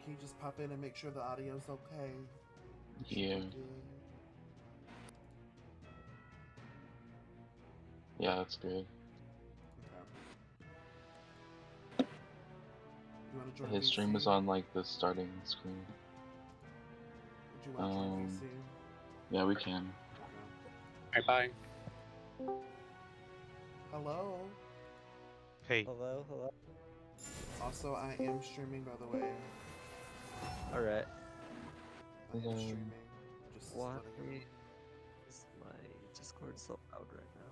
Can you just pop in and make sure the audio's okay? Yeah. Yeah, that's good. Okay. You want to join His VC? stream is on like the starting screen. Would you want to join VC? Yeah, we can. Okay. Bye. Hello. Hey. Hello, hello. Also, I am streaming, by the way. Alright. I am streaming. Just Why letting you know. is my Discord so loud right now?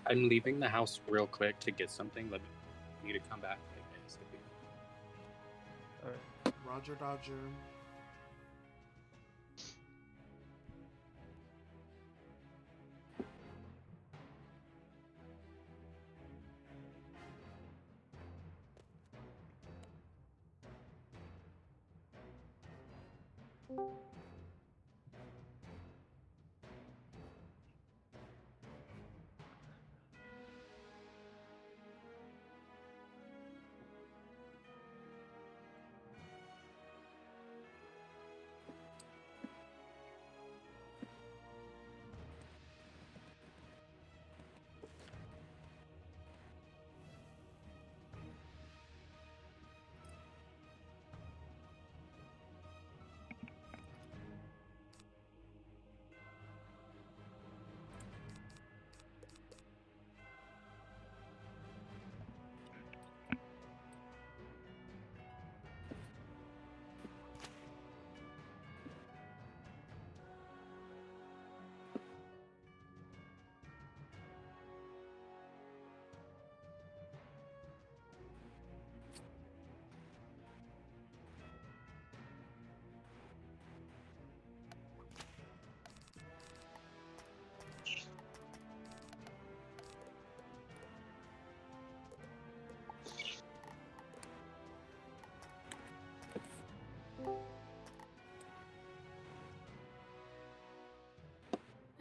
I'm leaving the house real quick to get something. Let me need to come back. Alright. Roger Dodger.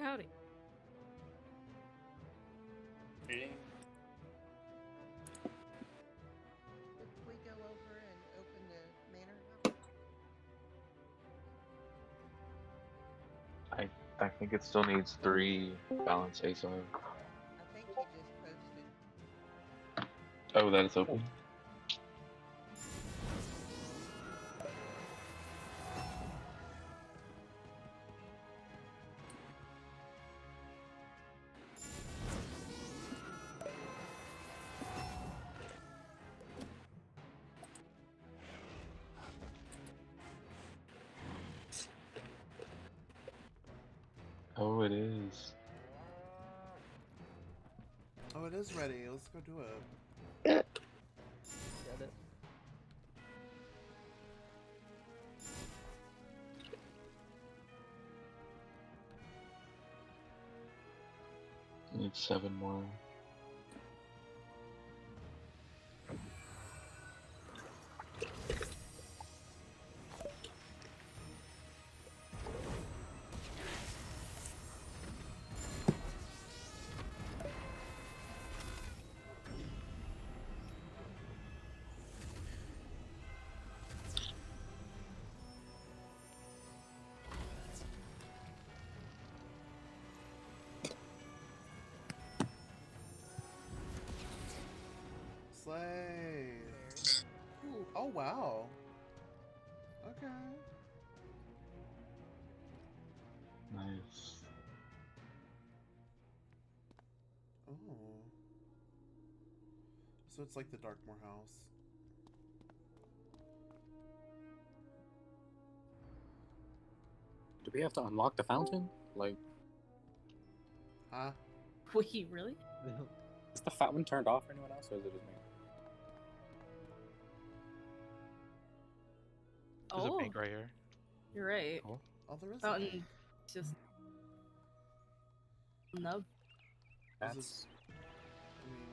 Howdy. Hey. If we go over and open the manor house? I think it still needs 3 balance ASO. I think he just posted. Oh, that is open. Oh, it is. Oh, it is ready. Let's go do it. Get it. Need 7 more. Slay. Ooh, oh, wow. Okay. Nice. Oh. So it's like the Darkmoor house. Do we have to unlock the fountain? Like, Huh? Wait, really? is the fountain turned off for anyone else, or is it just me? There's a Oh, bank right here. you're right. Oh. Oh, there is. Fountain just nub. That's I mean,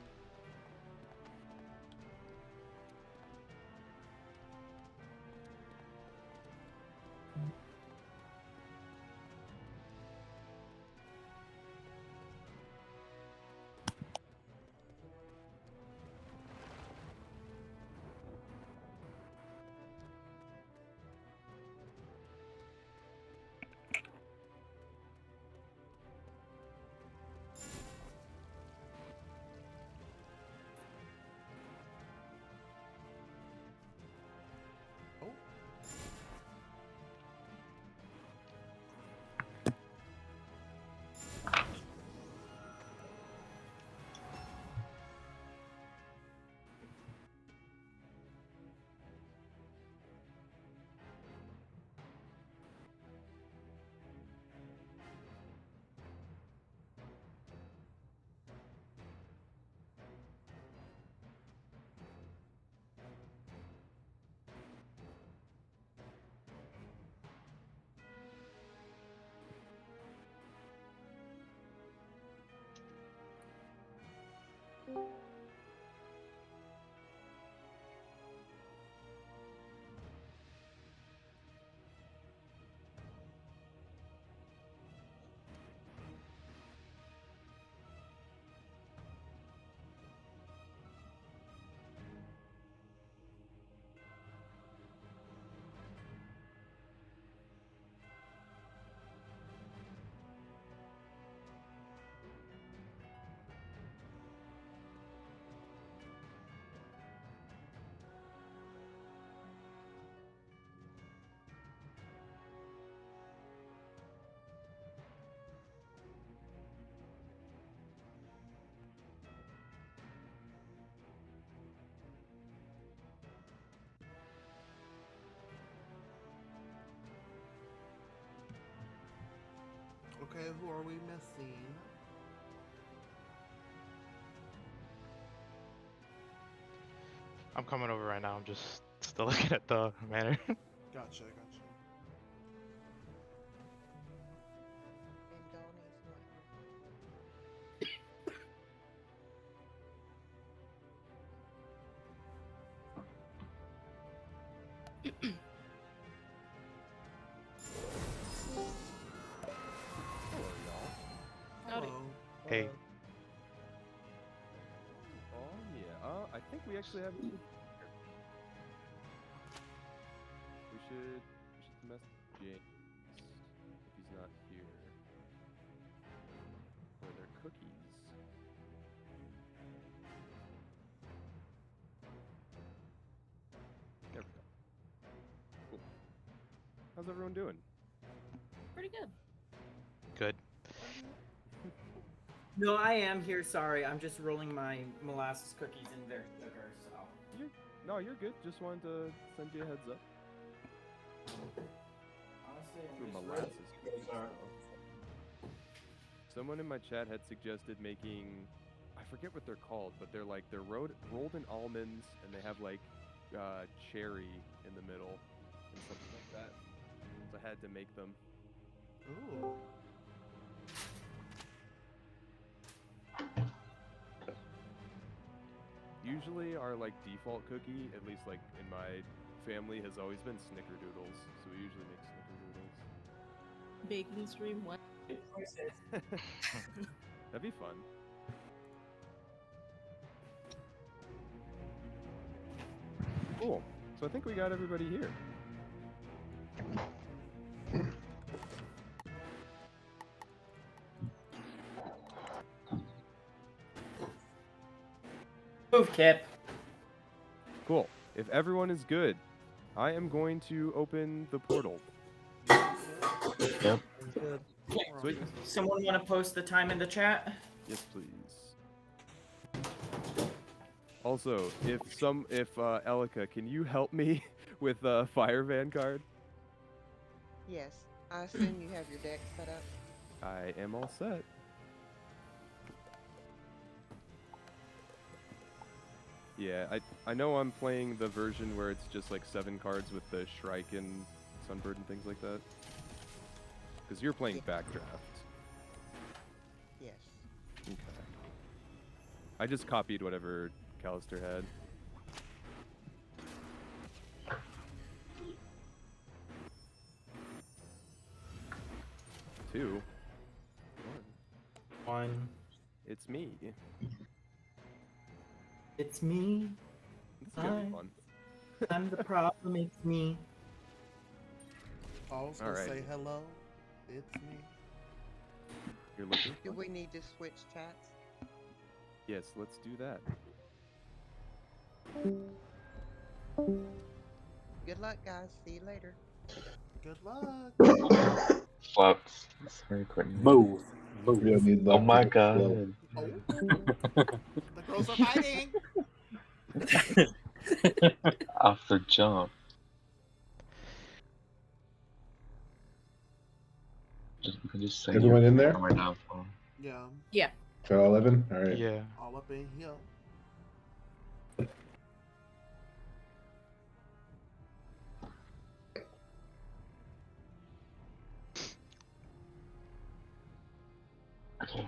Okay, who are we missing? I'm coming over right now. I'm just still looking at the manor. Gotcha. And Donnie's not here. Hello, y'all. Howdy. Hello. Hey. Oh yeah. I think we actually have. We should message James if he's not here. For their cookies. There we go. Cool. How's everyone doing? Pretty good. Good. No, I am here. Sorry, I'm just rolling my molasses cookies in their sugar. So. No, you're good. Just wanted to send you a heads up. Honestly, For I'm just molasses really- cookies. Someone in my chat had suggested making, I forget what they're called, but they're rolled in almonds and they have like cherry in the middle and something like that. So I had to make them. Ooh. Usually our like default cookie, at least like in my family, has always been snickerdoodles. So we usually make snickerdoodles. Baking stream, what? That'd be fun. Cool. So I think we got everybody here. Move, Kip. Cool. If everyone is good, I am going to open the portal. Yep. Good. Sweet. Someone want to post the time in the chat? Yes, please. Also, if Elika, can you help me with Fire Vanguard? Yes. I assume you have your deck set up. I am all set. Yeah, I know I'm playing the version where it's just like 7 cards with the Shrike and Sunbird and things like that. Because you're playing Backdraft. Yes. Okay. I just copied whatever Callister had. Two. One. It's me. It's me. This is gonna be Hi. fun. I'm the problem. It's me. I was gonna Alright. say hello. It's me. You're looking. Do we need to switch chats? Yes, let's do that. Good luck, guys. See you later. Good luck. Flops. Sorry, Courtney. Move. We don't need Oh luck, my we just flow. god. Oh. The girls are fighting. Off the jump. Just say Everyone in there? my downfall. Yeah. Got all 11? Alright. Yeah. All up in here. Okay.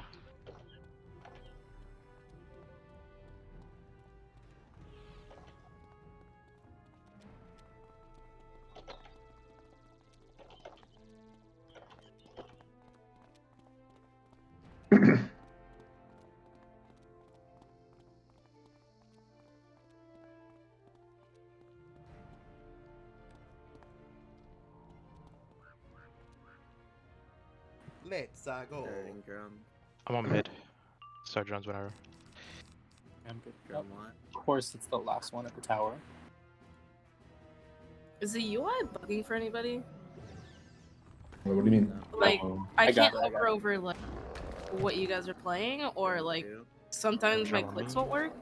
Let's go. Starting drum. I'm on mid. Start drums whenever. I'm good. Drum one. Of course, it's the last one at the tower. Is the UI bugging for anybody? What do you mean? Like, Uh-oh. I I got can't it, I got hover it. over like what you guys are playing, or like Two. sometimes my Drum on clicks me. won't work.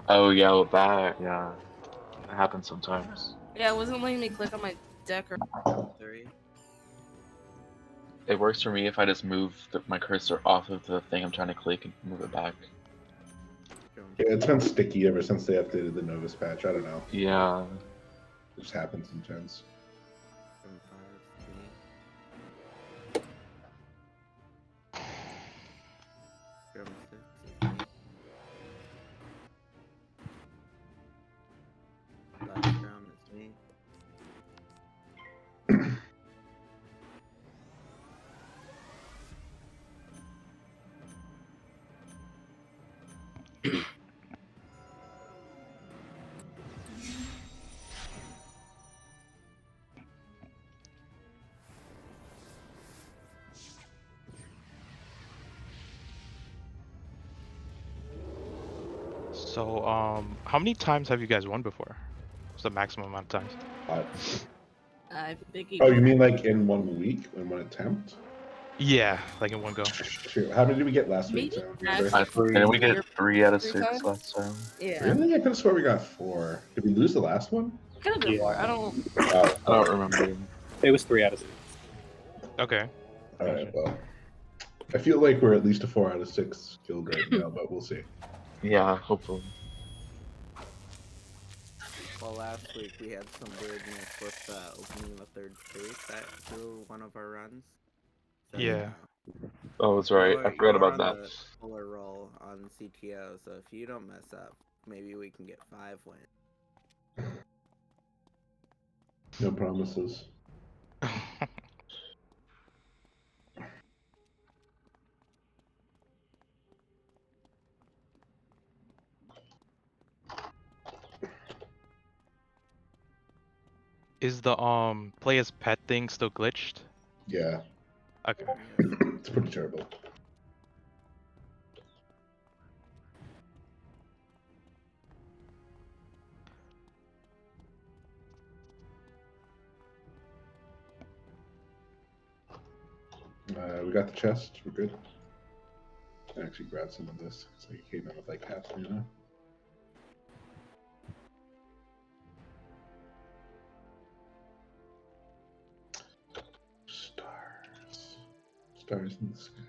Oh yeah, with that, yeah. It happens sometimes. Yeah, it wasn't letting me click on my deck or. 3. It works for me if I just move my cursor off of the thing I'm trying to click and move it back. Yeah, it's been sticky ever since they updated the Novus patch. I don't know. Yeah. It just happens sometimes. Last round is me. So, how many times have you guys won before? What's the maximum amount of times? I think he Oh, you won. mean like in 1 week, in one attempt? Yeah, like in one go. Shoot, how many did we get last week? Maybe Sam? actually Didn't we three get or 3 out of 3 6 times. last time? Yeah. Really? I could have sworn we got 4. Did we lose the last one? Could have been more. I don't. Oh, I don't remember. It was 3 out of 6. Okay. all right. Gotcha. Well, I feel like we're at least a 4 out of 6 guild right now, but we'll see. Yeah, hopefully. Well, last week we had some weirdness with opening the third stage that through one of our runs. So, Yeah. Oh, that's right. I forgot about on that. the fuller roll on CTO, so if you don't mess up, maybe we can get 5 wins. No promises. Is the play as pet thing still glitched? Yeah, Okay. it's pretty terrible. We got the chest. We're good. I actually grabbed some of this because I came in with like half mana. Stars. Stars in the sky.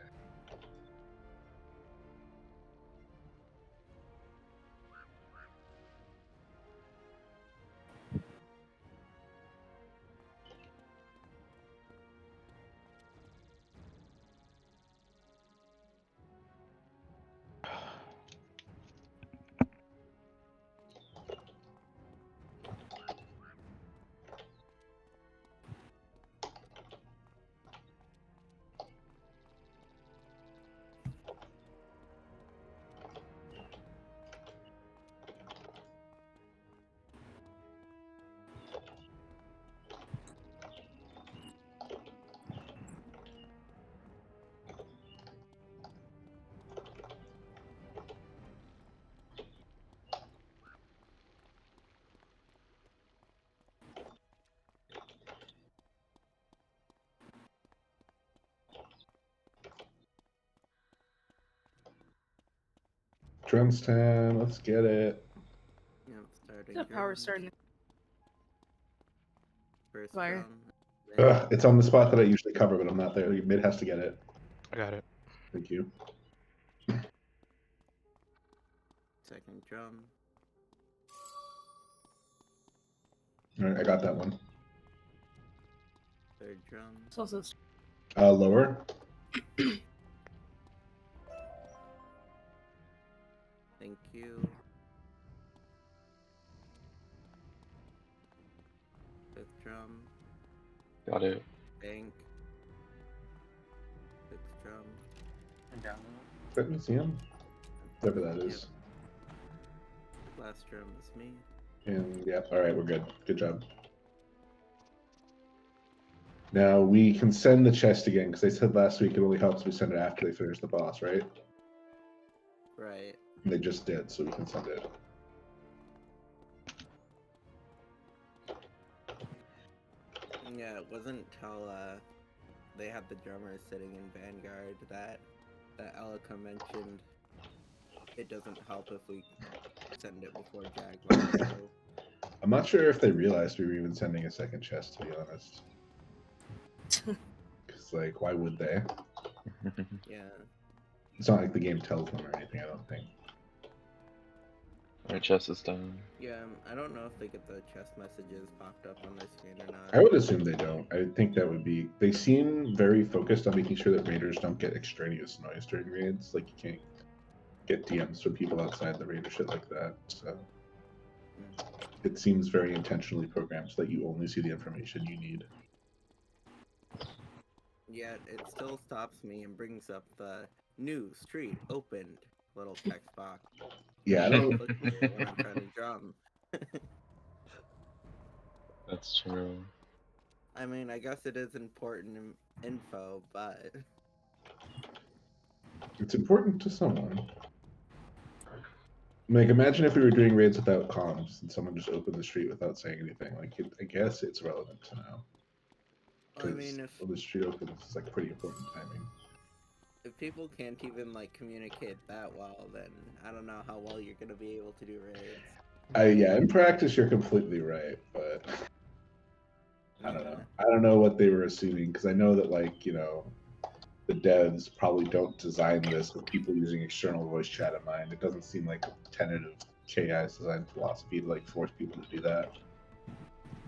Drums time. Let's get it. Yep, starting. The power's starting to First fire. round. Ugh, it's on the spot that I usually cover, but I'm not there. Mid has to get it. I got it. Thank you. Second drum. All right, I got that one. Third drum. It's also Lower. Thank you. Fifth drum. Got it. Bank. Sixth drum. And down. Quick museum. Whatever that is. Last drum is me. And yeah, all right, we're good. Good job. Now we can send the chest again because they said last week it only helps if we send it after they finish the boss, right? Right. And they just did, so we can send it. Yeah, it wasn't till they had the drummer sitting in Vanguard that Elika mentioned it doesn't help if we send it before Jaguar. So I'm not sure if they realized we were even sending a second chest, to be honest. Because Because like, why would they? Yeah. It's not like the game tells them or anything. I don't think. My chest is done. Yeah, I don't know if they get the chest messages popped up on their screen or not. I would assume they don't. I think that would be. They seem very focused on making sure that raiders don't get extraneous noise during raids. Like you can't get DMs from people outside the raid or shit like that. So it seems very intentionally programmed so that you only see the information you need. Yet it still stops me and brings up the new street opened little text box. Yeah, I don't. When I'm trying to drum. That's true. I mean, I guess it is important info, but It's important to someone. Like, imagine if we were doing raids without comms and someone just opened the street without saying anything. Like, I guess it's relevant to know. I mean, if the street opens, it's like pretty important timing. if people can't even like communicate that well, then I don't know how well you're gonna be able to do raids. Yeah, in practice, you're completely right, but I don't know. I don't know what they were assuming because I know that, like, you know, the devs probably don't design this with people using external voice chat in mind. It doesn't seem like a tentative KI's design philosophy to like force people to do that.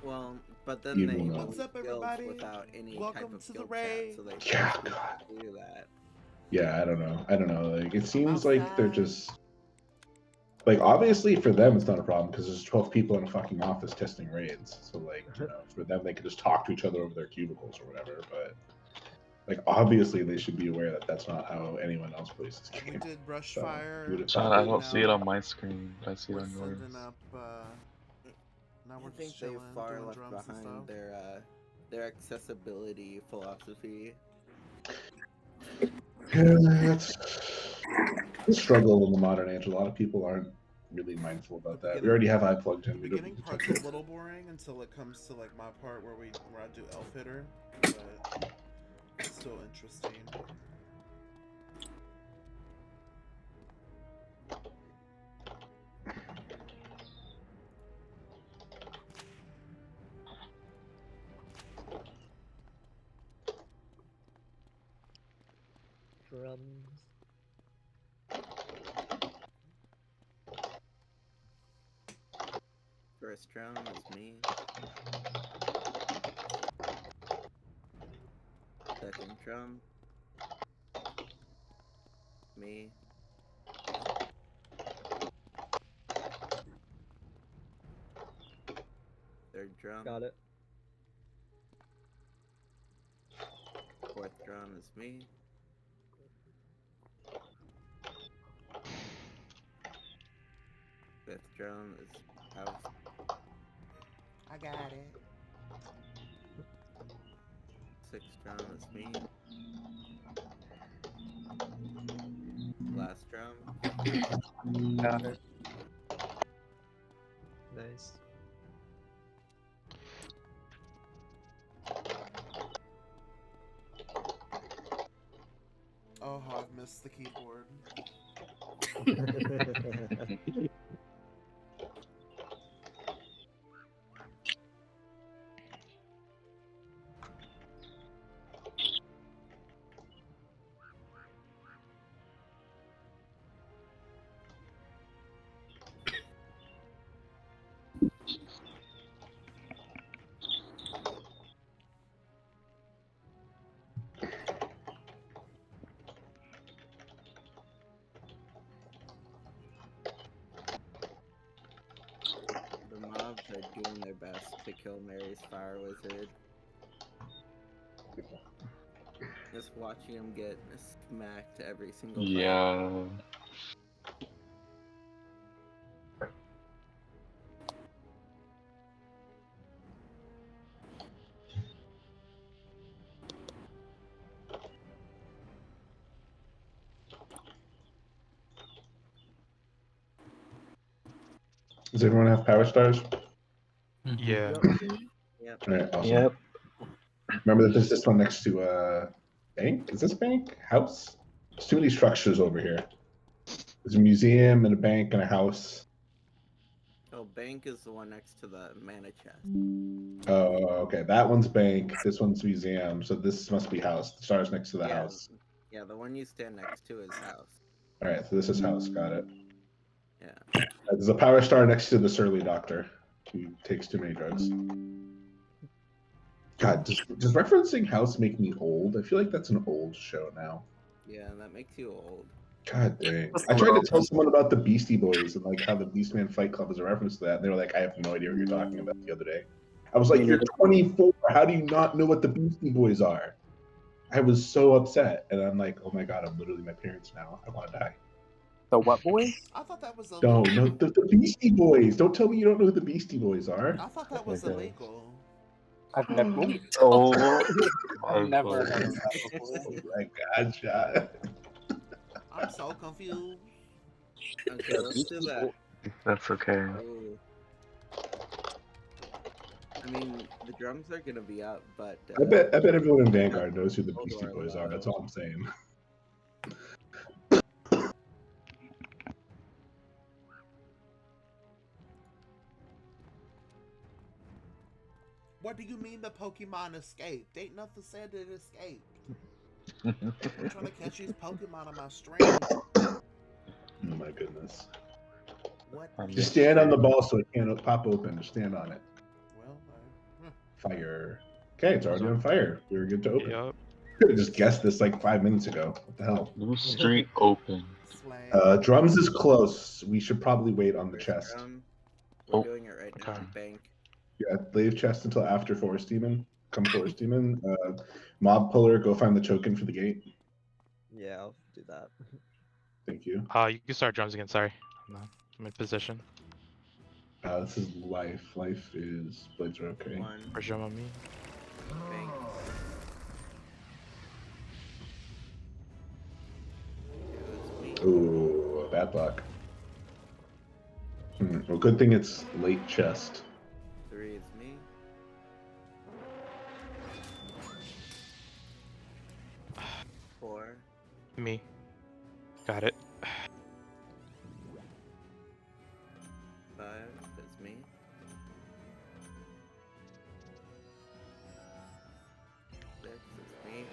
Well, but then You they will know. use What's up, guilds everybody? without any Welcome type of to the guild raid. chat, so they Yeah, force people God. to do that. Yeah, I don't know. Like, it seems like they're outside. just like, obviously for them it's not a problem because there's 12 people in a fucking office testing raids. So like, you know, for them they could just talk to each other over their cubicles or whatever. But like, obviously they should be aware that that's not how anyone else plays this We game. did brush So, fire. you would've John, thought I they don't would see it know. on my screen, but I see it We're on yours. sending up. Now we're I think just they chilling, far doing left drums and behind stuff. their accessibility philosophy. Yeah, that's a struggle in the modern age. A lot of people aren't really mindful about that. We already have I plugged in. The We don't beginning need to part's touch a it. little boring until it comes to like my part where I do elf hitter, but it's still interesting. Drums. First drum is me. Second drum. Me. Third drum. Got it. Fourth drum is me. Fifth drum is house. I got it. Sixth drum is me. Last drum. Got it. Nice. Oh, how I've missed the keyboard. The mobs are doing their best to kill Mary's fire wizard. Just watching him get smacked every single fight. Yeah. Does everyone have power stars? Yeah. Yep. All right, awesome. Yep. Remember that there's this one next to bank. Is this bank? House? There's too many structures over here. There's a museum and a bank and a house. So bank is the one next to the mana chest. Oh, okay. That one's bank. This one's museum. So this must be house. The star's next to the Yeah. house. Yeah, the one you stand next to is house. All right. So this is house. Got it. Yeah. There's a power star next to the surly doctor, who takes too many drugs. God, does referencing House make me old? I feel like that's an old show now. Yeah, that makes you old. God dang. I tried to tell someone about the Beastie Boys and like how the Beastman Fight Club is a reference to that, and they were like, I have no idea what you're talking about the other day. I was like, you're 24. How do you not know what the Beastie Boys are? I was so upset. And I'm like, oh my God, I'm literally my parents now. I want to die. The what boys? I thought that was No, illegal. no, the Beastie Boys. Don't tell me you don't know who the Beastie Boys are. I thought that was Okay. illegal. I've never. Oh I've my never God. heard of that before. Oh my God, John. I'm so confused. Okay, let's do that. That's okay. Ooh. I mean, the drums are gonna be up, but I bet everyone in Vanguard knows who the Beastie Boys are. That's all I'm saying. What do you mean the Pokemon escaped? Ain't nothing said it escaped. I'm trying to catch these Pokemon on my stream. Oh my goodness. What? Just stand on the ball so it can't pop open. Just stand on it. Well, Fire. Okay, it's already on fire. We were good to open. Yup. Could have just guessed this like 5 minutes ago. What the hell? New street open. Drums is close. We should probably wait on the chest. We're doing it right now. Okay. Bank. Yeah, leave chest until after Forest Demon. Come Forest Demon. Mob Puller, go find the token for the gate. Yeah, I'll do that. Thank you. You can start drums again. Sorry, I'm in position. This is life. Life is blades are okay. Pressure on me. Bank. Ooh, bad luck. Well, good thing it's late chest. 3 is me. Four. Me. Got it. 5 is me. 6 is me.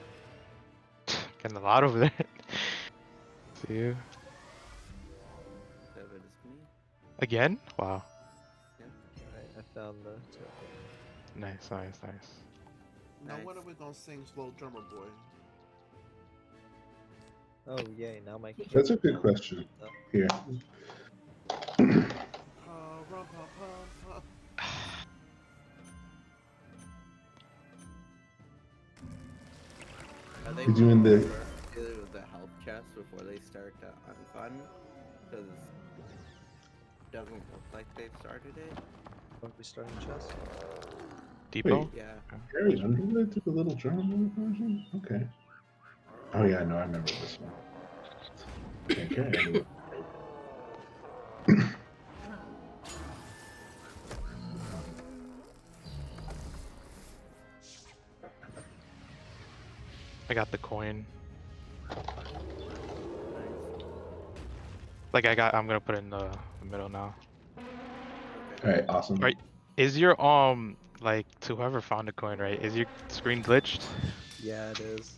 Getting a lot over there. See you. 7 is me. Again? Wow. Alright, I found the token. Nice, nice, nice. now when are we gonna sing Slow Drummer Boy? Oh yay, now my That's a good question. Here. Are they You're doing the- with the health chest before they start to unfun? Because it doesn't look like they've started it. Are we starting chest? Depot? Wait. Yeah. Harry Underwood took a little drum version? Okay. Oh yeah, no, I remember this one. Okay. I got the coin. Like I'm gonna put it in the middle now. Alright, awesome. Right. Is your like to whoever found the coin, right? Is your screen glitched? Yeah, it is.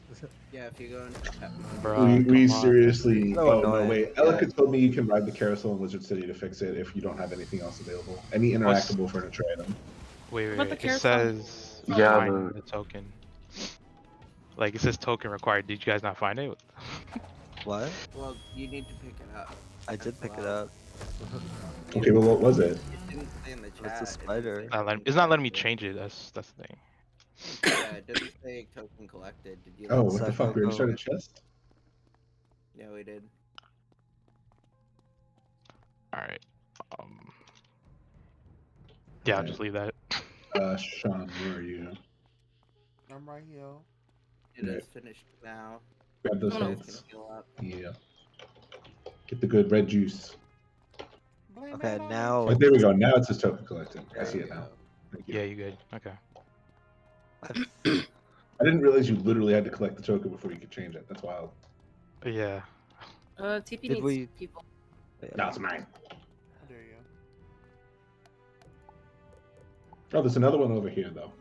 Yeah, if you go into pet mode. Bruh, We come on. seriously. So Oh no, annoying. wait. Elika told me you can ride the carousel in Wizard City to fix it if you don't have anything else available. Any interactable furniture item. Wait, What the it carousel? says Yeah, find the token. Like it says token required. Did you guys not find it? What? Well, you need to pick it up. I did pick it up. Okay, well, what was it? It didn't say in the chat. It's a it didn't spider. say It's not letting me change it. That's the thing. Yeah, it didn't say token collected. Did you? Oh, look? what the fuck? We already started chest? Yeah, we did. All right. Yeah, I'll just leave that. Sean, where are you? I'm right here. It Right. is finished now. Grab those You guys heads. can heal up. Yeah. Get the good red juice. Okay, now. Oh, there we go. Now it says token collected. I There see you it now. go. Thank you. Yeah, you good? Okay. I didn't realize you literally had to collect the token before you could change it. That's wild. Yeah. TP Did needs we- people. No, it's mine. There you Oh, there's another one over here though.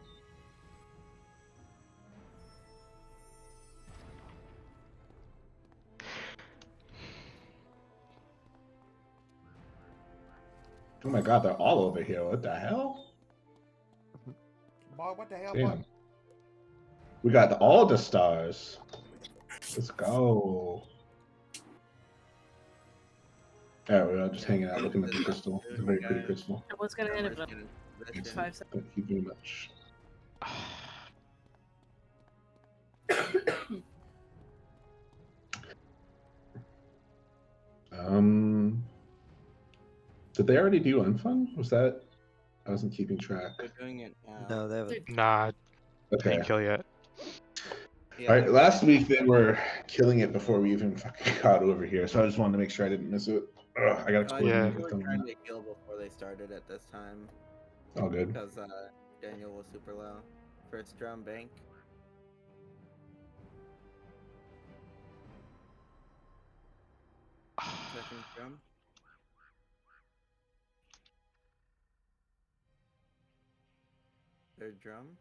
Oh my god, they're all over here. What the hell? Boy, what the hell? Damn. Boy? We got all the stars. Let's go. Alright, we're all just hanging out looking at the crystal. It's a very pretty crystal. What's gonna end up? Thanks. 5 seconds. Thank you very much. Did they already do unfun? Was that? I wasn't keeping track. They're doing it now. No, they haven't. Nah, Okay. didn't kill yet. Yeah, All right. they're Last doing week they were killing it before we even fucking got over here, so I just wanted to make sure I didn't miss it. Ugh, I gotta it. explain. Yeah. They were trying to kill before they started at this time All good. because Daniel was super low. First drum bank. Second drum. Third drum.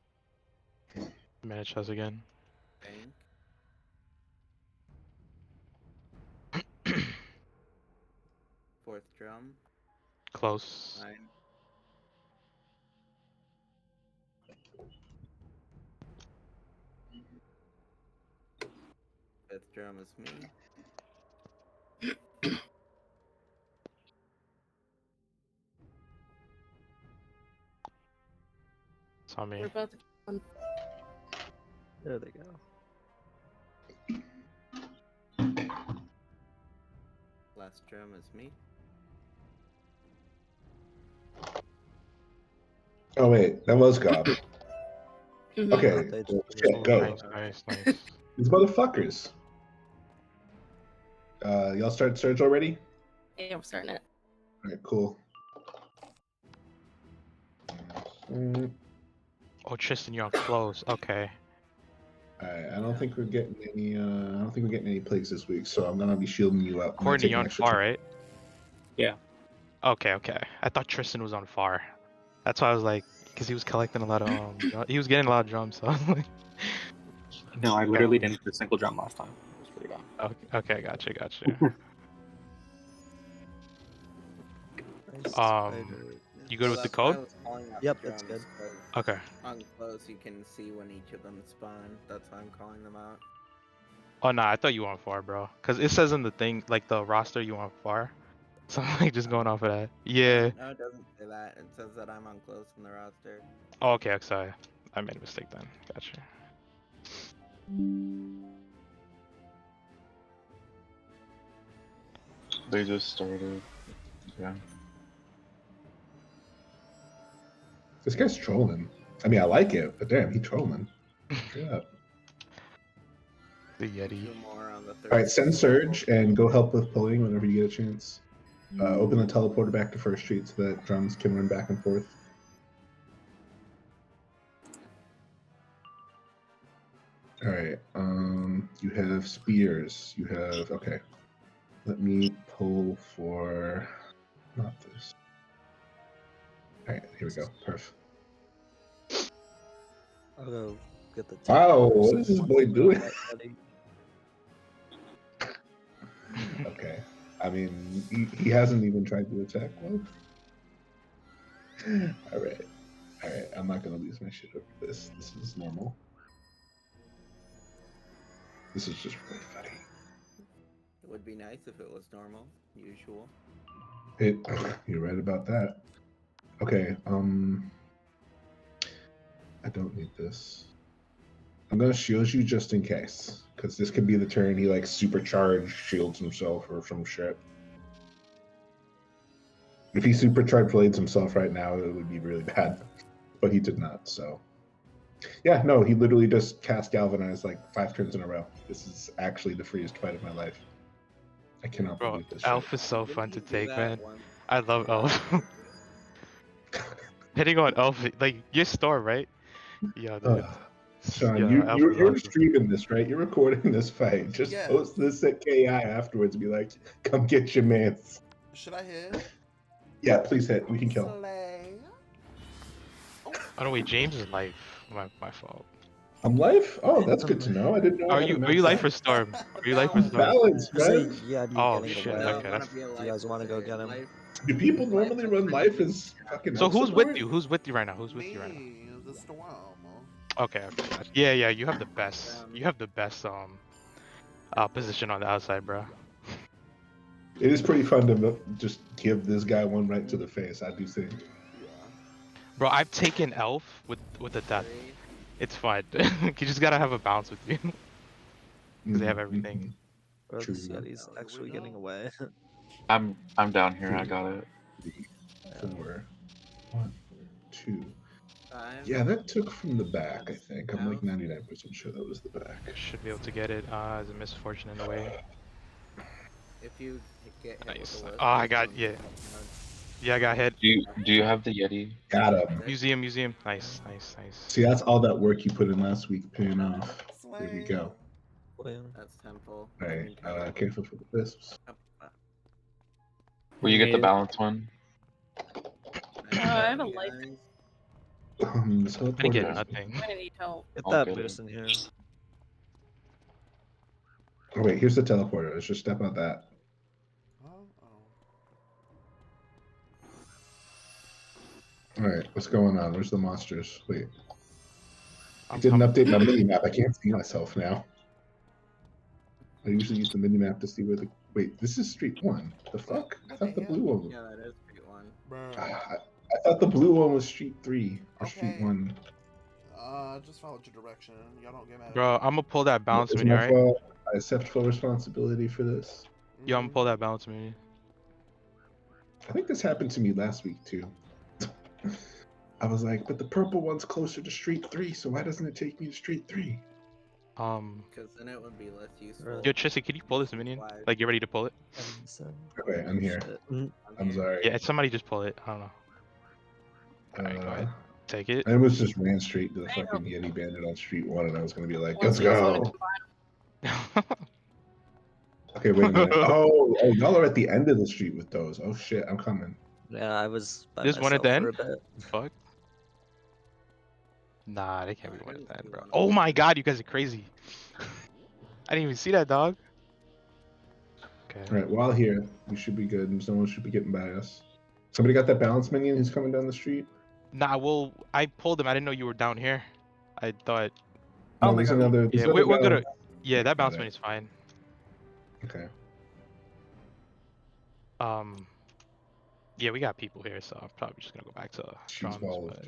Manage us again. Bank. Fourth drum. Close. 9. Fifth drum is me. It's on me. We're about to. There they go. Last drum is me. Oh wait, that was God. Mhm. Okay, They well, just- shit, go. Nice. These motherfuckers. Y'all start search already? Yeah, we're starting it. Alright, cool. Oh, Tristan, you're on close. Okay. Alright, I don't think we're getting any. I don't think we're getting any plagues this week, so I'm gonna be shielding you up. I'm gonna Courtney, take you're an on extra far, turn. right? Yeah. Okay. I thought Tristan was on far. That's why I was like, because he was collecting a lot of he was getting a lot of drums. So I was like, No, I literally didn't hit a single drum last time. It was pretty bad. okay, gotcha. Nice Um, spider. You good with the that's why I code? was calling out Yep, the that's drums, good. 'cause Okay. On close, you can see when each of them spawn. That's why I'm calling them out. Oh nah, I thought you were on far, bro. Cause it says in the thing, like the roster, you on far. So I'm like just going off of that. Yeah. No, it doesn't say that. It says that I'm on close in the roster. Oh, okay, sorry. I made a mistake then. Gotcha. They just started. Yeah. This guy's trolling. I mean, I like it, but damn, he trolling. Straight up. The Yeti. 2 more on the third. All right, send Surge and go help with pulling whenever you get a chance. Open the teleporter back to First Street so that drums can run back and forth. All right. You have spears. You have okay. Let me pull for not this. All right, here we go. Perfect. I'll go get the. Wow, what is this boy doing? Okay. I mean, he hasn't even tried to attack one. All right. I'm not gonna lose my shit over this. This is normal. This is just really funny. It would be nice if it was normal, usual. You're right about that. Okay. I don't need this. I'm gonna shield you just in case, because this could be the turn he like supercharged shields himself or some shit. If he supercharged blades himself right now, it would be really bad. But he did not, so. Yeah, no, he literally just cast Galvanize like 5 turns in a row. This is actually the freest fight of my life. I cannot Bro, believe this Elf shit. is so fun to Didn't you do take, that man. once? I love Elf. Hitting on Elf, like your store, right? Yeah, dude. Sean, Yeah, Elf is you're awesome. streaming this, right? You're recording this fight. Just Yes. post this at KI afterwards and be like, come get your mans. Should I hit? Yeah, please hit. We can kill. Slay. Oh Oh no, wait, James is life. My fault. I'm life. Oh, that's good to know. I didn't know. I Are had a you life map or Storm? Are you life or I'm Storm? balanced, Is man. it Yeti Oh getting shit. away? Okay, that's. Do you guys want to go get him? Do people normally run life as fucking So elf who's with support? you? Who's with you right now? Who's with you right now? Me, the storm. Okay, okay. Gotcha. Yeah, you have the best. You have the best position on the outside, bro. It is pretty fun to just give this guy one right to the face. I do think. Bro, I've taken elf with the death. It's fine. You just gotta have a bounce with you. Because they have everything. Bro, True. this Yeti's actually getting away. I'm down here. I got it. 4, 1, 2. 5. Yeah, that took from the back. I think I'm like 99% sure that was the back. Should be able to get it as a misfortune in a way. If you get hit Nice. with a wisp, Oh, I you got don't yeah. get knocked. Yeah, I got hit. Do you have the Yeti? Got him. Museum. Nice. See, that's all that work you put in last week paying off. There we go. That's temple. All right, careful for the wisps. Will you get the balance one? I have a life. The I didn't teleporter get is- nothing. I'm gonna need help. Get I'll that get boost it. in here. Oh wait, here's the teleporter. Let's just step out that. All right, what's going on? Where's the monsters? Wait, I didn't update my mini map. I can't see myself now. I usually use the mini map to see where the. Wait, this is Street 1. The fuck? I thought the blue one. Yeah, that is Street 1. I thought the blue one was Street 3 or Street 1. Just follow your direction. Y'all don't get mad at Bro, I'm gonna pull that bounce It's mini, my alright? fault. I accept full responsibility for this. Yo, I'm gonna pull that balance mini. I think this happened to me last week too. I was like, but the purple one's closer to Street 3, so why doesn't it take me to Street 3? Because then it would be less useful. Yo, Tristan, can you pull this minion? Like, you ready to pull it? Okay, I'm here. I'm sorry. Yeah, somebody just pull it. I don't know. Alright, go ahead. Take it. I was just ran straight to the fucking Yeti Bandit on Street 1, and I was gonna be like, let's go. Okay, wait a minute. Oh, y'all are at the end of the street with those. Oh shit, I'm coming. Yeah, I was by There's one at myself the for a end? bit. Fuck. Nah, they can't be one at the end, bro. Oh my god, you guys are crazy. I didn't even see that, dog. Okay. All right, while here, we should be good. Someone should be getting by us. Somebody got that balance minion who's coming down the street? Nah, well, I pulled him. I didn't know you were down here. I thought. No, there's another. Yeah, we're gonna. Yeah, that bounce is fine. Okay. Yeah, we got people here, so I'm probably just gonna go back to drums. But...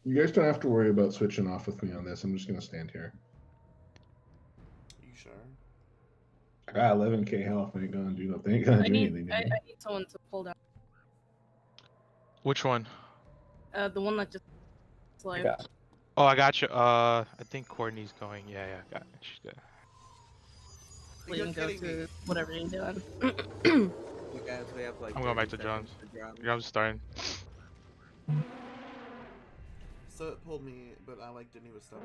You guys don't have to worry about switching off with me on this. I'm just gonna stand here. You sure? I got 11k health. I ain't gonna do nothing. Ain't gonna do anything. I need someone to pull down. Which one? The one that just like. Oh, I got you. I think Courtney's going. Yeah, got it. She's good. You can go to whatever you're doing. You guys, we have like. I'm going back to drums. Drums starting. So it pulled me, but I like didn't even step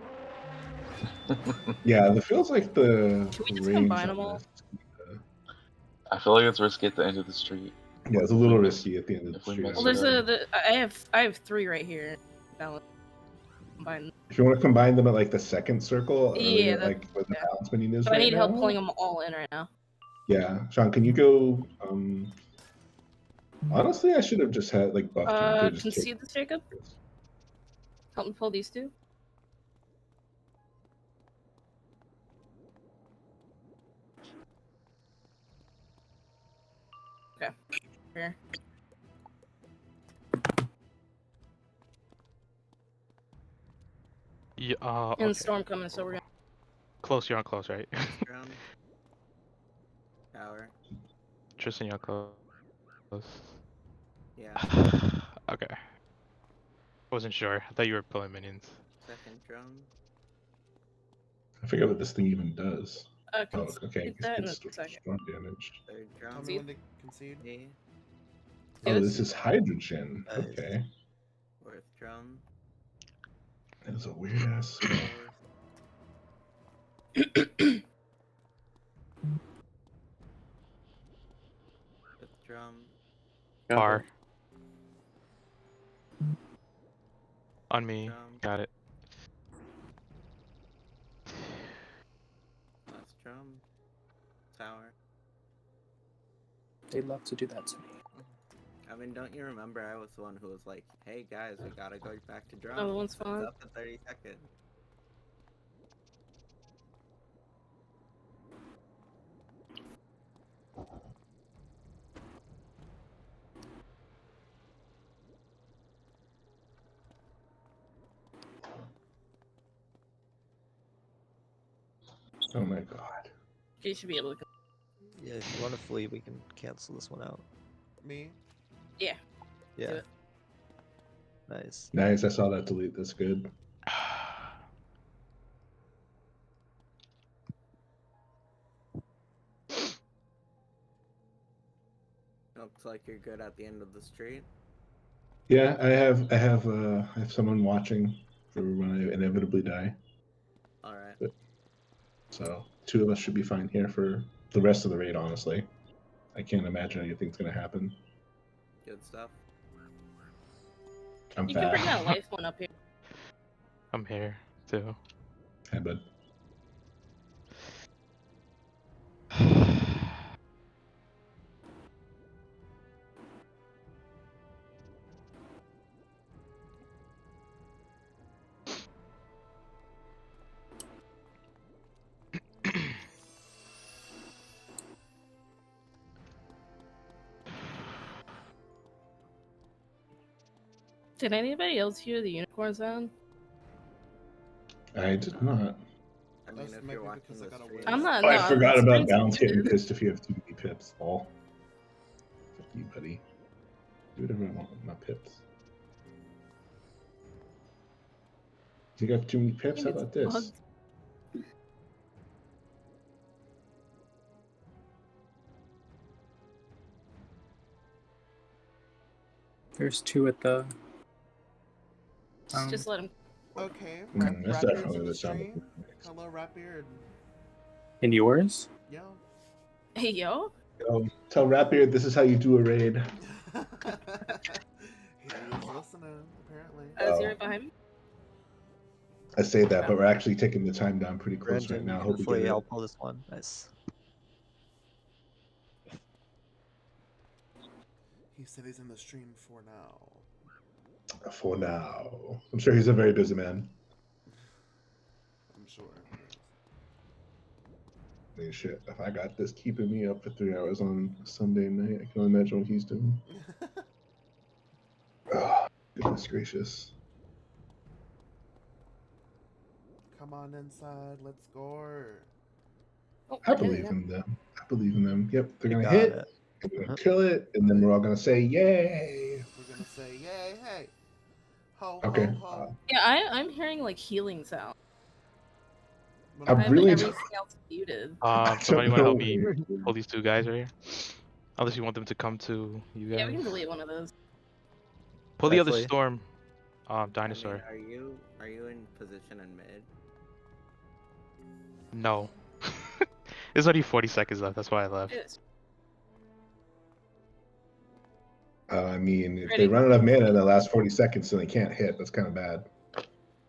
on it. Yeah, it feels like the. Can we just range combine on them all? this- I feel like it's risky at the end of the street. Yeah, it's a little risky at the end of the If we street. mess Well, there's I have 3 right here. Balance. Combine. If you want to combine them at like the second circle, Yeah, earlier, like where the balance minion is But right I need help now? pulling them all in right now. Yeah, Sean, can you go? Honestly, I should have just had like buffed you. You could've just Concede this, Jacob? Help me pull these 2. Okay. Here. Yeah. And Okay. the storm coming, so we're gonna. Close. You're on close, right? Tower. Tristan, you're on close. Yeah. Okay. Wasn't sure. I thought you were pulling minions. Second drum. I forget what this thing even does. Oh, okay. Concede that in It's a second. storm damage. Third drum. Tell me when to concede. A. Oh, this is hydrogen. Okay. Fourth drum. That is a weird ass spell. Fifth drum. R. On me. Drum. Got it. Last drum. Tower. They love to do that to me. I mean, don't you remember I was the one who was like, hey guys, we gotta go back to drum. Oh, one's It's fine. up in 30 seconds. Oh my god. You should be able to. Yeah, if you want to flee, we can cancel this one out. Me? Yeah. Yeah. Do it. Nice. Nice, I saw that delete. That's good. Looks like you're good at the end of the street. Yeah, I have someone watching for when I inevitably die. Alright. So 2 of us should be fine here for the rest of the raid, honestly. I can't imagine anything's gonna happen. Good stuff. I'm You can bring fast. that life one up here. I'm here too. Hey, bud. Did anybody else hear the unicorn sound? I did not. I mean, That's if maybe you're watching because I the got a stream. weird- I'm not. Oh, no, I forgot the about screen's balance getting muted. pissed if you have too many pips, Paul. Fuck you, buddy. Do whatever I want with my pips. You got too many pips? How It's about this? bugged. There's 2 at the. Just let him. Okay. That's Rapbeard's definitely in the sound of stream. the mix. Hello, Rapbeard. In yours? Yo. Hey yo. Tell Rapbeard this is how you do a raid. He is listening, apparently. Is he right behind me? I say that, but we're actually taking the time down pretty close Brandon, right now. I you hope can we get flee. it. I'll pull this one. Nice. He said he's in the stream for now. For now. I'm sure he's a very busy man. I'm sure. I mean, shit, if I got this keeping me up for 3 hours on Sunday night, I can only imagine what he's doing. Oh, goodness gracious. Come on inside, let's score. Oh, I hit it, believe yeah. in them. I believe in them. Yep, they're You gonna got hit, it. they're gonna kill it, and then we're all gonna say, yay! We're gonna say, yay, hey. Ho, Okay. ho, ho. Yeah, I'm hearing like healing sound. When I I I'm- have really everything else muted. Somebody want to help know. me pull these 2 guys right here? Unless you want them to come to you guys. Yeah, we can delete one of those. Pull the other Definitely. storm. I Dinosaur. mean, are you in position in mid? No. There's only 40 seconds left. That's why I left. Yes. I mean, if they Ready. run out of mana in the last 40 seconds, then they can't hit. That's kind of bad.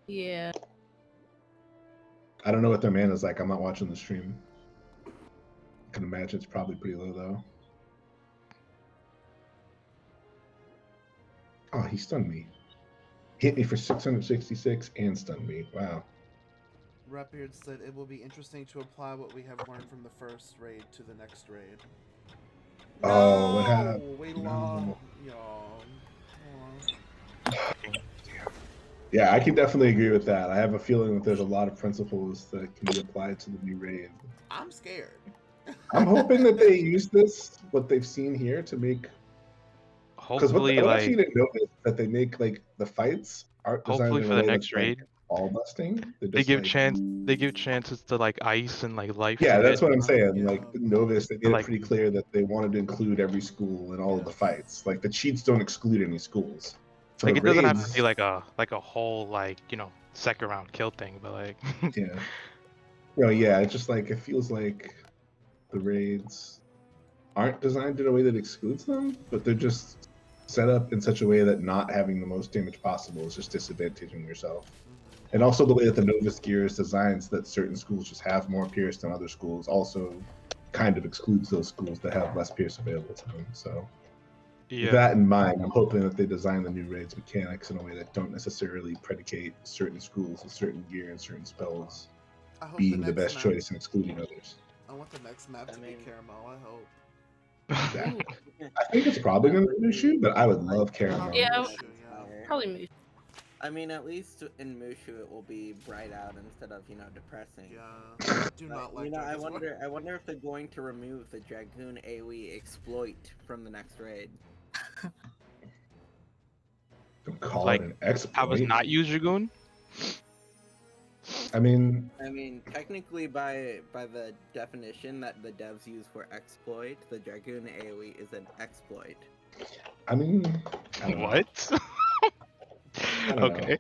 Yeah. I don't know what their mana is like. I'm not watching the stream. I can imagine it's probably pretty low, though. Oh, he stunned me. Hit me for 666 and stunned me. Wow. Rapbeard said it will be interesting to apply what we have learned from the first raid to the next raid. Oh, what No, happened? we No. lost. Y'all. Yeah, I can definitely agree with that. I have a feeling that there's a lot of principles that can be applied to the new raid. I'm scared. I'm hoping that they use this, what they've seen here, to make. Because Hopefully, what I've like, seen and noticed that they make like the fights aren't designed hopefully in for a the way next that's raid, like all busting. They're they just, give like, they give chances to like ice and like life. Yeah, to that's hit. what I'm saying. Yeah. Like Novus, they made Like- it pretty clear that they wanted to include every school in all of the fights. Like the cheats don't exclude any schools. For Like the it doesn't have raids, to be like a whole like second round kill thing, but like yeah. No, yeah, it's just like it feels like the raids aren't designed in a way that excludes them, but they're just set up in such a way that not having the most damage possible is just disadvantaging yourself. And also the way that the Novus gear is designed so that certain schools just have more Pierce than other schools also kind of excludes those schools that have less Pierce available to them. So with that in mind, I'm hoping that they design the new raids mechanics in a way that don't necessarily predicate certain schools with certain gear and certain spells I hope being the next best map- choice and excluding others. I want the next map to be caramel. I hope. Yeah. I think it's probably going to be Mushu, but I would love caramel. Yeah, Power. probably Moose. I mean, at least in Mushu it will be bright out instead of depressing. Yeah, I do not like. I wonder if they're going to remove the Dragoon AoE exploit from the next raid. Don't call Like, it an exploit. Have us not use Dragoon? I mean, technically, by the definition that the devs use for exploit, the Dragoon AoE is an exploit. I mean, What? I don't know. Okay.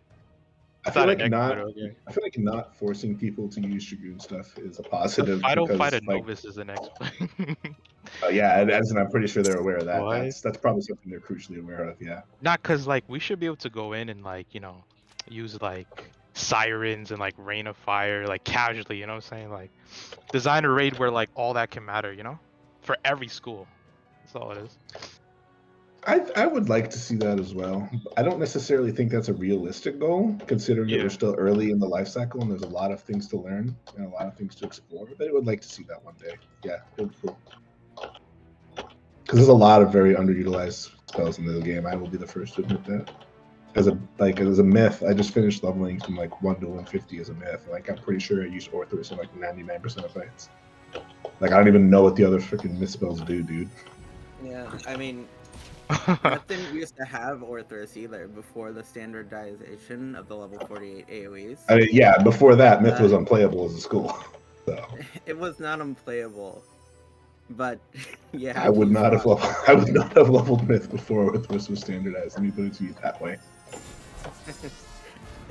I feel like not forcing people to use Dragoon stuff is a positive. If I don't fight a like, Novus is an exploit. yeah, and I'm pretty sure they're aware of that. What? That's probably something they're crucially aware of. Yeah. Not cause like we should be able to go in and like use like sirens and like rain of fire like casually. You know what I'm saying? Like design a raid where like all that can matter. For every school. That's all it is. I would like to see that as well. I don't necessarily think that's a realistic goal, considering that we're still early in the life cycle and there's a lot of things to learn and a lot of things to explore. But I would like to see that one day. Yeah, it would be cool. Because there's a lot of very underutilized spells in this game. I will be the first to admit that. As a myth, I just finished leveling from like 1 to 150 as a myth. Like I'm pretty sure I used Orthrus in like 99% of fights. Like I don't even know what the other freaking myth spells do, dude. Yeah, I mean. Myth didn't used to have Orthrus either before the standardization of the level 48 AoEs. I mean, yeah, before that, Myth was unplayable as a school. So. It was not unplayable, but yeah. I would not have leveled Myth before Orthrus was standardized. Let me put it to you that way.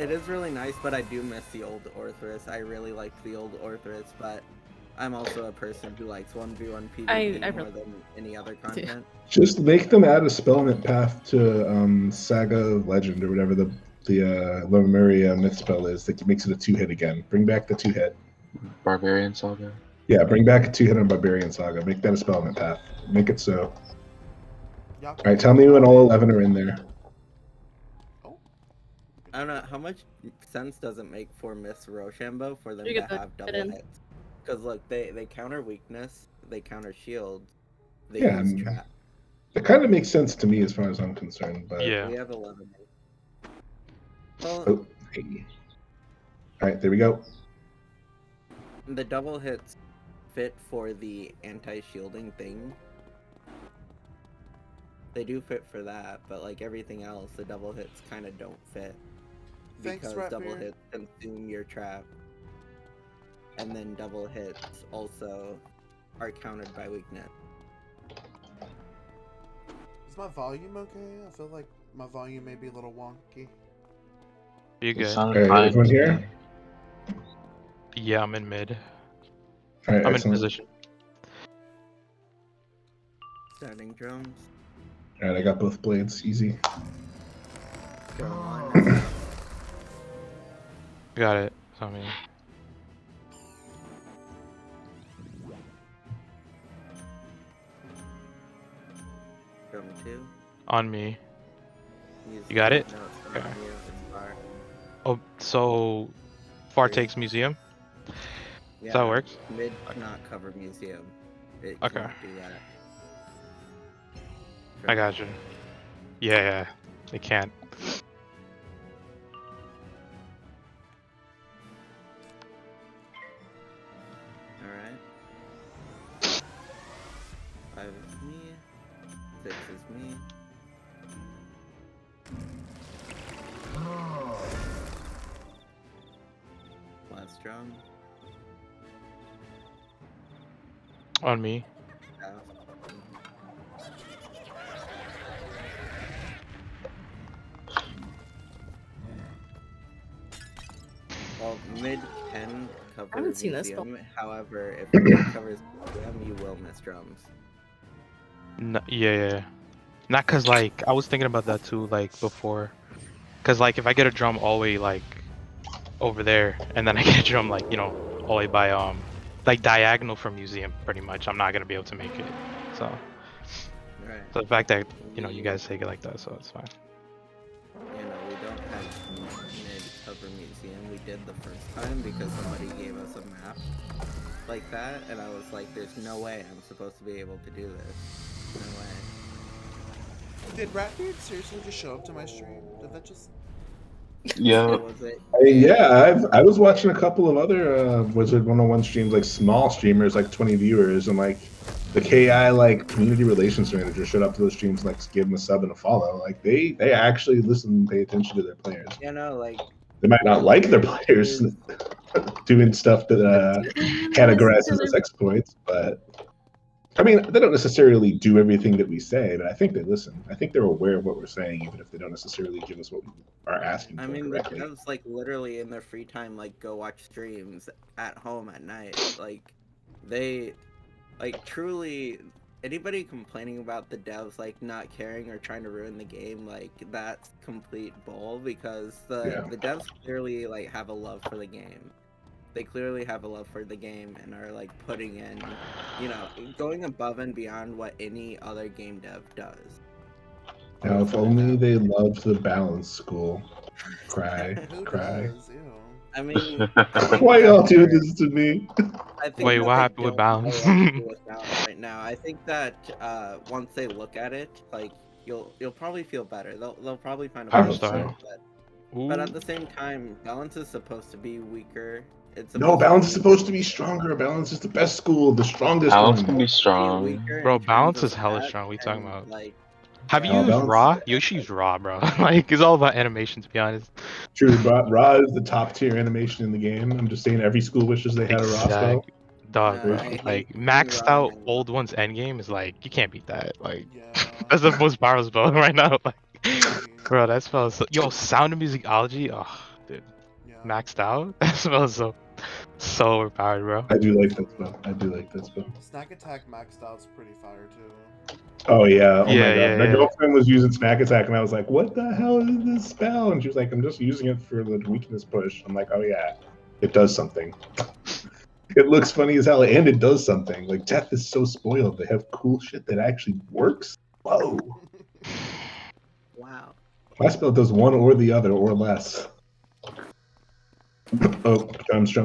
It is really nice, but I do miss the old Orthrus. I really liked the old Orthrus, but I'm also a person who likes 1v1 PvP more than any other content. Just make them add a spellment path to Saga of Legend or whatever the Lemuria myth spell is that makes it a 2-hit again. Bring back the 2-hit. Barbarian Saga. Yeah, bring back a 2-hit on Barbarian Saga. Make that a spellment path. Make it so. All right, tell me when all 11 are in there. I don't know how much sense does it make for Miss Rochambeau for them to have double hits. Because look, they counter weakness, they counter shields, they use trap. It kind of makes sense to me as far as I'm concerned, but we have 11. Well, oh, hey. All right, there we go. The double hits fit for the anti-shielding thing. They do fit for that, but like everything else, the double hits kind of don't fit. Because double hits consume your trap. And then double hits also are countered by weakness. Is my volume okay? I feel like my volume may be a little wonky. You good? Everyone here? Yeah, I'm in mid. All right, I'm excellent. in position. Starting drums. All right, I got both blades. Easy. Go on. Got it. I mean. Drum 2. On me. You got it? No, it's not on you. It's far. Oh, so far takes museum? Yeah, So that works? Mid cannot cover museum. It Okay. cannot do that. I got you. Yeah, they can't. Alright. 5 is me. 6 is me. Last drum. On me. Yeah. Well, mid can cover I haven't seen this museum. However, if mid covers museum, you will miss drums. No, yeah. Not cause like I was thinking about that too, like before. Cause like if I get a drum all the way like over there, and then I get a drum like all the way by like diagonal from museum, pretty much, I'm not gonna be able to make it. So, Right. so the fact that you guys take it like that, so it's fine. We don't have mid-cover museum. We did the first time because somebody gave us a map like that, and I was like, "There's no way I'm supposed to be able to do this. No way." Did Ratbeard seriously just show up to my stream? Did that just? Yeah. Was it? Yeah, I was watching a couple of other Wizard 101 streams, like small streamers, like 20 viewers, and like the KI like community relations manager showed up to those streams, and, like give them a sub and a follow. Like they actually listen and pay attention to their players. Like They might not like their players doing stuff that categorizes as exploits, but I mean, they don't necessarily do everything that we say, but I think they listen. I think they're aware of what we're saying, even if they don't necessarily give us what we are asking for. I mean, correctly. the devs like literally in their free time like go watch streams at home at night. Like they like truly anybody complaining about the devs like not caring or trying to ruin the game, like that's complete bull, because the devs clearly like have a love for the game. They clearly have a love for the game and are like putting in, going above and beyond what any other game dev does. Now, if only they loved the balance school. Cry, cry. I mean, why y'all do this to me? I think Wait, that what they happened with don't know balance? what to do with balance right now. I think that once they look at it, like you'll probably feel better. They'll probably find a I way hope to so. do it, but at the same time, balance is supposed to be weaker. It's No, balance is supposed to be stronger. Balance is the best school, the strongest Balance one. can be strong. Bro, balance is hella strong. What are you talking about? Like, Have you No, used balance- raw? You should use raw, bro. Like it's all about animation, to be honest. True, Raw is the top tier animation in the game. I'm just saying every school wishes they had a Raw spell. Dog, No, bro. I hate Like using maxed raw out anymore. old one's endgame is like you can't beat that. Like that's the most powerful spell right now. Like, bro, that spell is sound of musicology. Oh, dude, maxed out. That spell is so overpowered, bro. I do like that spell. I do like that spell. Snack attack maxed out's pretty fire too. Oh yeah, oh Yeah, my god. yeah, My yeah. girlfriend was using Snack Attack and I was like, what the hell is this spell? And she was like, I'm just using it for the weakness push. I'm like, oh yeah, it does something. It looks funny as hell and it does something. Like Death is so spoiled. They have cool shit that actually works. Whoa. Wow. My spell does one or the other or less. Oh, drums.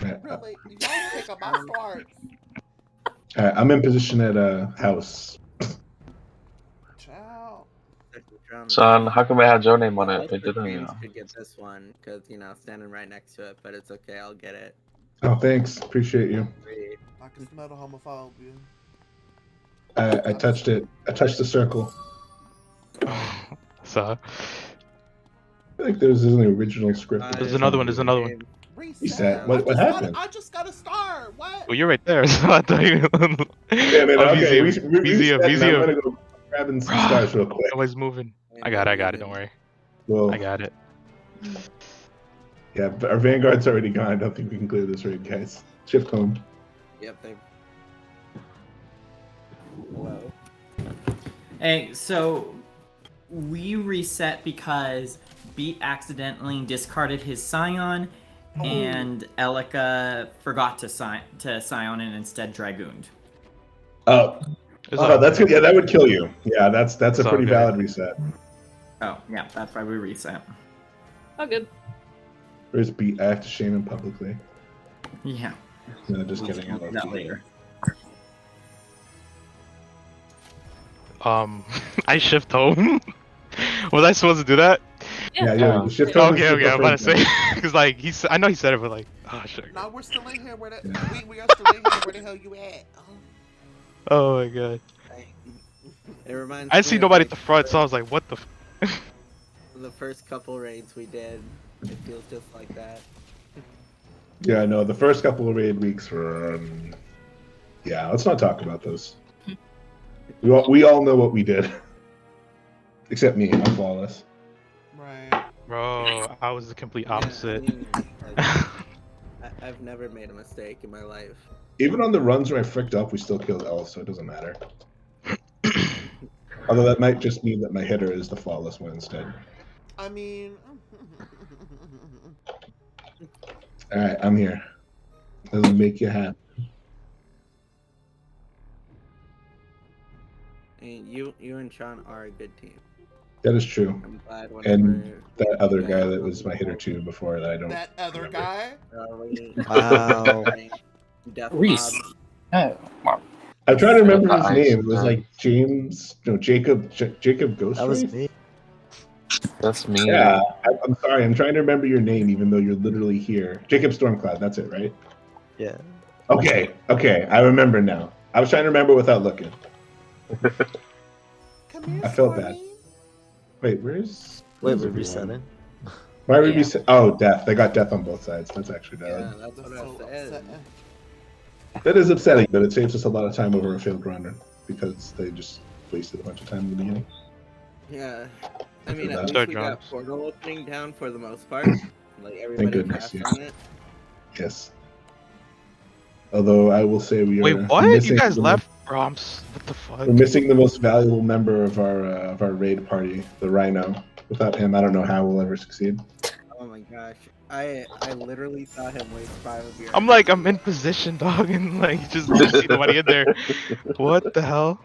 Really? You don't pick up my start. Alright, I'm in position at house. Ciao. Son, how come I had your name on it? It didn't, James could get this one because standing right next to it, but it's okay. I'll get it. Oh, thanks. Appreciate you. I can smell the homophobia. I touched it. I touched the circle. So I feel like there's an original script. there's another one. There's another one. Reset. What happened? I just got a star. What? Well, you're right there. So I thought you. Damn it. Oh, Okay, museum. reset, and I'm Museum. gonna go grabbing some stars real quick. Nobody's moving. I got it. Don't worry. Well, I got it. yeah, but our Vanguard's already gone. I don't think we can clear this raid, guys. Shift home. Yep, they. Hello. Hey, so we reset because Beat accidentally discarded his Scion, and Elika forgot to Scion and instead Dragooned. Oh, that's good. Yeah, that would kill you. Yeah, that's a pretty valid reset. Oh, yeah, that's why we reset. Oh, good. Where's Beat? I have to shame him publicly. Yeah. No, just kidding. I We'll love do that you. later. I shift home. Was I supposed to do that? Yeah, shift home. Okay, I'm about to say because like I know he said it, but like, oh shit. No, we're still in here. We are still in here. Where the hell you at? Oh my god. It reminds I didn't see me of, nobody like, at the front, so I was like, what the. the first couple raids we did. It feels just like that. Yeah, no, the first couple of raid weeks were. Yeah, let's not talk about those. We all know what we did. Except me, I'm flawless. Right. Bro, I was the complete opposite. I I've never made a mistake in my life. Even on the runs where I fricked up, we still killed L, so it doesn't matter. Although that might just mean that my hitter is the flawless one instead. I mean, All right, I'm here. Doesn't make you happy. And you and Sean are a good team. That is true. I'm glad And that other guy that was my hitter too before that I don't. that other remember. guy. Wow. Death Reese. Mob. Oh, I'm trying to remember his Nice, name. It was nice. like James, no, Jacob Ghostwraith. That was me. That's me. Yeah, I'm sorry. I'm trying to remember your name, even though you're literally here. Jacob Stormcloud. That's it, right? Yeah. Okay. I remember now. I was trying to remember without looking. Come here, I felt Stormy. bad. Wait, where's? Wait, where's we're everyone? resetting. Why would Yeah. we say? Oh, death. They got death on both sides. That's actually Yeah, valid. that's That's what so I said. upsetting. That is upsetting, but it saves us a lot of time over a failed run because they just wasted a bunch of time in the beginning. Yeah. I mean, Good at start, least we got Jones. portal opening down for the most part. Like everybody goodness, passed yeah. on it. Yes. Although I will say we are. Wait, what? missing You guys the left? Brahms. What the fuck? We're missing the most valuable member of our raid party, the Rhino. Without him, I don't know how we'll ever succeed. Oh my gosh. I literally saw him waste 5 of your. I'm like, I'm in position, dog, and like, just didn't see nobody in there. What the hell?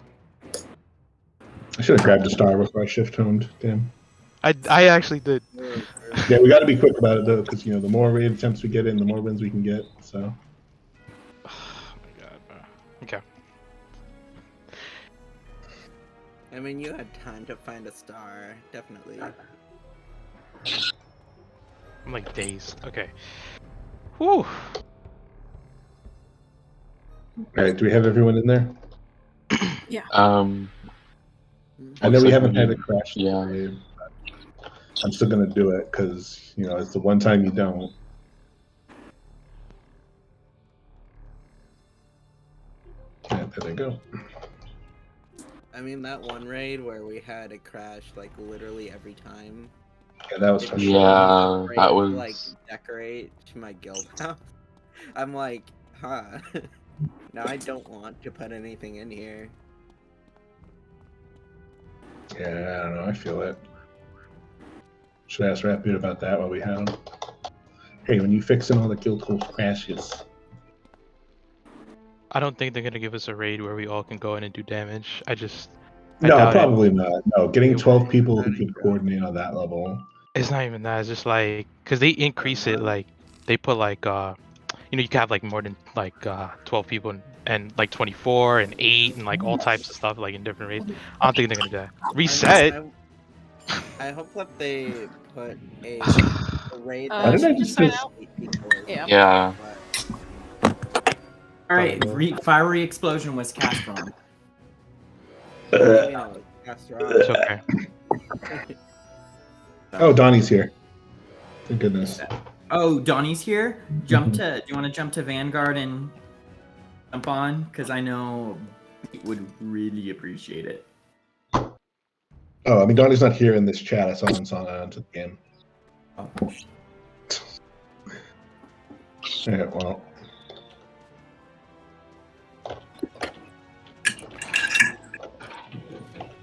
I should have grabbed a star before I shift homed. Damn. I actually did. Yeah, we got to be quick about it though, because the more raid attempts we get in, the more wins we can get. So. Oh my god, bro. Okay. I mean, you had time to find a star, definitely. I'm like dazed. Okay. Whew. All right, do we have everyone in there? I know looks we like haven't we had a need- crash. Yeah. Raid, but I'm still gonna do it because it's the one time you don't. Yeah, there they go. I mean, that one raid where we had a crash like literally every time. Yeah, that was It frustrating. was Yeah, afraid that to, was. like decorate to my guild house. I'm like, huh. Now I don't want to put anything in here. Yeah, I don't know. I feel it. Should ask Rapid about that while we have him. Hey, when you fixing all the guild hole crashes? I don't think they're gonna give us a raid where we all can go in and do damage. I No, doubt it. probably not. No, getting It 12 would- people who can coordinate on that level. It's not even that. It's just like, cause they increase it. Like, they put like, you can have like more than like 12 people and like 24 and 8 and like all types of stuff like in different raids. I don't think they're gonna do that. Reset. I hope that they put a raid. Why didn't I just say- Yeah. Yeah. All right, fiery explosion was cast wrong. It's okay. Oh, Donnie's here. Thank goodness. Oh, Donnie's here. Do you want to jump to Vanguard and jump on? Because I know he would really appreciate it. Oh, I mean, Donnie's not here in this chat. I saw him sign on to the game. Oh. Yeah, well.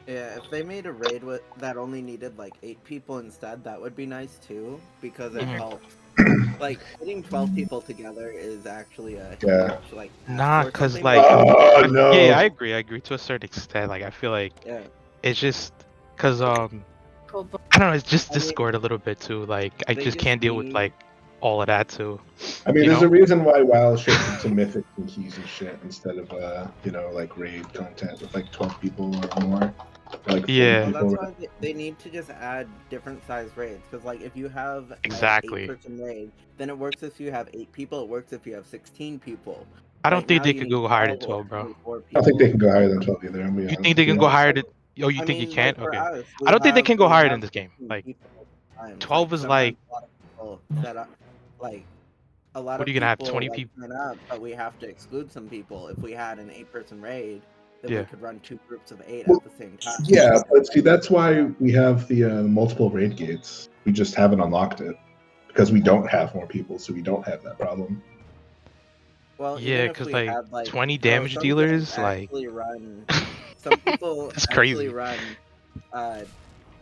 Yeah, if they made a raid that only needed like 8 people instead, that would be nice too, because it Mhm. helps. Like putting 12 people together is actually a Yeah. huge, like Nah, or cause something. like, Oh, no. yeah, I agree to a certain extent. Like, I feel like Yeah. it's just cause I don't know. It's just Discord a little bit too. Like, I they just just can't deal with need- like all of that too. I mean, You there's know? a reason why WoW shifted to Mythic and keys and shit instead of, like raid content with like 12 people or more. Or, like 40 Yeah. Well, people. that's why they need to just add different size raids. Because, like, if you have Exactly. an 8-person raid, then it works if you have 8 people. It works if you have 16 people. I don't Right think now they you could need go higher than 12 or 12, bro. 24 I don't think they people. can go higher than 12 either. I'm being You honest think they with can you. go higher than? Oh, you I think you mean, can't? like, for Okay. us, I don't think they can go we higher have than this game. 16 Like, people sometimes. 12 is sometimes like. a lot of people that are, like, a lot What of are you gonna have, people, 20 like, people? sign up, but we have to exclude some people. If we had an 8-person raid, then Yeah. we could run 2 groups of 8 Well, at the same time. Yeah, but see, that's why we have the multiple raid gates. We just haven't unlocked it because we don't have more people, so we don't have that problem. Well, Yeah, even if because we like had like 20 so damage some guilds dealers, like actually run some people it's actually crazy. run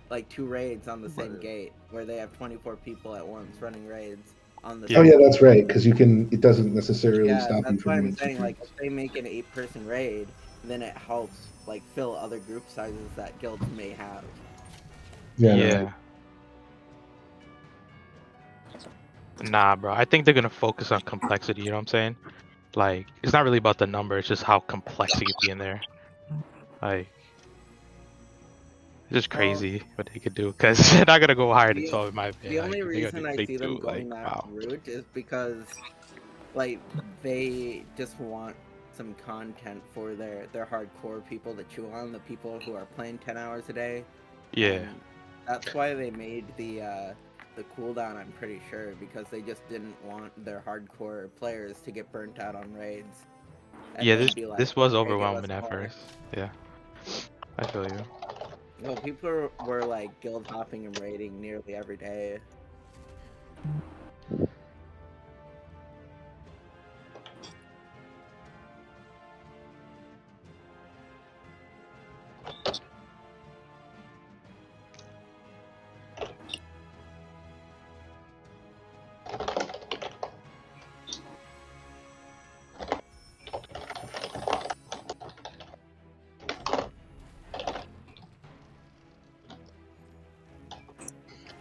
like 2 raids on the same gate where they have 24 people at once running raids on the Oh same yeah, that's gate. right. Because you can. It doesn't necessarily Yeah, stop you that's from why I'm doing two saying like things. if they make an 8-person raid, then it helps like fill other group sizes that guilds may have. Yeah. No, Yeah. Nah, bro. I think they're gonna focus on complexity. You know what I'm saying? Like, it's not really about the number. It's just how complex it could be in there. Like, it's just Well, crazy what they could do. Cause they're not gonna go higher than the 12 in my the opinion. only Like, they gotta reason do I big see them too. Like, going that wow. route is because like they just want some content for their hardcore people to chew on, the people who are playing 10 hours a day. Yeah. And that's why they made the cooldown, I'm pretty sure, because they just didn't want their hardcore players to get burnt out on raids and Yeah. then This be like, this was okay, give us overwhelming at more. first. Yeah. I feel you. Well, people were like guild hopping and raiding nearly every day.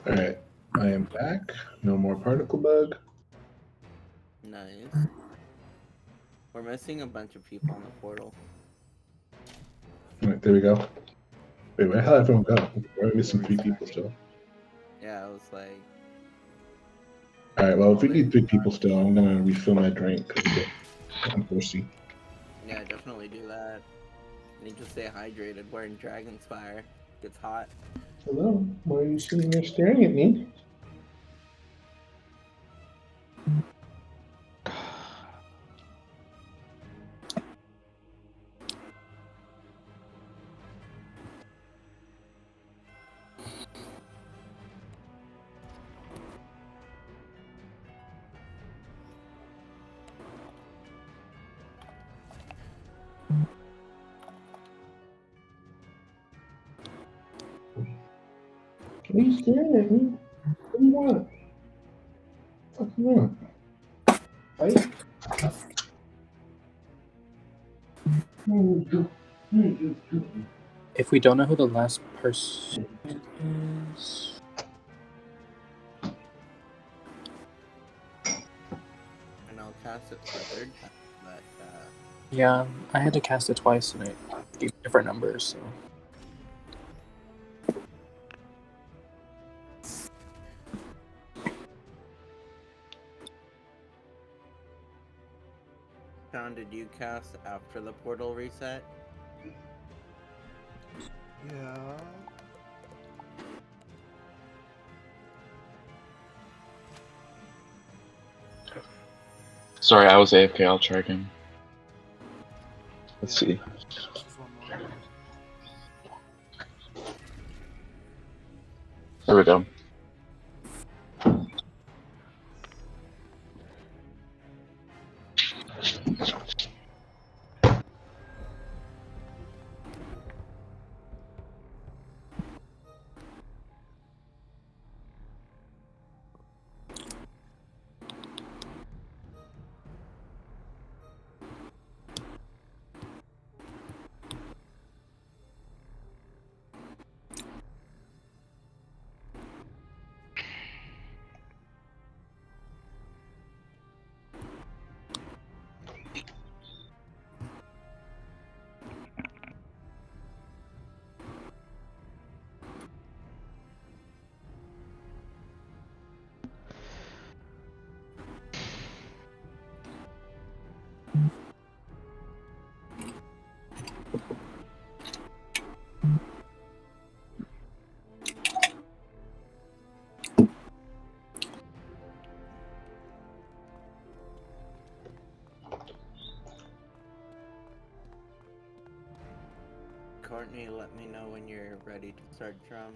All right, I am back. No more particle bug. Nice. We're missing a bunch of people on the portal. All right, there we go. Wait, where the hell did everyone go? We're missing 3 people still. Yeah, I was like, All right, well, if we need 3 people still, I'm gonna refill my drink. I'm thirsty. yeah, definitely do that. Need to stay hydrated. Wearing Dragon's Fire gets hot. Hello, why are you sitting there staring at me? Why are you staring at me? What do you want? What do you want? Fight? If we don't know who the last person is, And I'll cast it for a 3rd time, but yeah, I had to cast it twice and it gave different numbers. So Sean, did you cast after the portal reset? Yeah. Sorry, I was AFK. I'll try again. Let's see. There we go. Courtney, let me know when you're ready to start drum.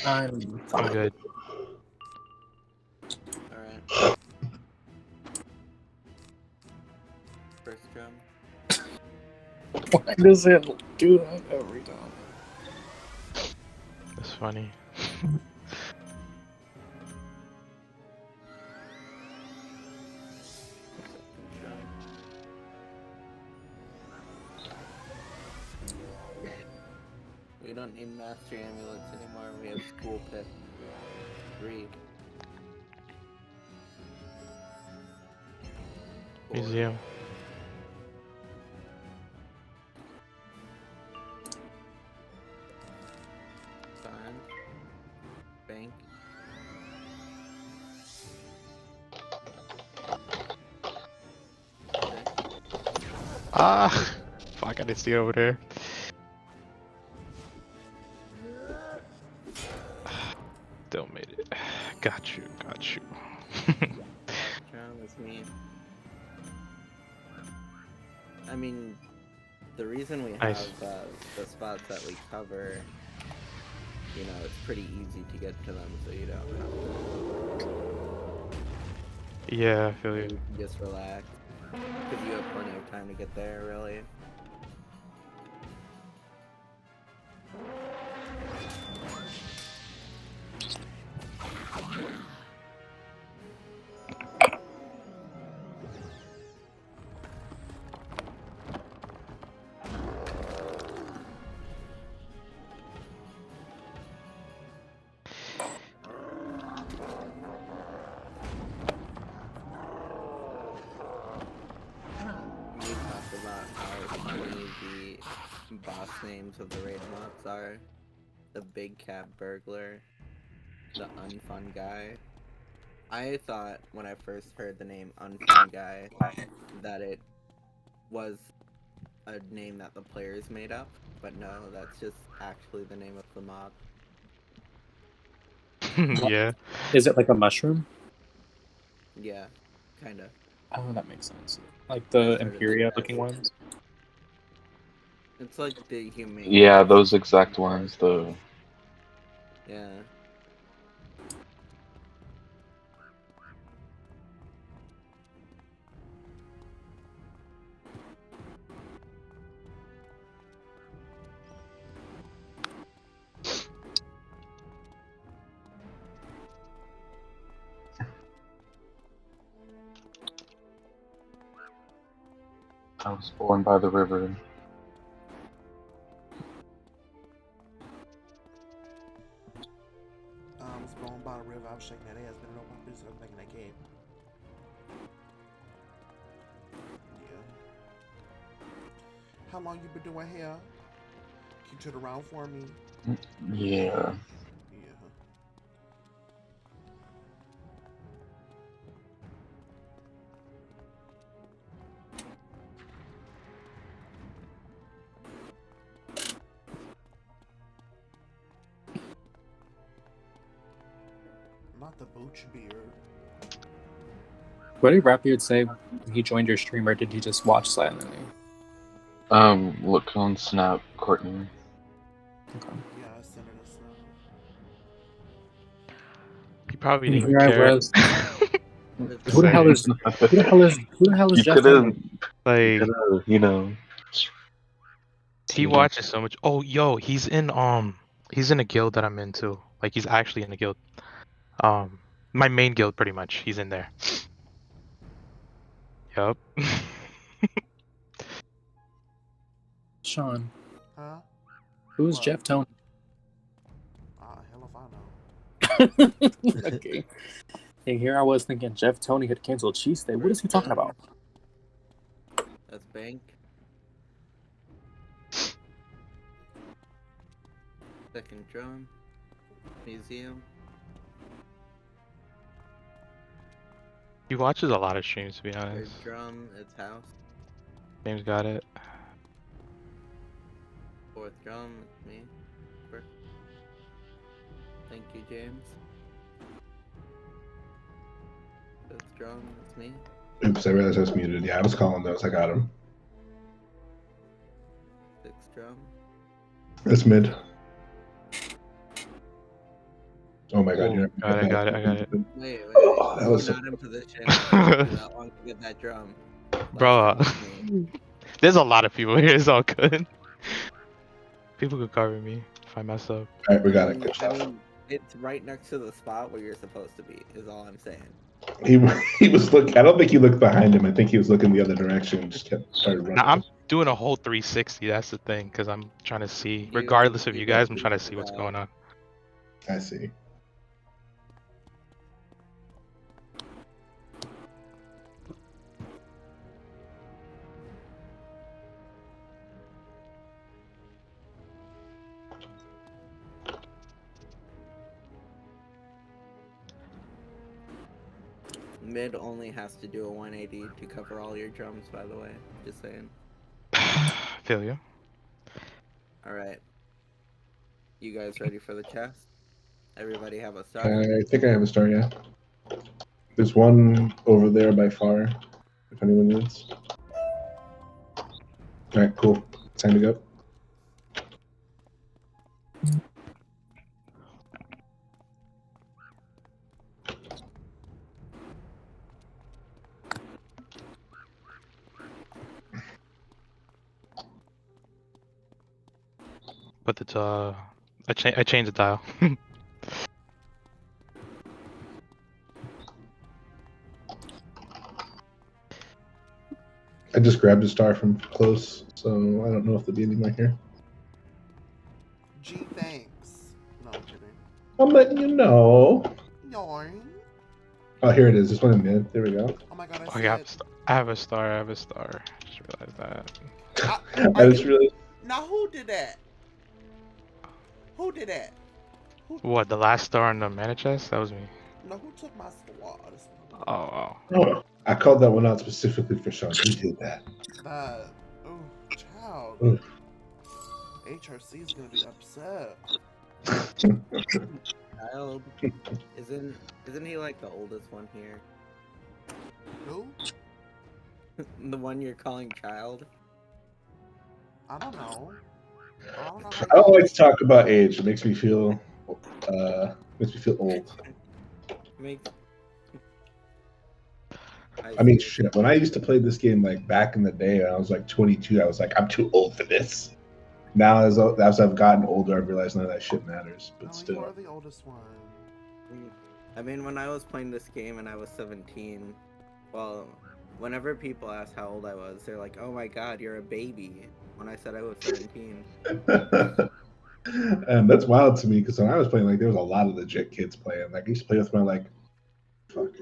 I'm I'm fine. good. Alright. First drum. Why does it do that every time? That's funny. Second drum. We don't need mastery amulets anymore. We have school pit. 3. 4. Museum. Sign. Bank. Ah! Fuck, I didn't see it over there. Still made it. Got you, got you. Drum with me. I mean, the reason we Nice. have the spots that we cover, you know, it's pretty easy to get to them, so you don't have to. Yeah, I feel you. You can just relax. Because you have plenty of time to get there, really. We talked about how funny the boss names of the raid mobs are. The Big Cat Burglar, the Unfun Guy. I thought when I first heard the name Unfun Guy that it was a name that the players made up, but no, that's just actually the name of the mob. Yeah. Is it like a mushroom? Yeah, kinda. Oh, that makes sense. Like I the started Imperia thinking looking that. ones? It's like the humane. Yeah, those exact ones. The Yeah. I was born by the river. I was born by the river. I was shaking that ass, but I don't want to do something in that cave. Yeah. How long you been doing hair? Can you turn around for me? Yeah. Yeah. Not the booch beard. What did Rapid say when he joined your stream, or did he just watch silently? Look on Snap, Courtney. Okay. Yeah, I sent it a snap. He probably And didn't here even I care. was. Who the hell is You Jeff could've, Tony? Like, you know. he watches so much. Oh, yo, he's in a guild that I'm into. Like, he's actually in a guild. My main guild, pretty much. He's in there. Yup. Sean. Huh? Who is What? Jeff Tony? Hell if I know. Okay. And here I was thinking Jeff Tony had canceled Cheese Day. What is he talking about? That's Bank. Second drum. Museum. He watches a lot of streams, to be Third honest. drum, it's house. James got it. Fourth drum, it's me. Super. Thank you, James. Fifth drum, it's me. Oops, I realized I was muted. Yeah, I was calling those. I got him. Sixth drum. That's mid. Oh my god, Ooh, you're I got it. Wait, Oh, that you were was so not in position. It took you that long to get that drum. Bro, Last time with me. there's a lot of people here. It's all good. People could cover me if I mess up. Alright, we got it. Good I stuff. mean, it's right next to the spot where you're supposed to be. Is all I'm saying. He was looking. I don't think he looked behind him. I think he was looking the other direction. And just started running. Now I'm doing a whole 360. That's the thing, because I'm trying to see, regardless of you get guys, I'm trying to beat see what's out. going on. I see. Mid only has to do a 180 to cover all your drums. By the way, just saying. Feel you. All right. You guys ready for the chest? Everybody have a star? I think I have a star. Yeah. There's one over there by far. If anyone needs. All right. Cool. Time to go. But it's I changed the dial. I just grabbed a star from close, so I don't know if there'll be any more here. Gee, thanks. No, I'm kidding. I'm letting you know. Yarn. Oh, here it is. This one in mid. There we go. Oh my god, Oh yeah, I have a star. I have a star. Just realized that. I just really. Now who did that? Who did that? What, the last star on the mana chest? That was me. No, who took my squad? Oh. Oh, I called that one out specifically for Sean. Who did that? Oh, child. Ooh. HRC is gonna be upset. Child, isn't he like the oldest one here? Who? The one you're calling child? I don't know. I don't like to talk about age. It makes me feel old. I mean, shit. When I used to play this game, like back in the day, I was like 22. I was like, I'm too old for this. Now, as I've gotten older, I've realized none of that shit matters. But still, you are the oldest one. I mean, when I was playing this game and I was 17, well, whenever people ask how old I was, they're like, "Oh my god, you're a baby." When I said I was 17. And that's wild to me because when I was playing, like, there was a lot of legit kids playing. Like, I used to play with my like 12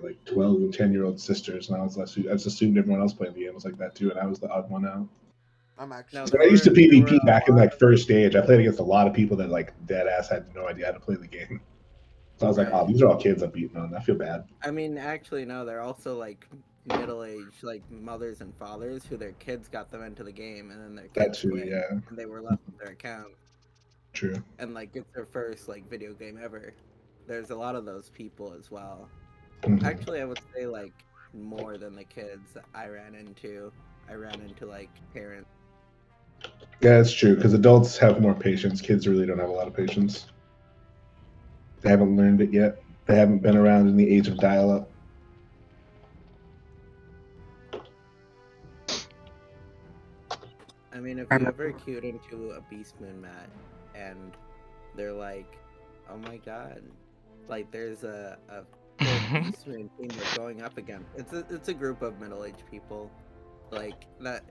and 10-year-old sisters, and I just assumed everyone else playing the game was like that too, and I was the odd one out. I'm actually. So I used to PvP back in like first stage. I played against a lot of people that like dead ass had no idea how to play the game. So I was like, oh, these are all kids I'm beating on. I feel bad. I mean, actually, no, they're also like middle-aged, like mothers and fathers who their kids got them into the game, and then their kids quit, and they were left with their account. True. And like it's their first like video game ever. There's a lot of those people as well. Mhm. Actually, I would say like more than the kids I ran into. I ran into like parents. Yeah, it's true because adults have more patience. Kids really don't have a lot of patience. They haven't learned it yet. They haven't been around in the age of dial-up. I mean, if you ever queued into a Beast Moon mat and they're like, "Oh my god, like there's a Beast Moon team we're going up against." It's a group of middle-aged people, like that,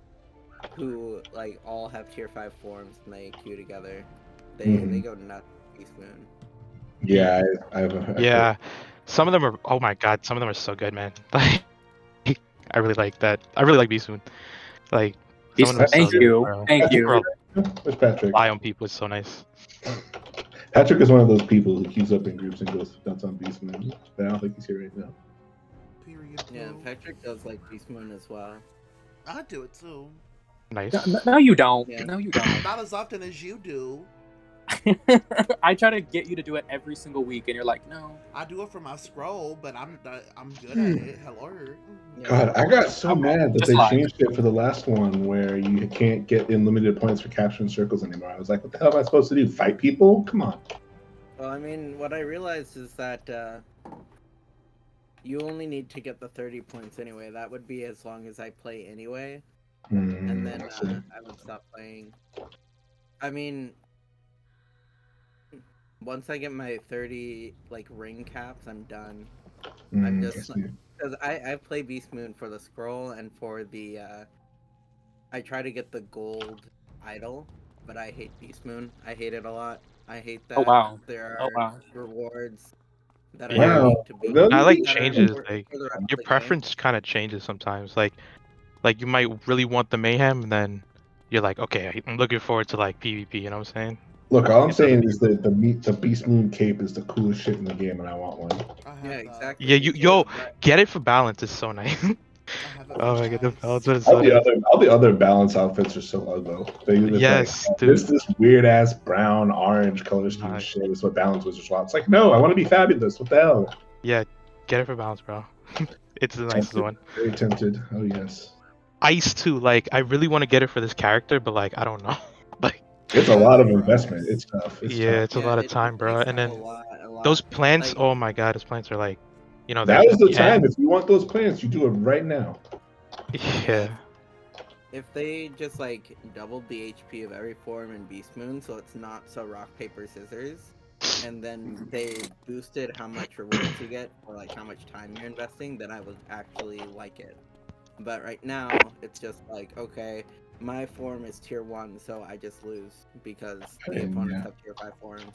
who like all have tier 5 forms and they queue together. They go nuts with Beast Moon. Yeah, Yeah, some of them are. Oh my god, some of them are so good, man. Like, I really like that. I really like Beast Moon. Like, some of them are Thank so you. good. Thank you. Where's Patrick? Fly on people is so nice. Patrick is one of those people who queues up in groups and goes nuts on Beast Moon. But I don't think he's here right now. Period. Yeah, Patrick does like Beast Moon as well. I do it too. Nice. No, you don't. Yeah. No, you don't. Not as often as you do. I try to get you to do it every single week, and you're like, no. I do it for my scroll, but I'm good at it. Hello. God, I got so mad that Just they lie. changed it for the last one where you can't get unlimited points for capturing circles anymore. I was like, what the hell am I supposed to do? Fight people? Come on. Well, I mean, what I realized is that you only need to get the 30 points anyway. That would be as long as I play anyway, and then I see. I would stop playing. I mean, once I get my 30 like ring caps, I'm done. I'm I just see. because I play Beast Moon for the scroll and for the I try to get the gold idol, but I hate Beast Moon. I hate it a lot. I hate Oh that wow. there Oh are wow. rewards that are Yeah. unique Wow. to Beast Those I Moon like that are changes. for Like the rest of your the game. preference kind of changes sometimes. Like you might really want the mayhem, and then you're like, okay, I'm looking forward to like PvP. You know what I'm saying? Look, all I'm It doesn't. saying is that the Beast Moon cape is the coolest shit in the game, and I want one. I have Yeah, that. exactly. Yeah, Me too. yo, But get it for balance. It's so nice. I have it Oh for my god, the ice. balance is All so the nice. other balance outfits are so ugly. It's like Yes, this dude. weird ass brown orange color scheme Nah, shit is what balance wizards want. It's like no, I want to be fabulous. What the hell? yeah, get it for balance, bro. It's the nicest Tempted. one. Very tempted. Oh yes. Ice too. Like I really want to get it for this character, but like I don't know. Like It's I a have lot it of for investment. ice. It's tough. It's yeah, tough. it's a yeah, lot of time, it bro. takes And a then lot, a those lot. plants. Like Oh my god, those plants are like, you know, they're Now is at the the time. end. If you want those plants, you do it right now. Yeah. if they just like doubled the HP of every form in Beast Moon, so it's not so rock paper scissors, and then they boosted how much rewards you get or like how much time you're investing, then I would actually like it. But right now, it's just like, okay, my form is tier 1, so I just lose because the And opponents yeah, have tier 5 forms.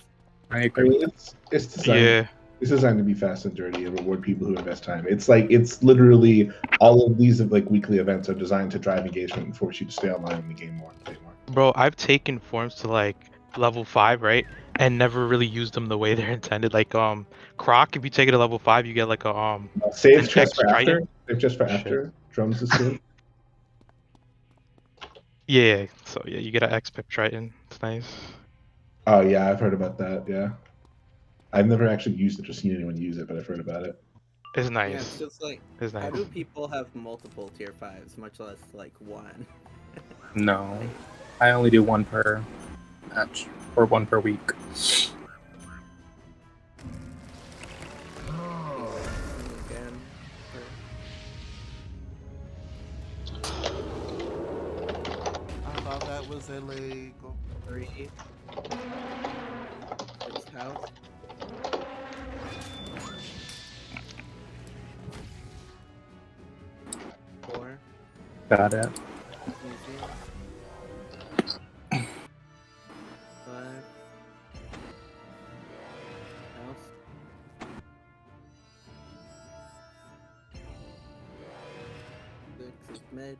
I I agree mean, with that. it's designed. Yeah. It's designed to be fast and dirty and reward people who invest time. It's like it's literally all of these like weekly events are designed to drive engagement and force you to stay online in the game more, play more. Bro, I've taken forms to like level 5, right? And never really used them the way they're intended. Like Croc, if you take it to level 5, you get like a Save an chest X for after. Triton. Save chest for Shit. after. Drums is good. Yeah, so yeah, you get an X Pip Triton. It's nice. Oh yeah, I've heard about that. Yeah, I've never actually used it or seen anyone use it, but I've heard about it. It's Yeah, nice. it's just like, It's how nice. do people have multiple tier 5s, much less like one? No. I only do one per match. Or one per week. Again, I thought that was illegal. 3. 6th house. Four. Got it. Easy. 5. House. 6 is mid.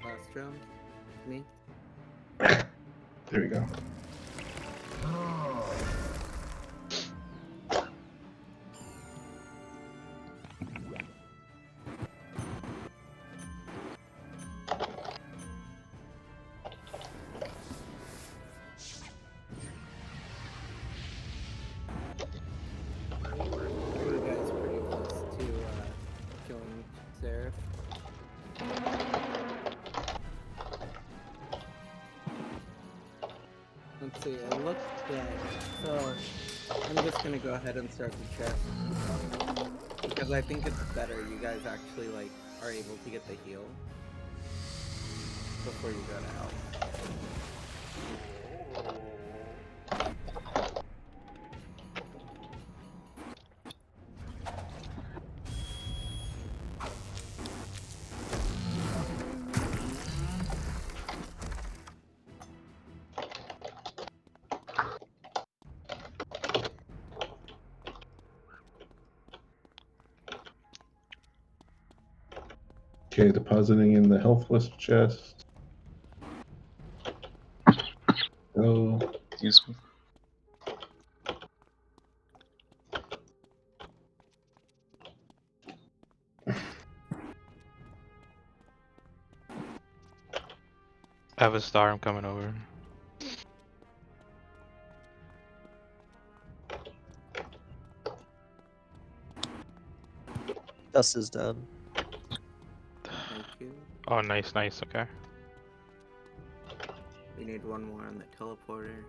Last drum. Me. There we go. You guys pretty close to killing Seraph. Let's see, it looks dead. So I'm just gonna go ahead and start the chest. Because I think it's better you guys actually like are able to get the heal before you go to health. Okay, depositing in the health list chest. Go. Excuse me. I have a star, I'm coming over. Dust is done. Thank you. Oh nice, nice, okay. We need one more on the teleporter.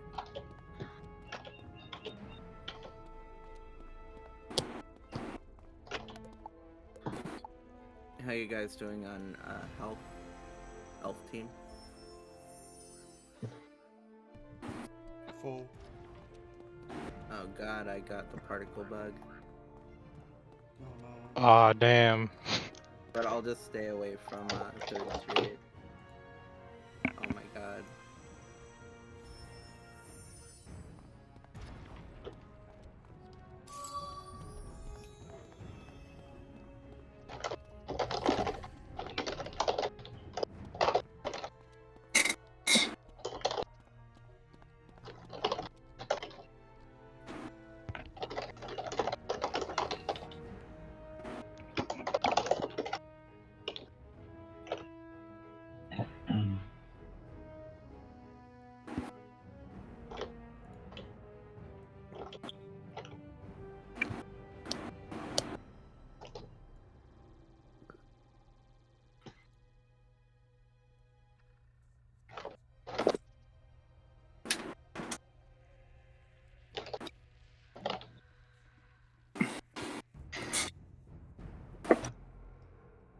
How you guys doing on health? Elf team? Full. Oh god, I got the particle bug. Oh no. Aw, damn. But I'll just stay away from 3rd Street. Oh my god.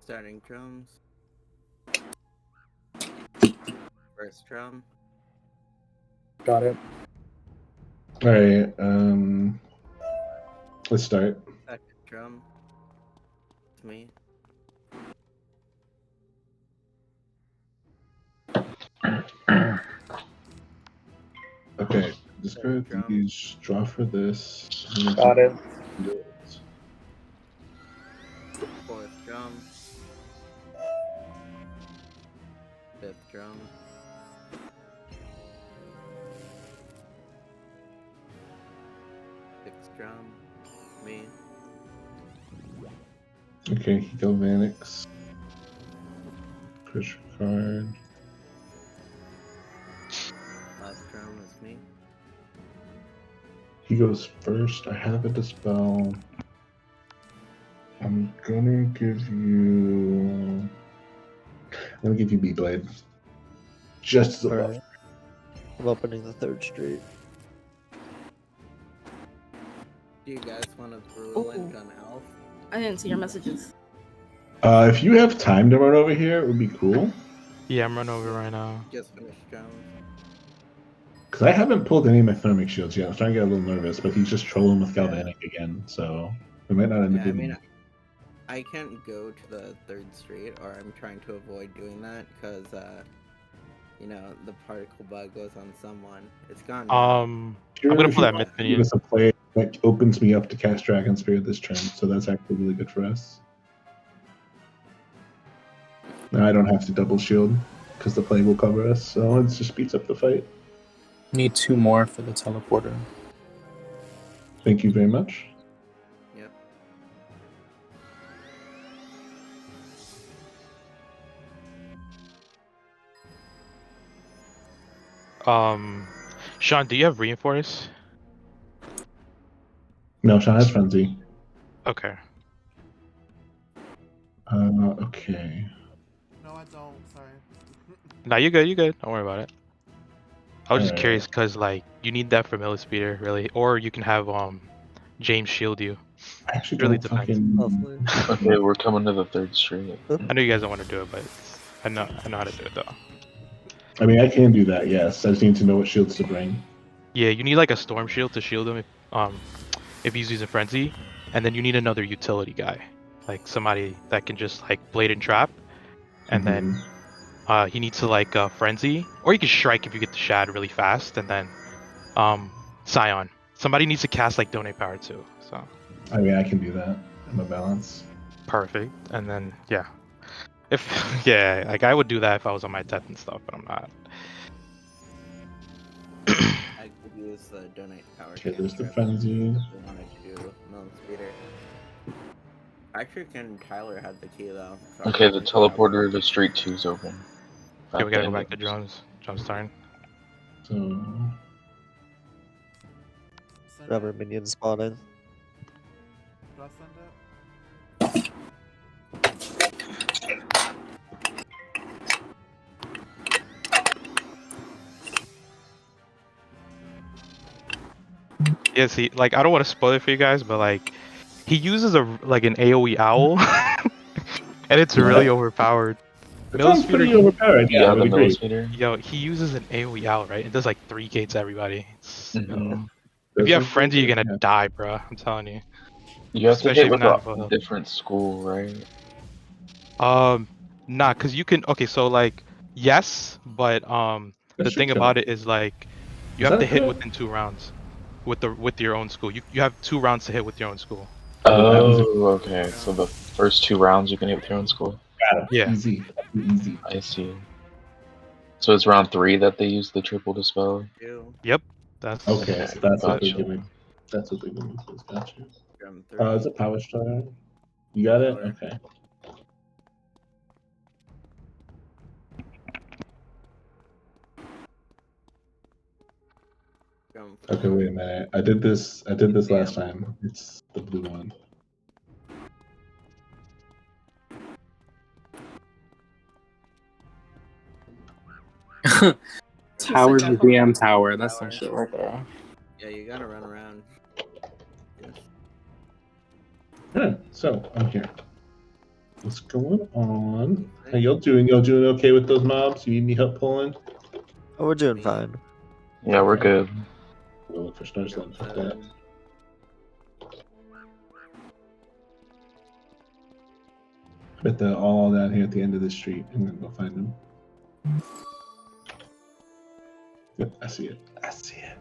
Starting drums. First drum. Got it. All right. Let's start. Second drum. It's me. Okay. Discard these. Draw for this. Got it. Fourth drum. Fifth drum. Sixth drum. Me. Okay, Hiko Vanix. Push card. Last drum is me. He goes first. I have a dispel. I'm gonna give you. I'm gonna give you B-Blade. Just as a buff. Alright. I'm opening the 3rd Street. Do you guys want to Virulent Gun Elf? I didn't see your messages. If you have time to run over here, it would be cool. Yeah, I'm running over right now. Just finished drums. Because I haven't pulled any of my thermic shields yet. I was trying to get a little nervous, but he's just trolling with Galvanic again, so we might not end up Yeah, I getting. mean, I can't go to the 3rd Street, or I'm trying to avoid doing that, because, you know, the particle bug goes on someone. It's gone now. I'm gonna pull that myth Give minion. us a play that opens me up to cast Dragon Spirit this turn, so that's actually really good for us. Now I don't have to double shield because the play will cover us, so it just speeds up the fight. Need 2 more for the teleporter. Thank you very much. Yep. Sean, do you have reinforce? No, Sean has Frenzy. Okay. Okay. No, I don't. Sorry. Nah, you good. You good. Don't worry about it. I was just Alright. curious because like you need that for Millispeeder, really, or you can have James shield you. I actually Really don't depends. fucking. Okay, we're coming to the 3rd Street. I know you guys don't want to do it, but I know how to do it though. I mean, I can do that. Yes, I just need to know what shields to bring. Yeah, you need like a storm shield to shield him if he's using frenzy, and then you need another utility guy, like somebody that can just like blade and trap, and then he needs to like frenzy, or you can strike if you get the shad really fast, and then Scion. Somebody needs to cast like donate power too. So I mean, I can do that. I'm a balance. perfect, and then yeah, if yeah, like I would do that if I was on my death and stuff, but I'm not. I could use the donate power. Okay, there's the cantrip frenzy. if we wanted to do Millispeeder. Actually, can Tyler have the key though? So Okay, I'll the take it out. teleporter to Street 2 is open. Okay, we gotta go Back back to drums. Drums turn. So Rubber minion spawning. Do I send it? Yeah, see, like I don't want to spoil it for you guys, but like he uses an AOE owl, and it's really What? overpowered. That Mill sounds Speeder, pretty overpowered. Yeah, I Yeah, would the agree. millimeter. yo, he uses an AOE owl, right? It does like 3k to everybody. Hmm. If Does you have look pretty frenzy, you're good, gonna yeah. die, bro. I'm telling you. You have to Especially hit if you're with not a in full health. different school, right? Nah, cause you can. Okay, so like, yes, but the That's your thing about kill. it is like, you Is have that to a hit crit? within 2 rounds, with your own school. You have 2 rounds to hit with your own school. Oh, that was Oh, okay. So the first 2 rounds you can hit with your own school. got him. Yeah. Easy. Easy. I see. So it's round 3 that they use the triple dispel. Two, Yep. That's Okay, so that's what they're Gotcha. giving. That's what they're giving to us. Gotcha. drum three. Is it Power Star? You got it? Power. Okay. Drum Okay, four. wait a minute. I did this last time. It's the blue one. Tower's like the a whole- DM tower. That's some Tower. shit right there. Yeah, you gotta run around. Yes. Huh, so I'm here. What's going on? How y'all doing? Y'all doing okay with those mobs? You need any help pulling? Oh, we're doing fine. Yeah, we're good. We'll look for Snurslin. Drum Fuck that. seven. I bet they're all down here at the end of the street. I'm gonna go find them. Yep, I see it. I see it.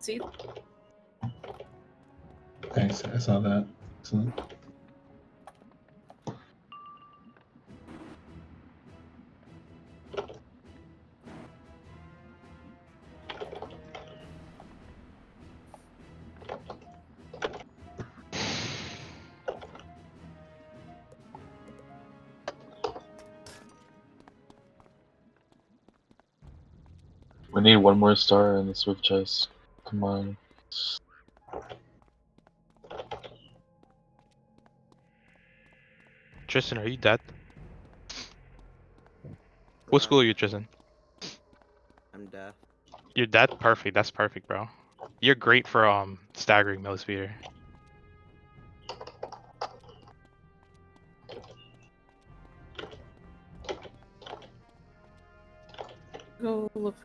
See, Thanks. I saw that. Excellent. We need one more star in the swift chest. Come on. Tristan, are you dead? What school are you, Tristan? I'm deaf. You're dead? Perfect. That's perfect, bro. You're great for staggering Mill Speeder. go look.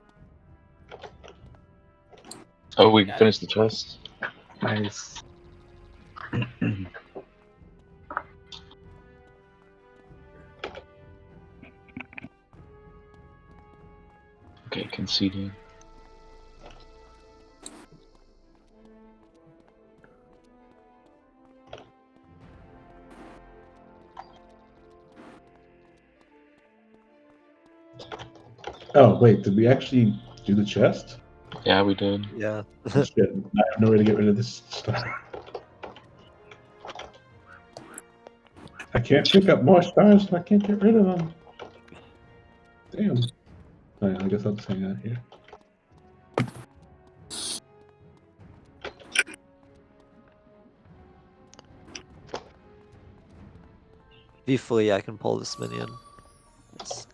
Oh, we Got finished the chest. Nice. Okay, conceding. Oh, wait. Did we actually do the chest? Yeah, we did. Yeah. Oh, shit. I have no way to get rid of this star. I can't pick up more stars, so I can't get rid of them. Damn. Oh, yeah, I guess I'll just hang out here. If you flee, I can pull this minion. It's-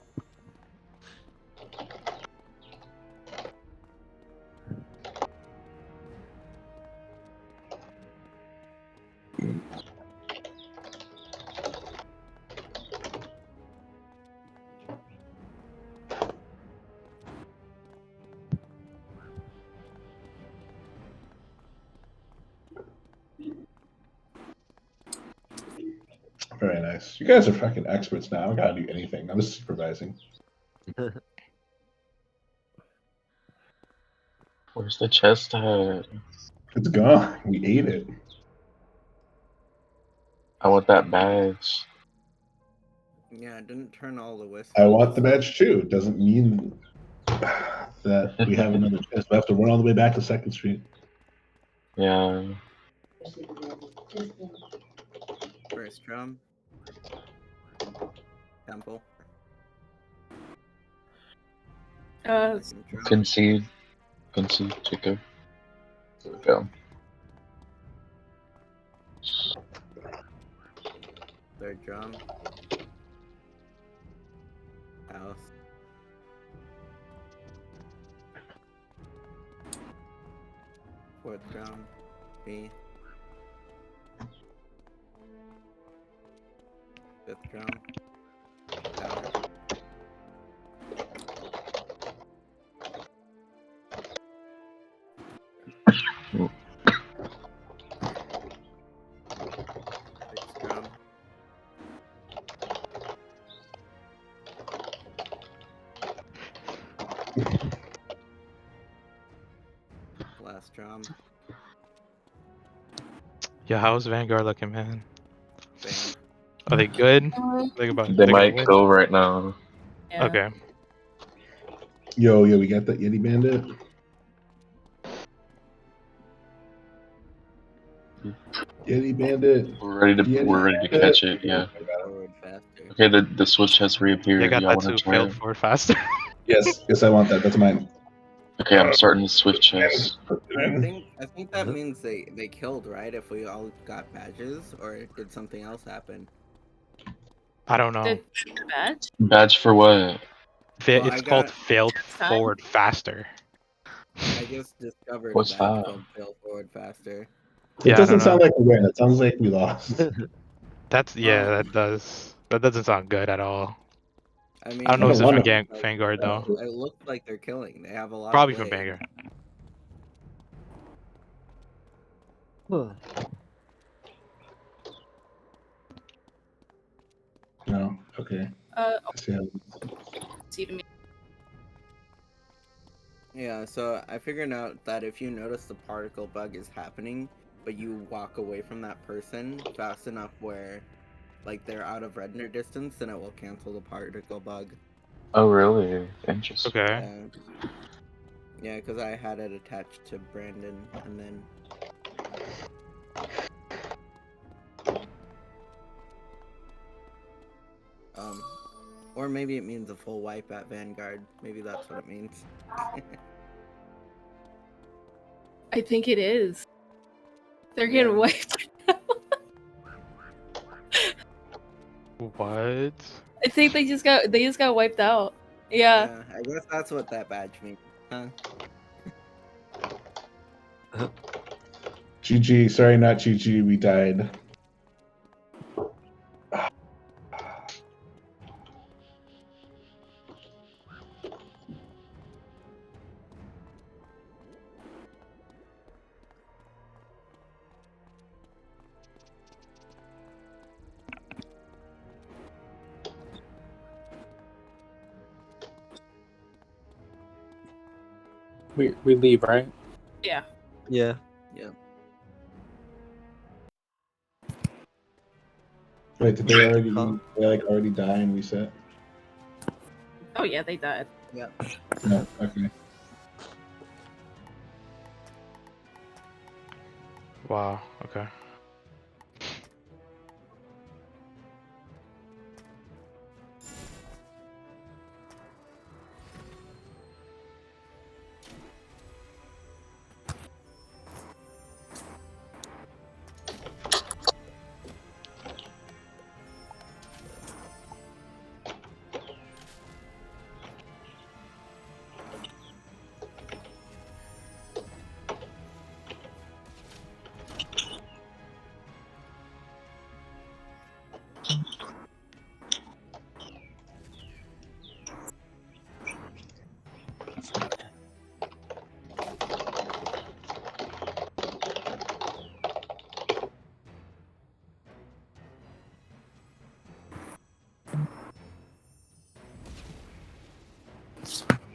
Very nice. You guys are fucking experts now. I gotta do anything. I'm just supervising. Where's the chest at? It's gone. We ate it. I want that badge. Yeah, it didn't turn all the whiskey. I want the badge too. It doesn't mean that we have another chance. We have to run all the way back to 2nd Street. Yeah. First drum. Temple. Second drum. Concede. Concede, Chico. There we go. Third drum. House. Fourth drum. B. Fifth drum. Tower. Sixth drum. Last drum. Yeah, how's Vanguard looking, man? Bang. Are they good? Think about it. They They're gonna might win? kill right now. Yeah. Okay. Yo, we got that Yeti Bandit. Yeti Bandit. We're ready to catch it. Yeah. Forward faster. Okay, the switch has reappeared. Yeah, I got Y'all that wanna too. try Failed it? forward faster. Yes, I want that. That's mine. Okay, I'm starting the swift chase. I think that means they killed, right? If we all got badges, or did something else happen? I don't know. Did badge? Badge for what? Well, It's I called got- failed Time? forward faster. I just discovered What's a badge that? called Fail Forward Faster. It Yeah, I doesn't don't sound know. like a win. It sounds like we lost. That does. That doesn't sound good at all. I mean, I don't know if I it's don't from wanna- Vanguard though. It looks like they're killing. They have a lot Probably of from plays. Vanguard. No. Okay. See how- See to me. Yeah, so I figured out that if you notice the particle bug is happening, but you walk away from that person fast enough where, like, they're out of render distance, then it will cancel the particle bug. Oh, really? Interesting. Okay. Yeah, because I had it attached to Brandon, and then... Or maybe it means a full wipe at Vanguard. Maybe that's what it means. I think it is. They're getting wiped. What? I think they just got wiped out. Yeah. I guess that's what that badge means, huh? GG. Sorry, not GG. We died. We leave, right? Yeah. Yeah. Yeah. Wait, did they already die and reset? Oh yeah, they died. Yeah. No. Okay. Wow. Okay.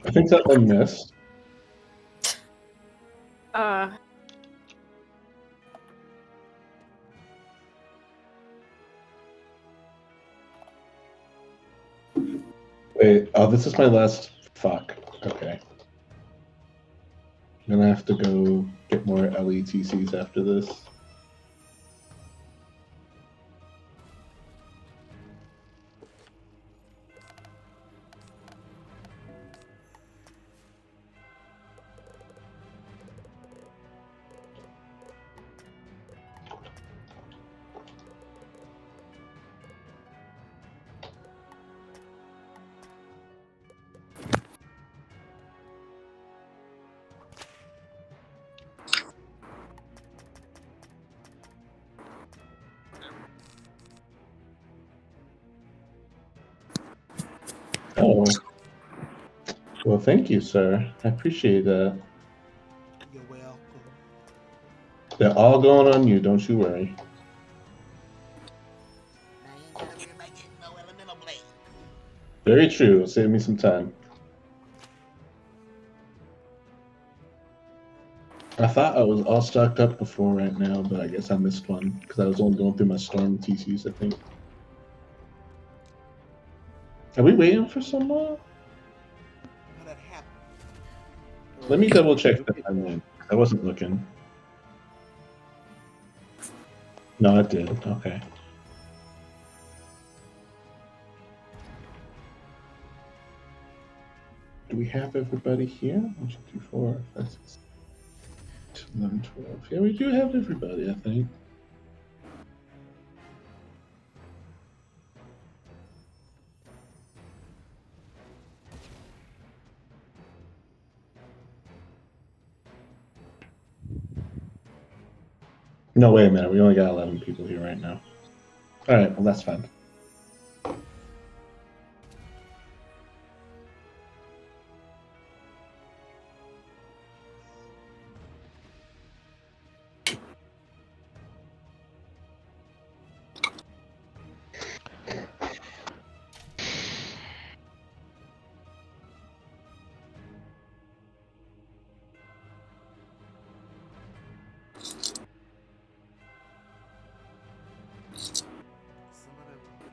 I think that one missed. Wait, oh, this is my last. Fuck. Okay. I'm gonna have to go get more LETCs after this. Oh. Well, thank you, sir. I appreciate that. You're welcome. They're all going on you. Don't you worry. Now you ain't gotta worry about getting no elemental blade. Very true. Save me some time. I thought I was all stocked up before right now, but I guess I missed one because I was only going through my storm TCs, I think. Are we waiting for someone? How that happened? Let me double check that I went. I wasn't looking. No, I did. Okay. Do we have everybody here? 1, 2, 3, 4, 5, 6, 11, 12. Yeah, we do have everybody, I think. No, wait a minute. We only got 11 people here right now. All right, well, that's fine.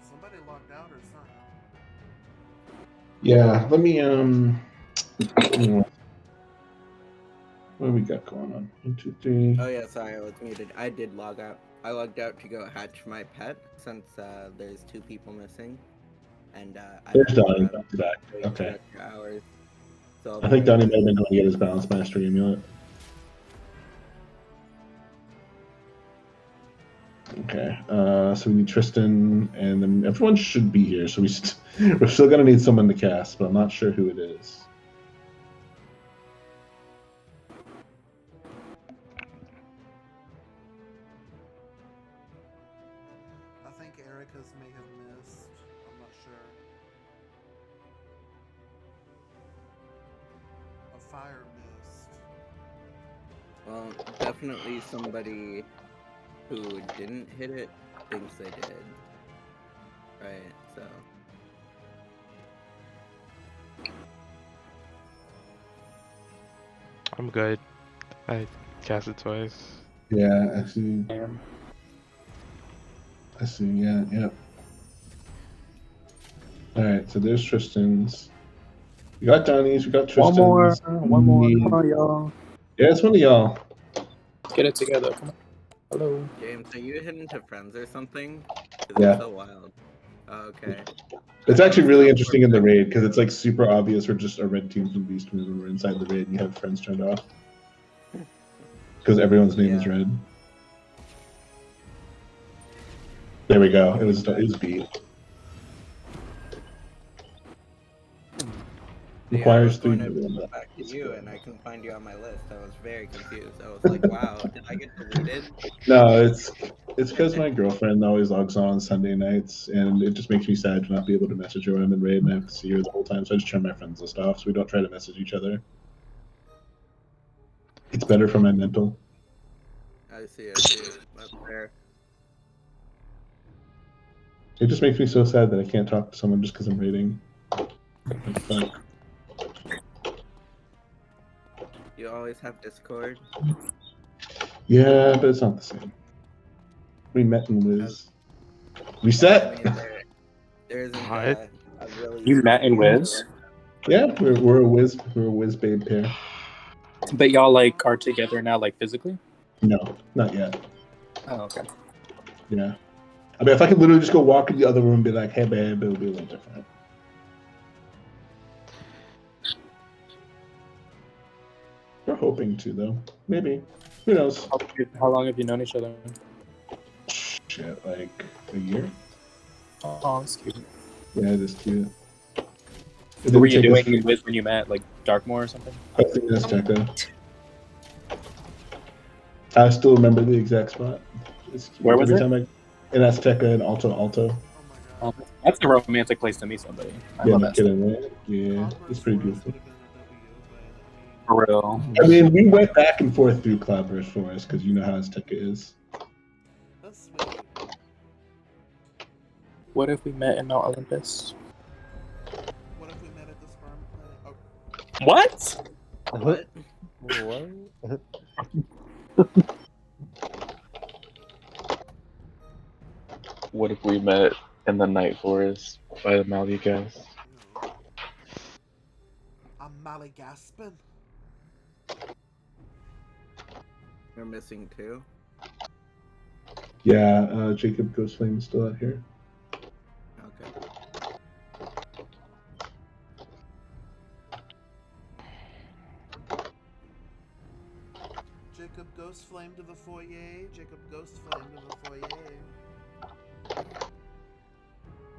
Somebody logged out or something. Yeah, let me what do we got going on? 1, 2, 3. Oh yeah, sorry, I was muted. I did log out. I logged out to go hatch my pet since there's 2 people missing, and I There's had to Donnie run back. for 2 Okay. extra hours. So I think Donnie might have been going to get his Balance Master amulet. Okay, so we need Tristan, and then everyone should be here. So we're still gonna need someone to cast, but I'm not sure who it is. I think Erica's may have missed. I'm not sure. A fire missed. Well, definitely somebody who didn't hit it thinks they did. Right, so. I'm good. I cast it twice. Yeah, I see. I see. Yeah, yep. All right, so there's Tristan's. We got Donnie's. We got Tristan's. One more. Come on, y'all. Yeah, it's one of y'all. Get it together. Come on. Hello. James, are you hidden to friends or something? 'Cause Yeah. it's so wild. Oh, okay. It's actually really interesting in the raid because it's like super obvious we're just a red team from Beast Move when we're inside the raid and you have friends turned off. Because everyone's name is red. There we go. It was beat. Requires 3 million. Back to you, and I couldn't find you on my list. I was very confused. I was like, "Wow, did I get deleted?" No, it's because my girlfriend always logs on Sunday nights, and it just makes me sad to not be able to message her when I'm in raid and I have to see her the whole time. So I just turn my friends list off so we don't try to message each other. It's better for my mental. I see. That's fair. It just makes me so sad that I can't talk to someone just because I'm raiding. Like, fuck. You always have Discord. Yeah, but it's not the same. We met in Wiz. Reset. I mean, there isn't a really. You met in Wiz? Yeah, we're a Wiz babe pair. But y'all like are together now, like physically? No, not yet. Oh, okay. Yeah. I mean, if I could literally just go walk in the other room and be like, "Hey, babe," it would be a little different. We're hoping to, though. Maybe. Who knows? How long have you known each other? Shit, like a year? Oh, that's cute. Yeah, it is cute. What were you doing with when you met? Like Darkmoor or something? I think that's Tekka. I still remember the exact spot. It's cute. Where was Every it? time in Azteca and Alto. Oh, that's That's a romantic place to meet somebody. I Yeah, love no that. kidding, right? Yeah, it's pretty beautiful. For real. I mean, we went back and forth through Cloudburst Forest because you know how Azteca is. That's sweet. What if we met in Mount Olympus? What if we met at the sperm planet? Oh, What? What? What if we met in the night forest by the Maldives? I'm Molly Gaspin. You're missing 2. Yeah, Jacob Ghostflame is still out here. Okay. Jacob Ghost Flame to the foyer. Jacob Ghost Flame to the foyer.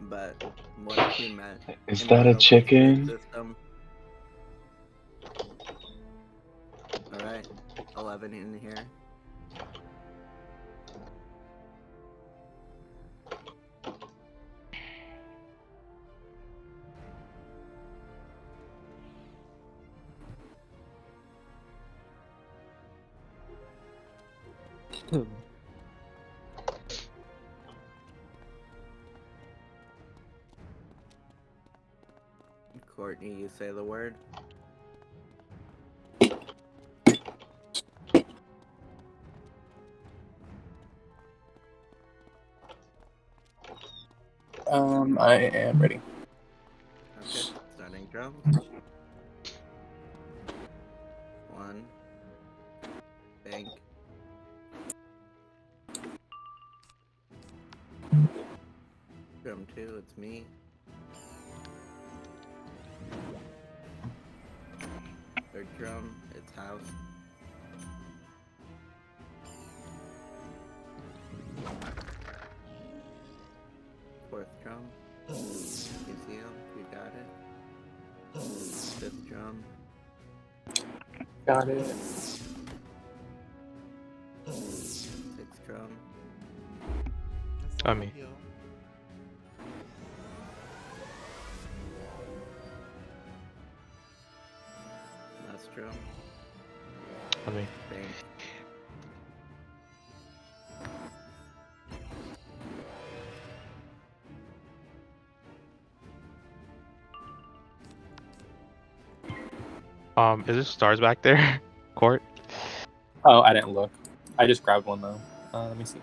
But what if we met? Is in that the a open chicken? space system? Alright, 11 in here. Courtney, you say the word. I am ready. Okay, starting drums. 1. Bank. Drum 2, it's me. Third drum, it's house. Fourth drum, museum, you got it. Fifth drum. Got it. Sixth drum. I mean, Last drum. I mean, Bank. is there stars back there? Court? Oh, I didn't look. I just grabbed one though. Let me see.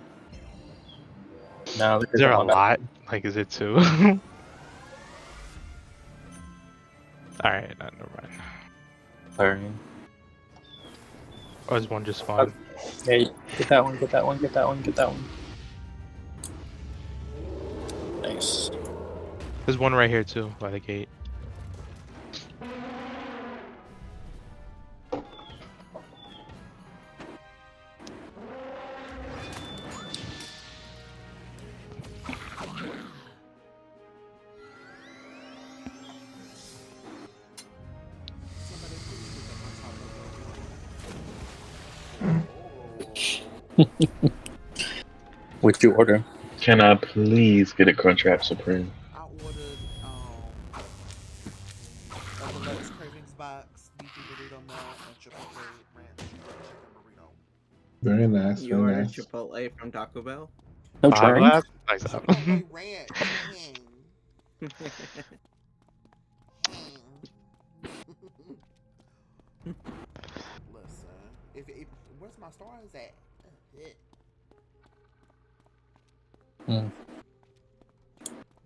No, Is there a one back. lot? Like, is it 2? Alright, never mind. Sorry. Or is one just fun? Hey, get that one, get that one, get that one, get that one. Nice. There's one right here too, by the gate. What'd you order? Can I please get a Crunchwrap Supreme? I ordered a deluxe cravings box, beefy burrito melt, and Chipotle ranch chicken burrito. Very nice. You Very ordered nice. Chipotle from Taco Bell? No Five drink? Labs? Nice. Chipotle ranch. Listen, if where's my stars at? Mm.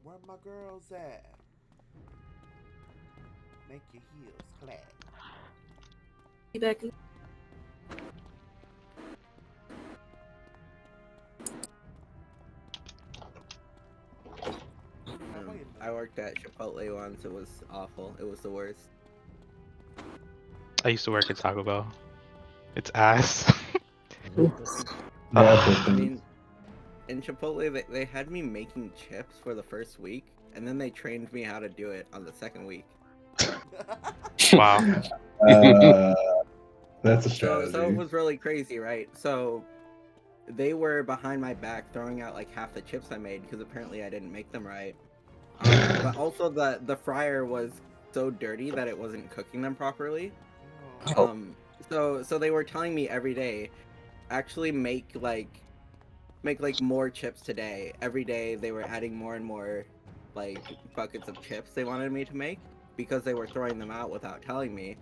Where my girls at? Make your heels clap. Be back. I worked at Chipotle once. It was awful. It was the worst. I used to work at Taco Bell. It's ass. I mean, in Chipotle, they had me making chips for the first week, and then they trained me how to do it on the second week. Wow. That's a strategy. So it was really crazy, right? So they were behind my back throwing out like half the chips I made because apparently I didn't make them right. But also the fryer was so dirty that it wasn't cooking them properly. Oh. So they were telling me every day, actually make like more chips today. Every day they were adding more and more like buckets of chips they wanted me to make because they were throwing them out without telling me.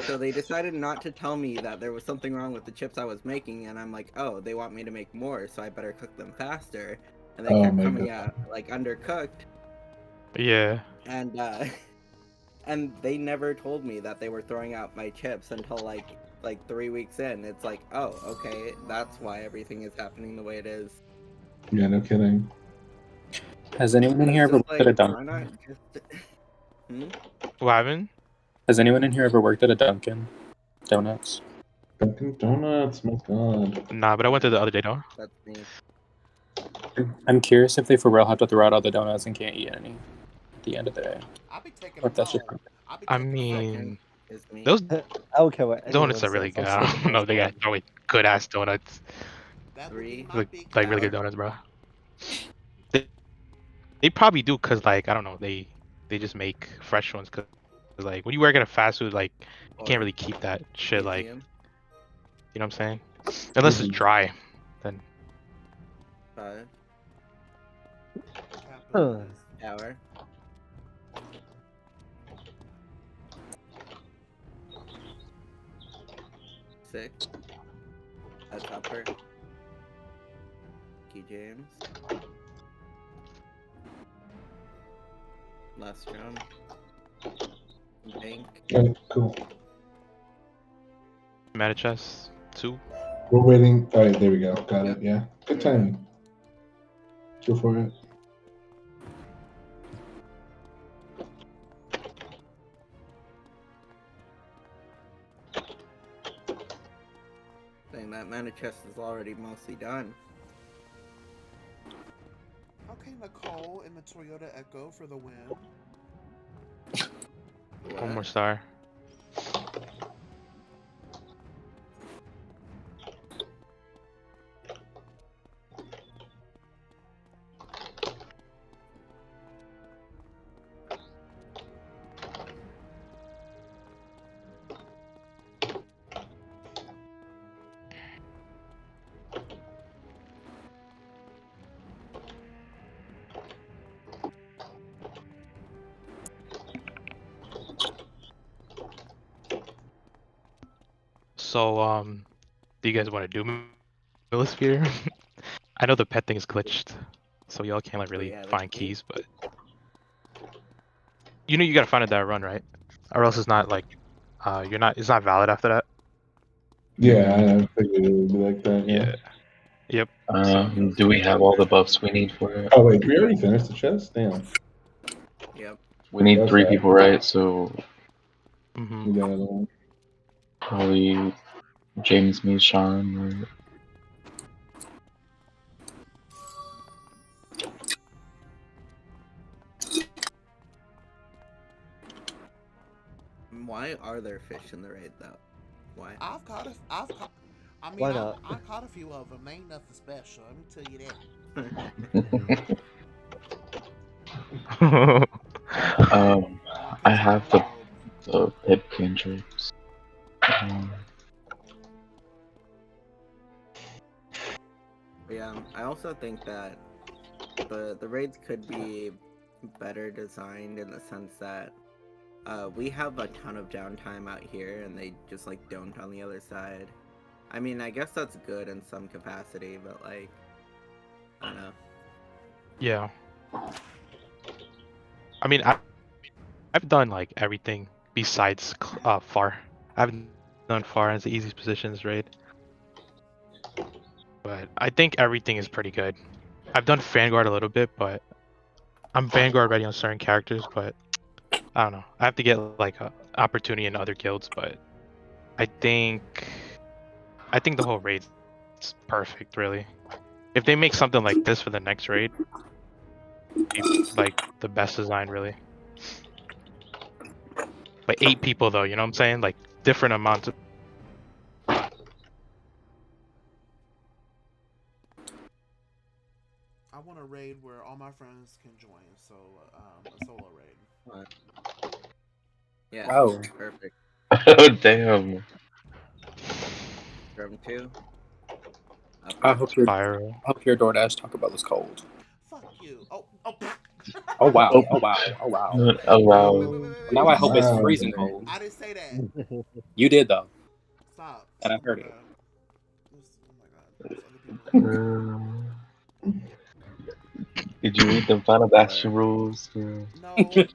So they decided not to tell me that there was something wrong with the chips I was making, and I'm like, oh, they want me to make more, so I better cook them faster. And they Oh kept my coming God. out like undercooked, Yeah. and and they never told me that they were throwing out my chips until like 3 weeks in. It's like, oh, okay, that's why everything is happening the way it is. Yeah, no kidding. Has anyone in And here it's ever just worked at a like, why Dunkin'? not just? What happened? Has anyone in here ever worked at a Dunkin' Donuts? Dunkin' Donuts, my God. Nah, but I went there the other day though. That's me. I'm curious if they for real have to throw out all the donuts and can't eat any at the end of the day. I'll be taking Or them if that's just home. I'll be I taking them home. mean, Is me. those I don't care what anyone donuts are really says. good. I'm I still don't know if they got really good ass donuts. That would be 3 my big Like really hour. good donuts, bro. They probably do cause like I don't know they just make fresh ones cause like when you work at a fast food like you can't Or really keep that shit like museum. you know what I'm saying unless it's dry then 5 Capitalist. hour. 6 at Tupper. Key James. Last round. Bank. Okay, cool. meta chest 2. We're waiting. All right, there we go. Got it. Yeah, good timing. Go for it. Saying that mana chest is already mostly done. Okay, Nicole in the Toyota Echo for the win. One more star. So do you guys want to do Millisphere? I know the pet thing is glitched, so y'all can't like really yeah, the find key. keys, but you know you gotta find it that run, right? Or else it's not like it's not valid after that. Yeah, I figured it would be like that. Yeah. Yep. So Do we have all the buffs we need for it? Oh wait, did we already finished the chest? Damn. Yep. We need Okay. 3 people, right? So We got another one. probably James, me, Sean, or Why are there fish in the raid though? Why? I mean, Why not? I caught a few of them. They ain't nothing special. Let me tell you that. I have the pit cantrips. Yeah, I also think that the raids could be better designed in the sense that we have a ton of downtime out here and they just like don't on the other side. I mean, I guess that's good in some capacity, but like, I don't know. yeah. I mean I've done like everything besides far. I haven't done far as the easiest positions raid. But I think everything is pretty good. I've done Vanguard a little bit, but I'm Vanguard ready on certain characters, but I don't know. I have to get like an opportunity in other guilds, but I think the whole raid's perfect, really. If they make something like this for the next raid, it'd be like the best design, really. But 8 people though, you know what I'm saying? Like different amounts of. I want a raid where all my my friends can join, so a solo raid. Yeah. Oh. Perfect. Oh damn. Drum 2. I hope your Spiral. I hope your DoorDash Taco Bell is cold. Fuck you. Oh. Oh wow! Oh. Oh wow! Oh wow! Oh Wait, wow. wait, wait, wait, wait, Now I hope it's Wow. freezing cold. I didn't say that. You did though, Stop. and I Oh my heard it. god. Oh my god. There's other people in here. Did you read the Final Bastion rules? Yeah. No. It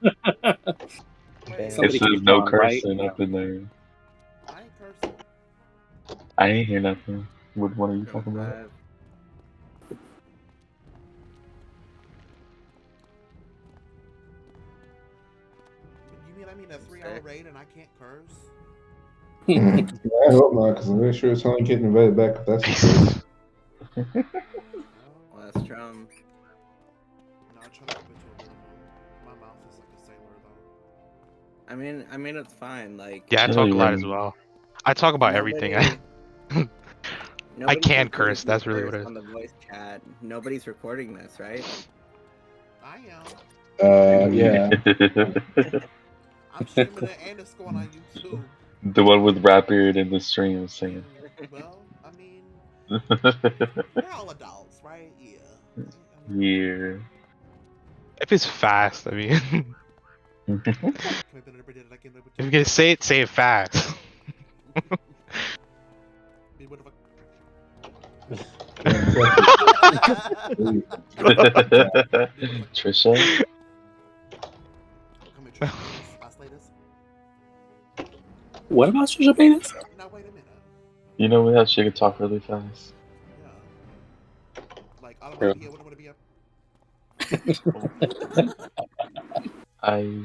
Wait. Somebody says keep no on, right? cursing up in there. I ain't cursing. I ain't hear nothing. What one are you Drum talking about? 5. You mean a 3-hour raid and I can't curse? I hope not, because I'm pretty sure it's only getting invited back if that's the case. Last drum. No, I try to keep it to a minimum. My mouth is like a sailor though. I mean, it's fine. Like, Yeah, I Yeah, talk a you lot as run- well. I talk about everything. I nobody can hear curse. you That's really what curse it is. on the voice chat. Nobody's recording this, right? I am. Yeah. I'm streaming it and it's going on YouTube. The one with Rapid in the stream singing. Well, I mean, we're all adults, right? Yeah. Yeah. If it's fast, I mean, if you can say it fast. Trisha? What about Trisha Paytas? Now wait a minute. You know how she can talk really fast. Yeah. Like onomatopoeia, what would it be? I.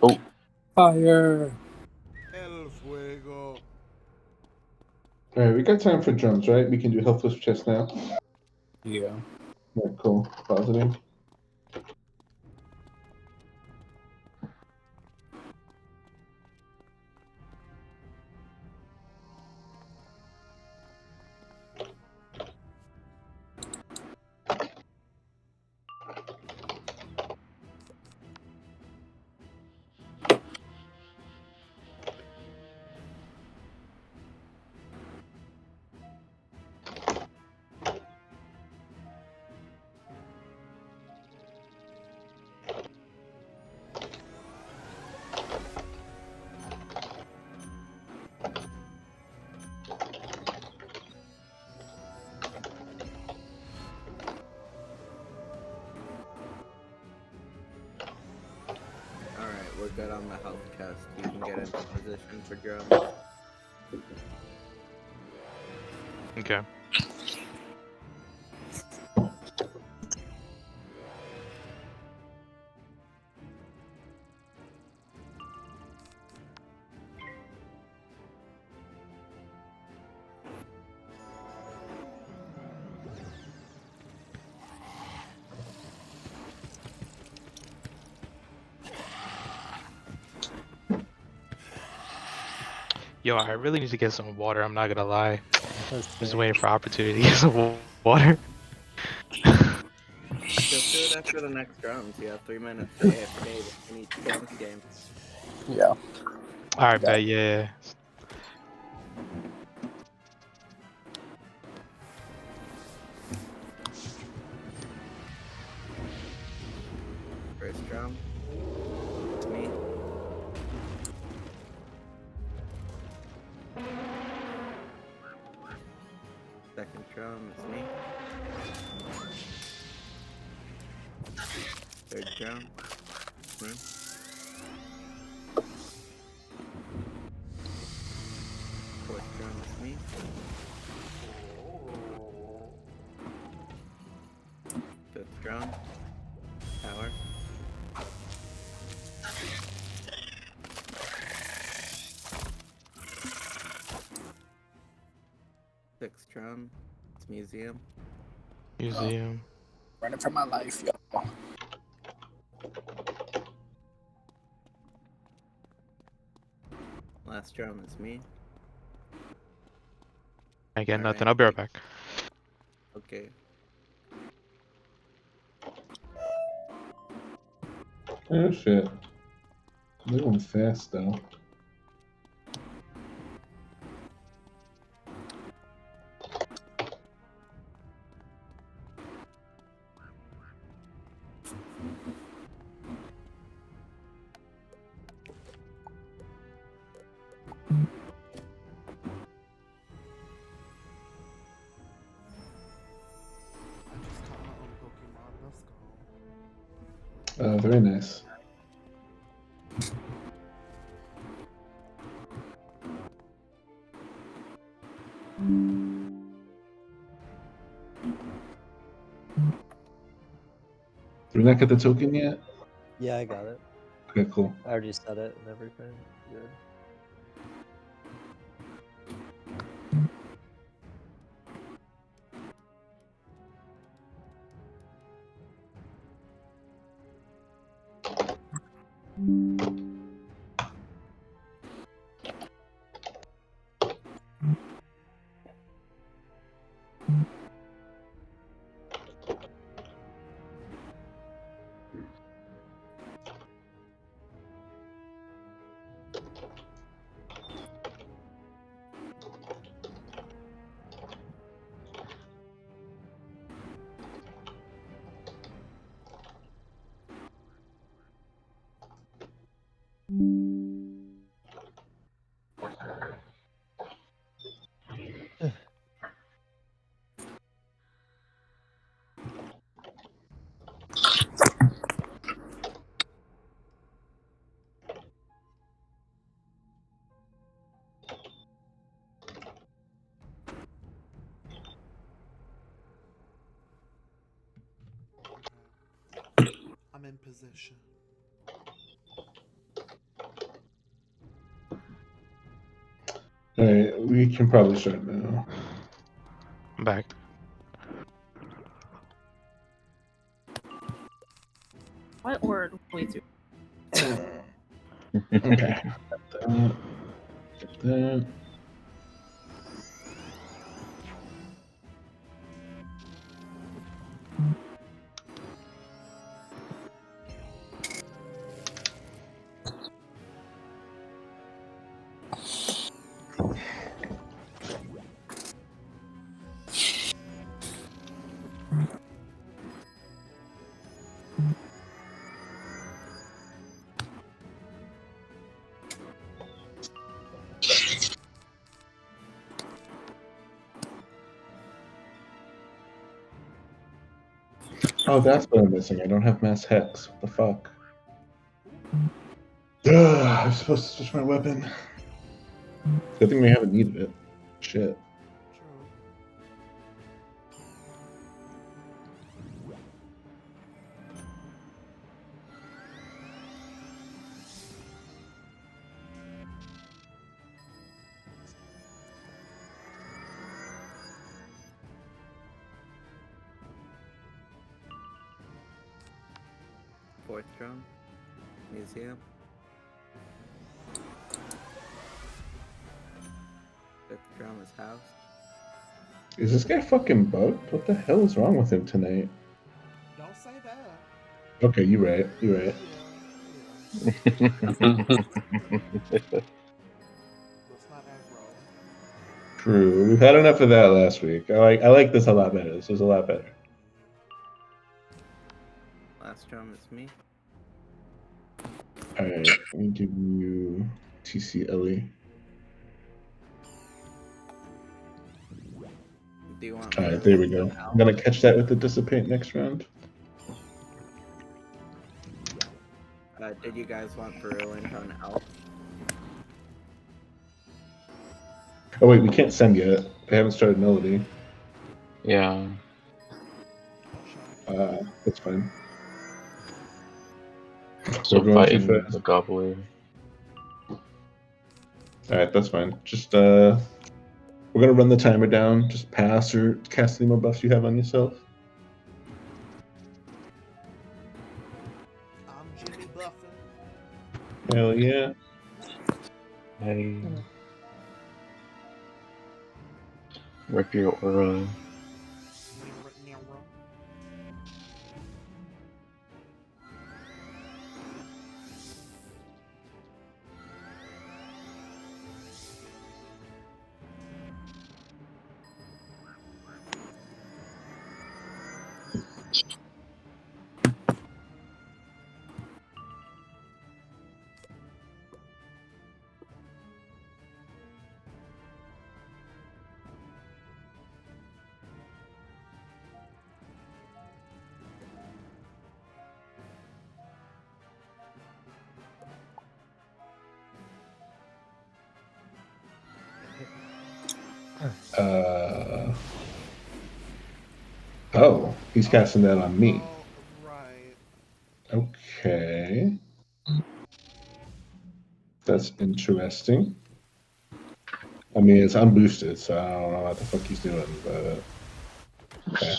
Oh. Fire! El fuego. Alright, we got time for drums, right? We can do helpless chest now. Yeah. Yeah, cool. Positive. Alright, we're good on the health test. You can get into position for drums. Okay. Yo, I really need to get some water. I'm not gonna lie. Just waiting for opportunity to get some water. Just do it after the next drums. You have 3 minutes to AFK if you need to get this game. Yeah. Alright, bet, yeah. First drum. It's me. Second drum, it's me. Third drum, it's me. Fourth drum, it's me. Fifth drum, tower. Sixth drum, it's museum. Museum. Running for my life, y'all. Last drum is me. I get nothing. Alright. I'll be right back. Okay. Oh shit. They're going fast though. I just caught my own Pokemon. Let's go. Very nice. Did we not get the token yet? Yeah, I got it. Okay, cool. I already said it and everything. Good. I'm in position. Alright, we can probably start now. I'm back. What word? Wait, do? Okay. Get that. Oh, that's what I'm missing. I don't have mass hex. What the fuck? I'm supposed to switch my weapon. Good thing we haven't needed it. Shit. True. Fourth drum. Museum. Fifth drum is house. Is this guy fucking bugged? What the hell is wrong with him tonight? Don't say that. Okay, you're right. You're right. Let's not aggro. True. We've had enough of that last week. I like this a lot better. This is a lot better. Last drum is me. Alright, let me give you TCLE. Do you want? Alright, there we go. I'm gonna catch that with the dissipate next round. Did you guys want Virulent on Elf? Oh wait, we can't send yet. We haven't started Melody. Yeah. That's fine. So We're going too fighting fast. the gobbler. Alright, that's fine. Just we're gonna run the timer down. Just pass or cast any more buffs you have on yourself. Hell yeah. Hey. Rip your aura. Oh, he's casting that on me. Oh, right. Okay. That's interesting. I mean, it's unboosted, so I don't know what the fuck he's doing, but okay.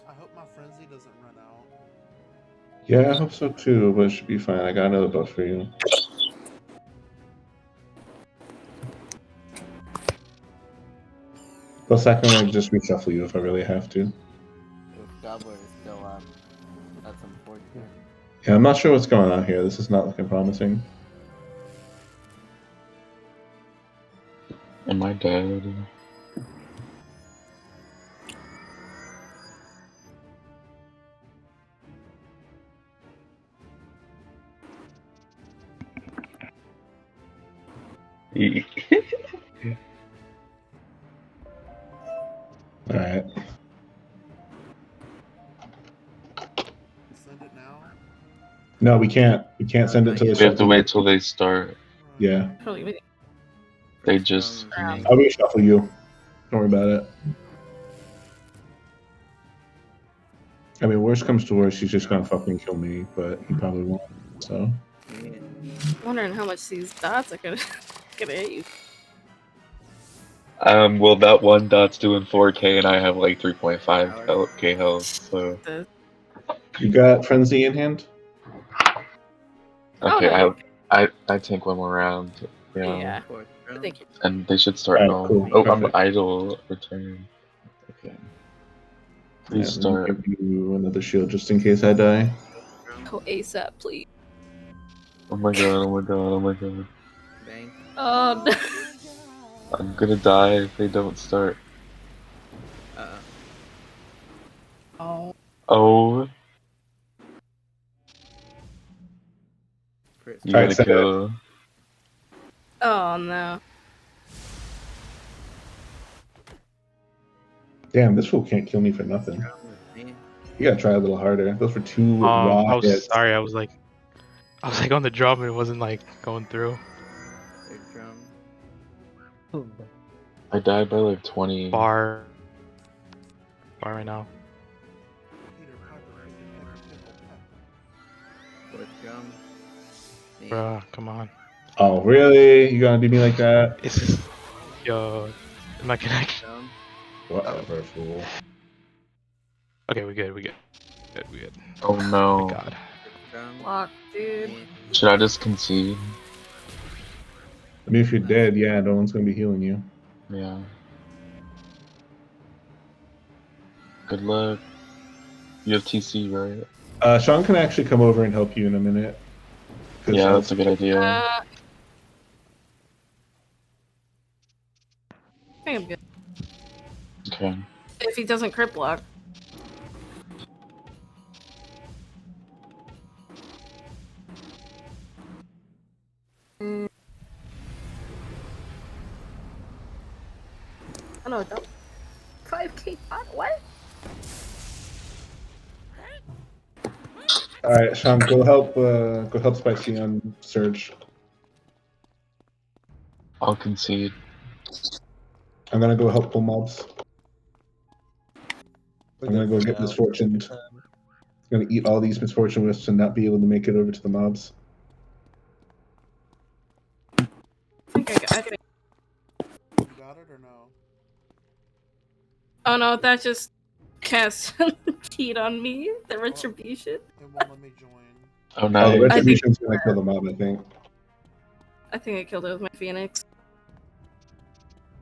I hope my frenzy doesn't run out. Yeah, I hope so too, but it should be fine. I got another buff for you. Plus, I can like just reshuffle you if I really have to. If Gobbler is still up, that's unfortunate. Yeah, I'm not sure what's going on here. This is not looking promising. Am I dead? Alright. Send it now. No, we can't. We can't send it to the We have to wait till they start. Yeah. Probably wait. They just. I'll reshuffle you. Don't worry about it. I mean, worst comes to worst, he's just gonna fucking kill me, but he probably won't. So. I'm wondering how much these dots are gonna hit you. Well, that one dot's doing 4K, and I have like 3.5K health, so. You got frenzy in hand? Okay, no. I take one more round. Yeah. Thank you. And they should start. Alright, cool. Oh, Perfect. I'm idle. Return. Okay. Please Yeah, let me start. give you another shield just in case I die. Oh, ASAP, please. Oh my god, oh my god, oh my god. Bang. Oh, no. I'm gonna die if they don't start. Oh. Oh. You Alright, gotta send it. kill. Oh, no. Damn, this fool can't kill me for nothing. You gotta try a little harder. Those were two raw I was hits. sorry. I was like on the drum and it wasn't like going through. I died by like 20. Bar right now. Bruh, come on. Oh, really? You gonna do me like that? It's yo, my connection. Whatever, fool. Okay, we good. We good. Oh no. Thank God. Block, dude. Should I just concede? I mean, if you're dead, yeah, no one's gonna be healing you. Yeah. Good luck. You have TC, right? Sean can actually come over and help you in a minute. Yeah, that's a good idea. I think I'm good. Okay. If he doesn't crit block. Oh no, don't. 5K pot? What? All right, Sean, go help Spicy on Surge. I'll concede. I'm gonna go help pull mobs. We're I'm gonna good go for get now. misfortuned. I'm gonna eat all these misfortune wisps and not be able to make it over to the mobs. I think I got it. You got it or no? Oh no, that just cast heat on me. The retribution. It won't let me join. Oh Oh, the nice. retribution's gonna kill the mob, I think. I think I killed it with my phoenix.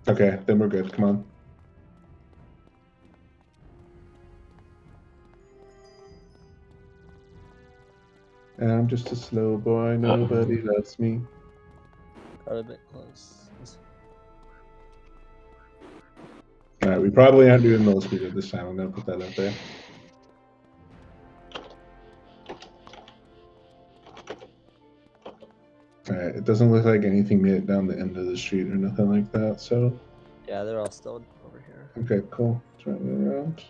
Okay, then we're good. Come on. And I'm just a slow boy. Nobody loves me. Got a bit close. All right, we probably aren't doing mill speed this time. I'm gonna put that out there. Alright, it doesn't look like anything made it down the end of the street or nothing like that, so. Yeah, they're all still over here. Okay, cool. Turn it around.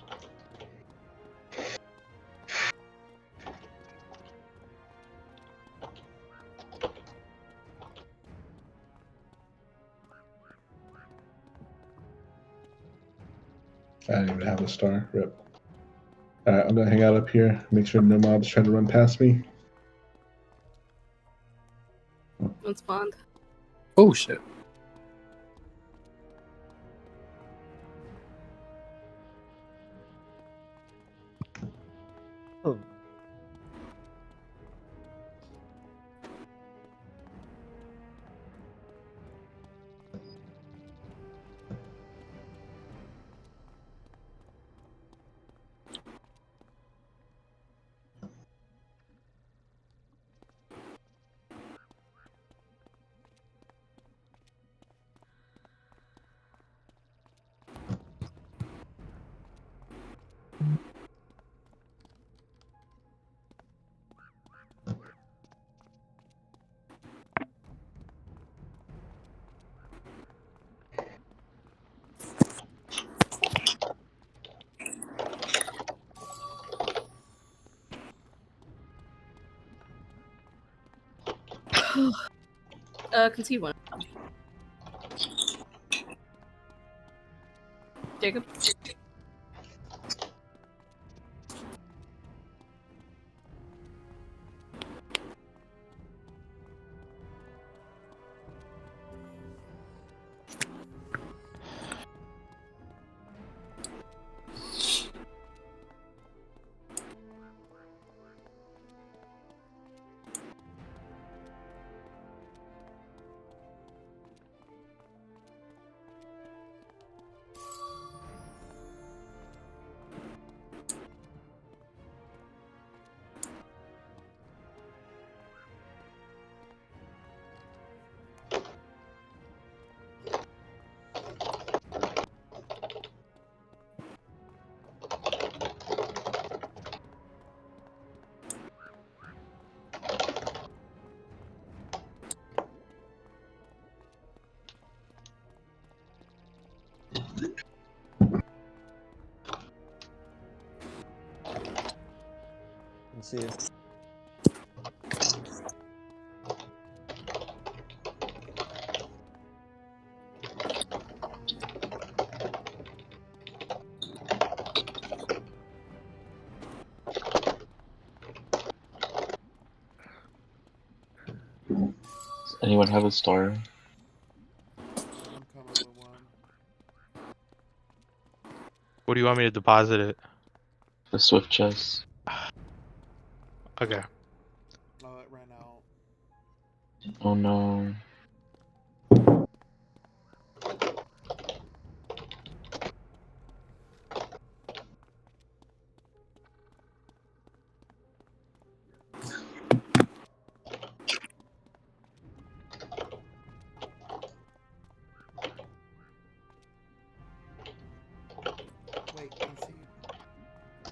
I didn't even have a star. Rip. Alright, I'm gonna hang out up here, make sure no mobs try to run past me. One spawned. Oh shit. Oh. Concede one. Jacob. Let's see. Does anyone have a star? I'm coming with one. What do you want me to deposit it? The swift chest. Okay. Oh, it ran out. Oh no. Wait, concede.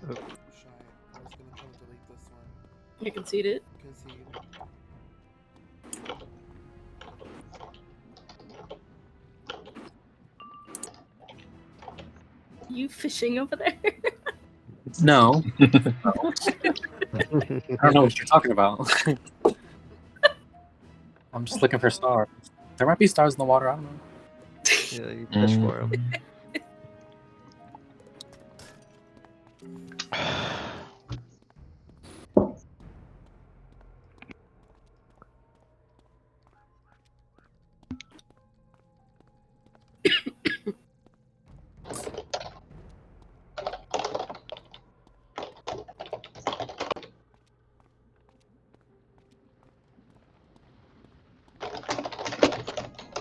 Oh. Shy. I was gonna try to delete this one. You conceded. Concede. You fishing over there? No. I don't know what you're talking about. I'm just looking for stars. There might be stars in the water. I don't know. Yeah, you push Mm. for him.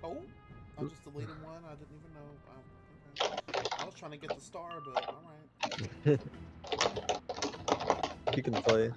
Oh, I just deleted one. I didn't even know. Okay. I was trying to get the star, but all right. You can play.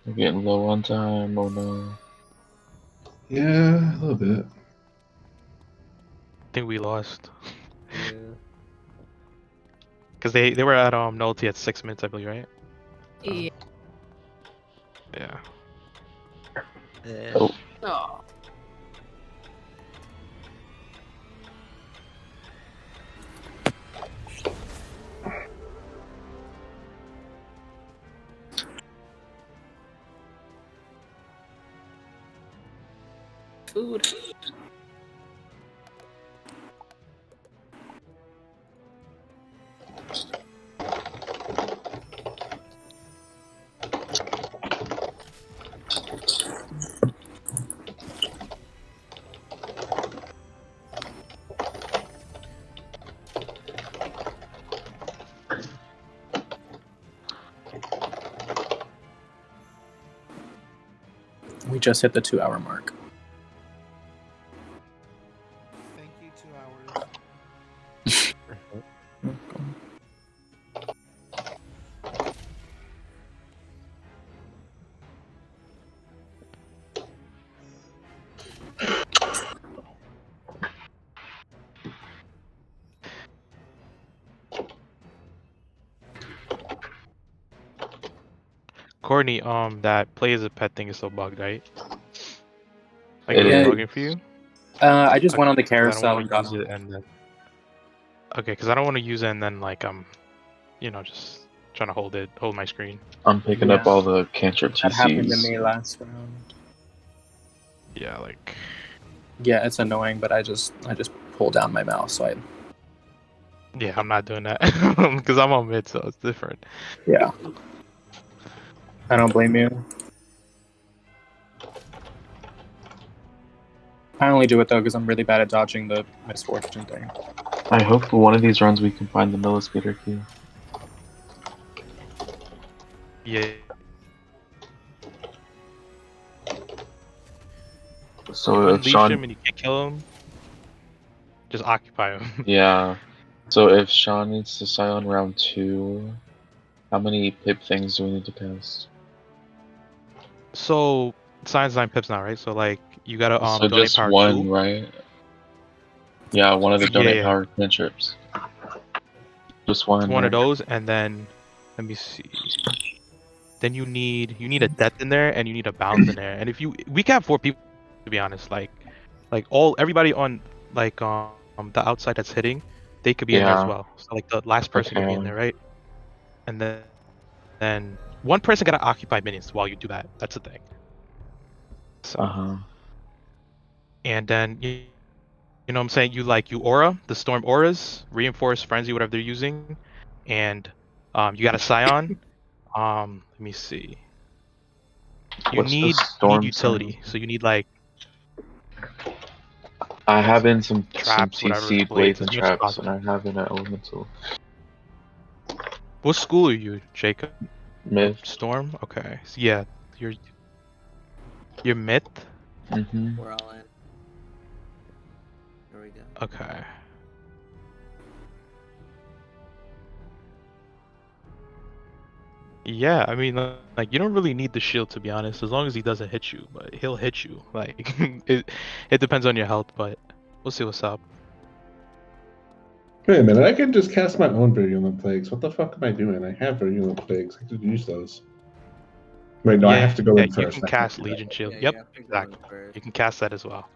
We're getting low on time. Oh no. Yeah, a little bit. I think we lost. Yeah. Because they were at nullity at 6 minutes, I believe, right? Yeah. Yeah. Yeah. Oh. Oh. Food. We just hit the 2-hour mark. Thank you, 2 hours. Courtney, that play as a pet thing is still bugged, right? Like, It it was is. bugging for you? I just went on the Because I don't carousel want and to got use on. it and then. Okay, because I don't want to use it and then, like, just trying to hold my screen. I'm picking up Yeah. all the cantrip That happened to TCs. me last round. Yeah, like. Yeah, it's annoying, but I just pull down my mouse, so I. Yeah, I'm not doing that because I'm on mid, so it's different. Yeah. I don't blame you. I only do it though because I'm really bad at dodging the misfortune thing. I hope for one of these runs we can find the millispeeder key. Yeah. So if Unleash Sean, him and you can't kill him, just occupy him. yeah. So if Sean needs to sign on round 2, how many pip things do we need to cast? So science 9 pips now, right? So like you gotta So donate just power one, 2. right? Yeah, one of the Yeah, donate yeah. power cantrips. Just one, One of right? those, and then let me see. Then you need a death in there, and you need a bounce in there. And if we can have 4 people, to be honest. Like everybody on the outside that's hitting, they could be in there as Yeah. well. So like the last person could be in Okay. there, right? And then one person gotta occupy minions while you do that. That's the thing. So Uh-huh. and then you know what I'm saying? You aura, the storm auras, reinforce frenzy, whatever they're using, and you got a scion. Let me see. You What's the need storm utility. sign? So you need like I have in some traps, whatever, CC blades, blades as and much as traps, and possible. I have in an elemental. What school are you, Jacob? Myth. Storm? Okay. So yeah, you're myth? Mm-hmm. We're all in. Here we go. Okay. Yeah, I mean, like you don't really need the shield to be honest, as long as he doesn't hit you. But he'll hit you. Like it depends on your health, but We'll see what's up. Wait a minute, I can just cast my own Virulent Plagues. What the fuck am I doing? I have Virulent Plagues. I could use those. Wait, no, I have to go in You first. can I can't cast do that. Legion Shield. Yeah, Yep, you have to go in exactly. first. You can cast that as well.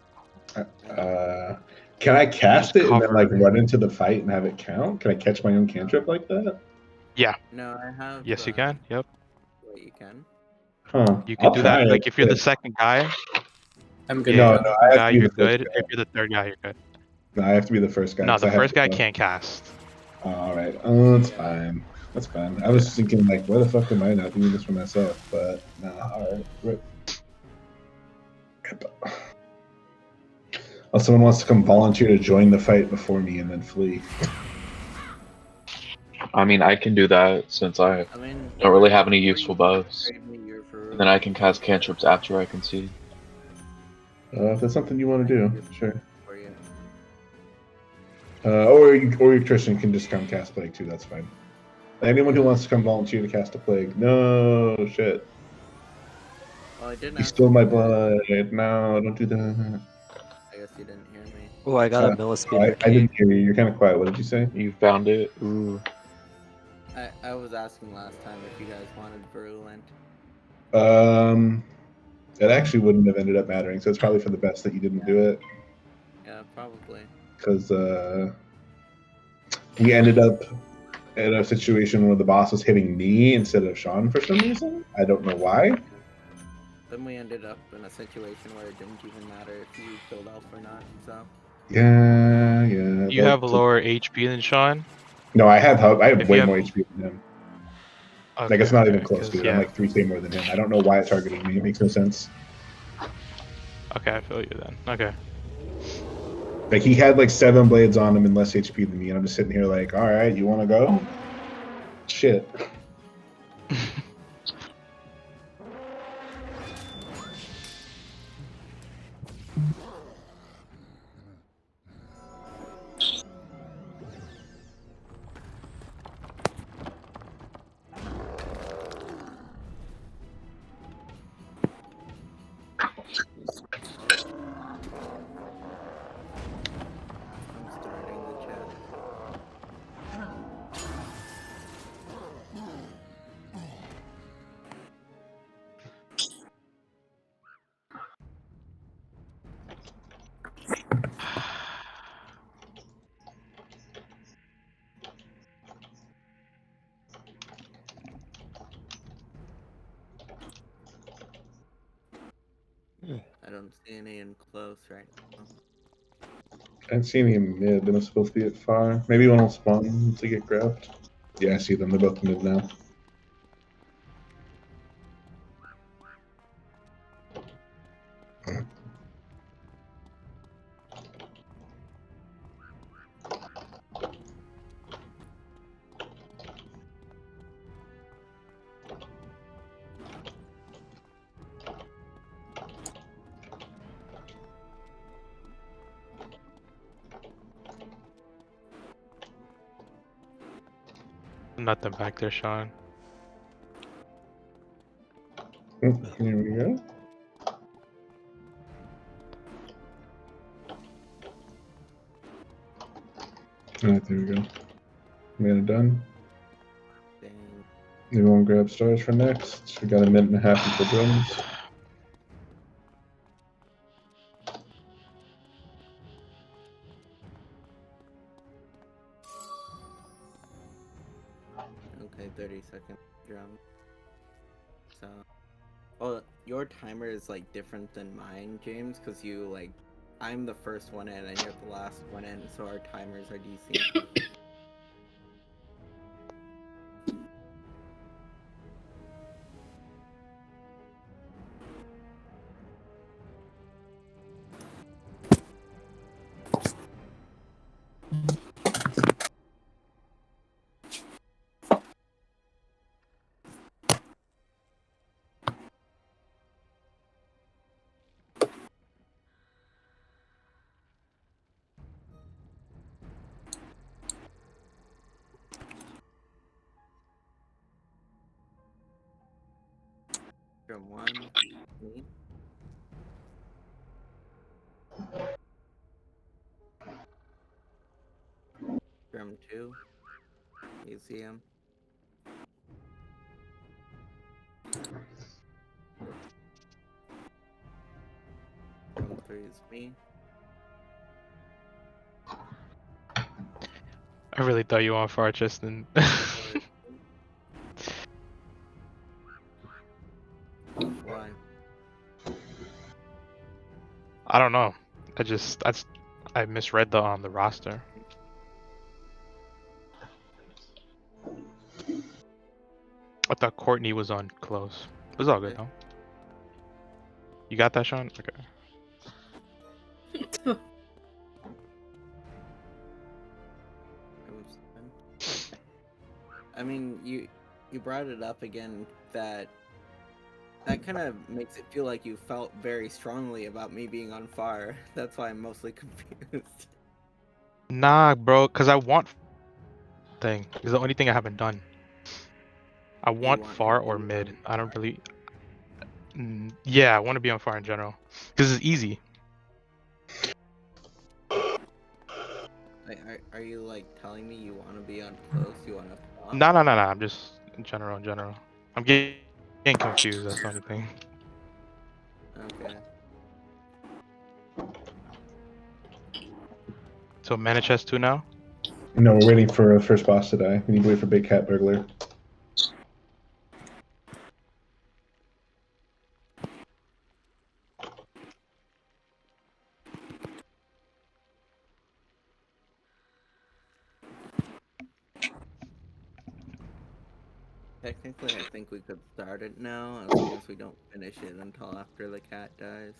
Can I cast Just it and then like cover- run into the fight and have it count? Can I catch my own cantrip like that? Yeah. No, I have. Yes, you can. Yep. Wait, you can. Huh. You can I'll do try that. it. Like if you're the second guy. I'm good. Yeah, No, if you're the no, second I have guy, to be you're the first good. guy. If you're the third guy, you're good. No, I have to be the first guy. No, 'cause the I have first guy to- can't cast. All right. Oh, that's fine. That's fine. I was thinking like, where the fuck am I not doing this for myself? But no. All right. Oh, someone wants to come volunteer to join the fight before me and then flee. I mean, I can do that since I I mean, don't really have any useful buffs. trade me your And then I can cast cantrips after I concede. If that's something you want to do, sure. for you. Or Christian can just come cast plague too. That's fine. Anyone who wants to come volunteer to cast a plague. No shit. Well, I didn't. You ask stole you my to- blood. No, don't do that. I guess you didn't hear me. Oh, I got a Millispeeder I didn't hear you. You're kind of quiet. What did you say? You found it? Ooh. I was asking last time if you guys wanted virulent. It actually wouldn't have ended up mattering. So it's probably for the best that you didn't do it. Yeah, probably. Because we ended up in a situation where the boss was hitting me instead of Sean for some reason. I don't know why. Then we ended up in a situation where it didn't even matter if you killed Elf or not. So. Yeah. You have a lower HP than Sean. No, I have If way you have- more HP than him. Okay, Like it's not even okay, close, 'cause, dude. yeah. I'm like 3K more than him. I don't know why it targeted me. It makes no sense. Okay, I feel you then. Okay. Like he had like 7 blades on him and less HP than me, and I'm just sitting here like, all right, you want to go? Shit. I'm starting the chat. I don't see any in close right now. I haven't seen any in mid. They're supposed to be at far. Maybe one will spawn to get grabbed. Yeah, I see them. They're both mid now. Nothing back there, Sean. Here we go. Alright, there we go. Mana done. Dang. Everyone grab stars for next. We got a minute and a half before drums. Okay, 30-second drum. So, well, your timer is like different than mine, James, because you like, I'm the first one in and you're the last one in, so our timers are DC. Drum 1, me. Drum 2. You see him? Drum 3 is me. I really thought you were on far, Tristan. Why? I don't know. I misread the roster. I thought Courtney was on close. It was all good though. You got that, Sean? Okay. I mean, you brought it up again that kind of makes it feel like you felt very strongly about me being on fire. That's why I'm mostly confused. Nah, bro, cause I want thing. It's the only thing I haven't done. I want far or mid. I don't really. Yeah, I want to be on far in general, cause it's easy. Like, are you like telling me you want to be on close? You want to flop? No. I'm just in general. I'm getting confused. That's the only thing. Okay. So mana chest 2 now? No, we're waiting for the first boss to die. We need to wait for Big Cat Burglar. Technically, I think we could start it now, as long as we don't finish it until after the cat dies.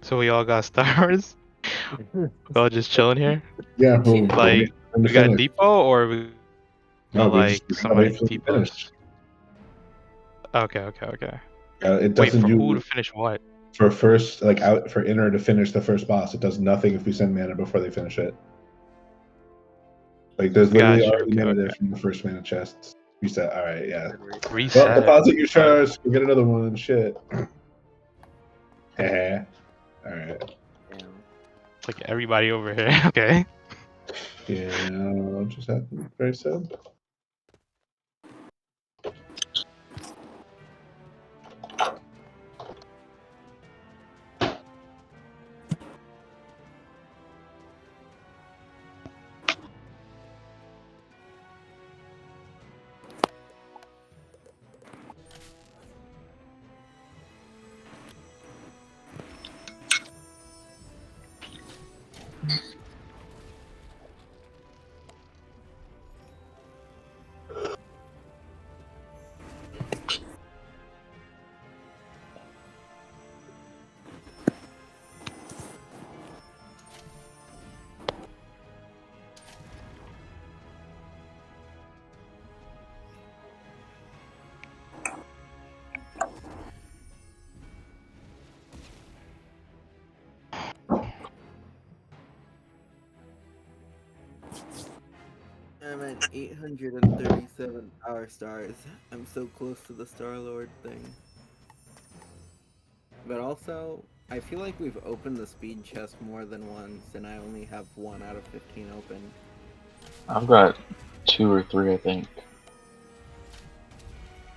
So we all got stars? We all just chilling here? Yeah, well, Like, we got Depot or we No, got we like just somebody wait for them to Depot? finish. Okay. It Wait, doesn't for who to do finish what? for first out for inner to finish the first boss. It does nothing if we send mana before they finish it. Like there's literally Gotcha, already okay, mana there okay. from the first mana chest. Reset. All right, yeah. Reset. Well, deposit your shards. Go get another one. Shit. All right. It's like everybody over here. Okay. Yeah, just happened. Very sad. I'm at 837 power stars. I'm so close to the Star-Lord thing. But also, I feel like we've opened the speed chest more than once, and I only have 1 out of 15 open. I've got 2 or 3, I think.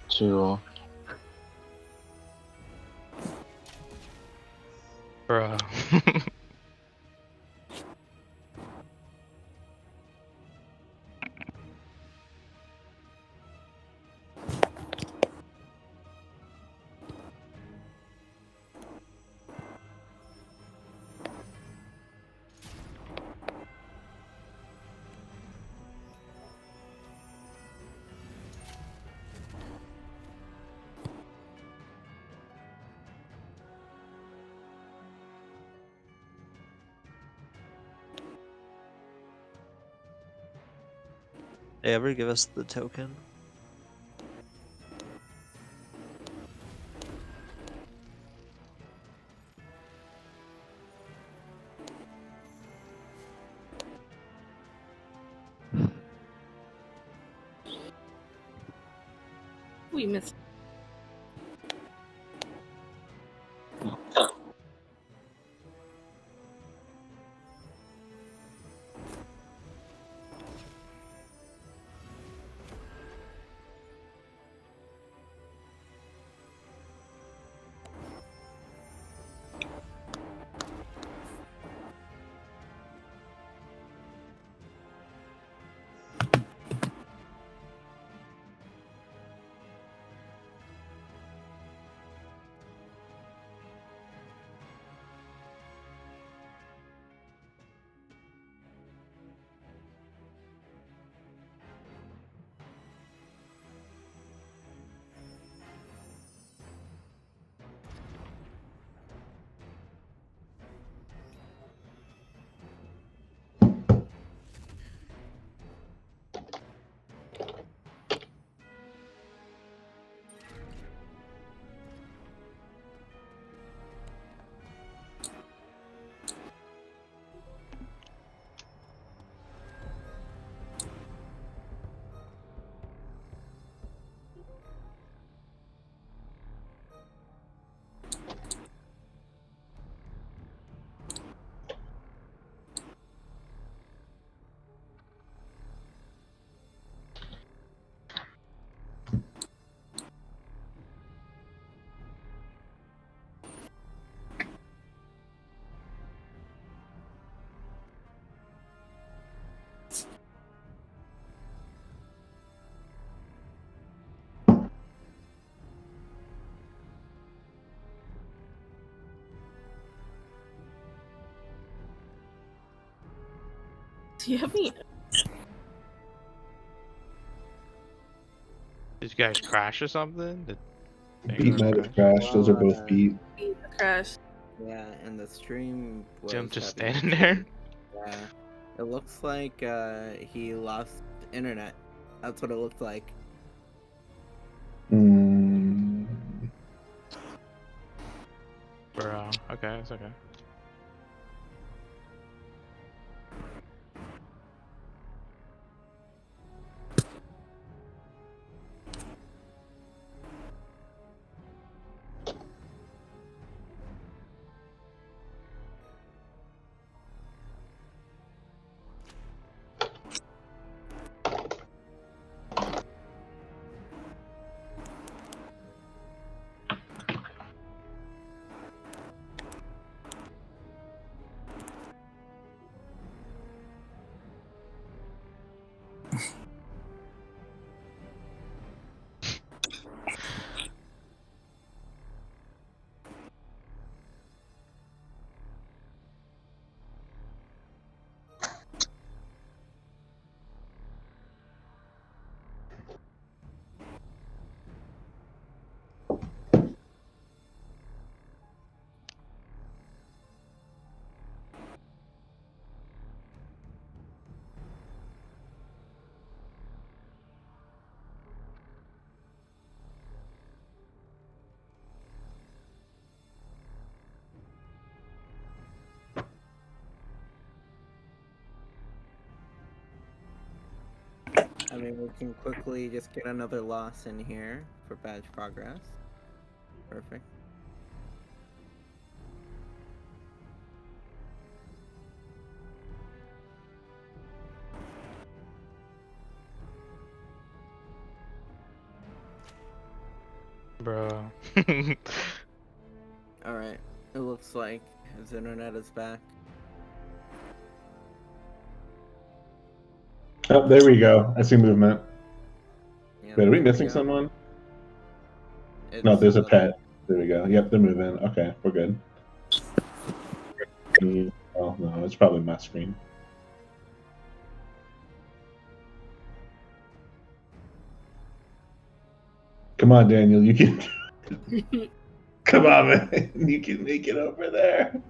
2. Bruh. They ever give us the token? We missed. Do you have any? Did you guys crash or something? Did Beat might have crashed. Those are both beat. Crash. Yeah, and the stream was Jim just having standing there? Yeah. It looks like he lost internet. That's what it looked like. Mm. Bro, okay, it's okay. I mean, we can quickly just get another loss in here for badge progress. Perfect. Bro. Alright, it looks like his internet is back. Oh, there we go. I see movement. Yeah, Wait, are we there we missing go. someone? It's No, there's a the- pet. There we go. Yep, they're moving. Okay, we're good. Oh no, it's probably my screen. Come on, Daniel, you can. Come on, man, you can make it over there.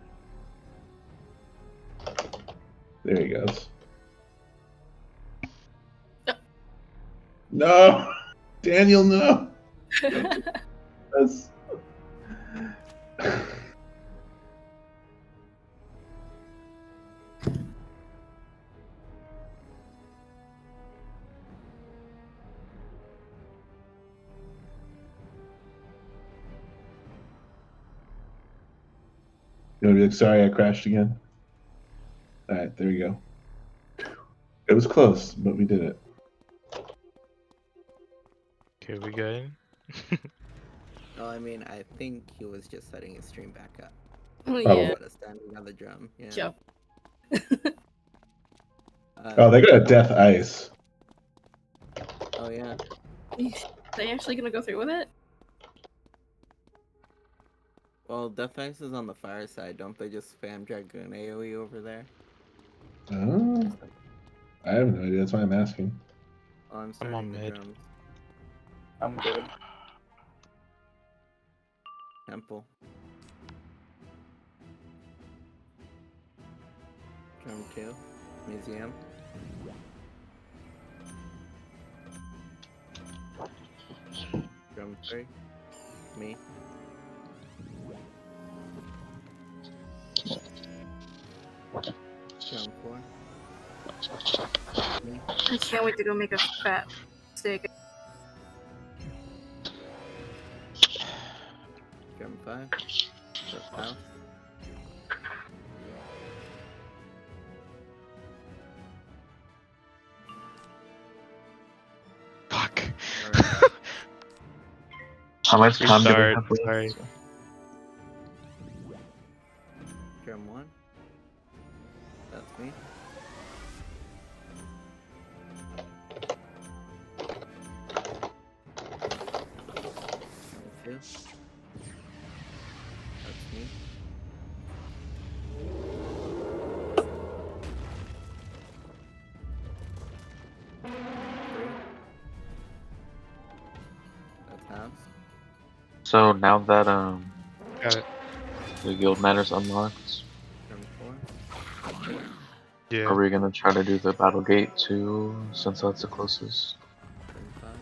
There he goes. No, Daniel, no. That's... You want to be like, sorry, I crashed again? All right, there you go. It was close, but we did it. Okay, we good? Well, I mean, I think he was just setting his stream back up. Oh, Probably. yeah. Instead of standing on the drum. Yeah. Yep. Oh, they got a death ice. Oh yeah. They actually gonna go through with it? Well, Death Ice is on the fire side. Don't they just spam Dragoon AoE over there? Oh, I have no idea. That's why I'm asking. Oh, I'm I'm starting on the mid. drums. I'm good. Temple. Drum 2. Museum. Drum 3. Me. Drum 4. Me. I can't wait to go make a fat steak. Drum 5. Flip house. Fuck. Alright. How much time do we Restart. have left? Sorry. Drum 1. That's me. Drum 2. That's me. That's house. So now that Got it. the guild matters unlocked, Drum 4. are Yeah. we gonna try to do the battle gate too, since that's the closest? Drum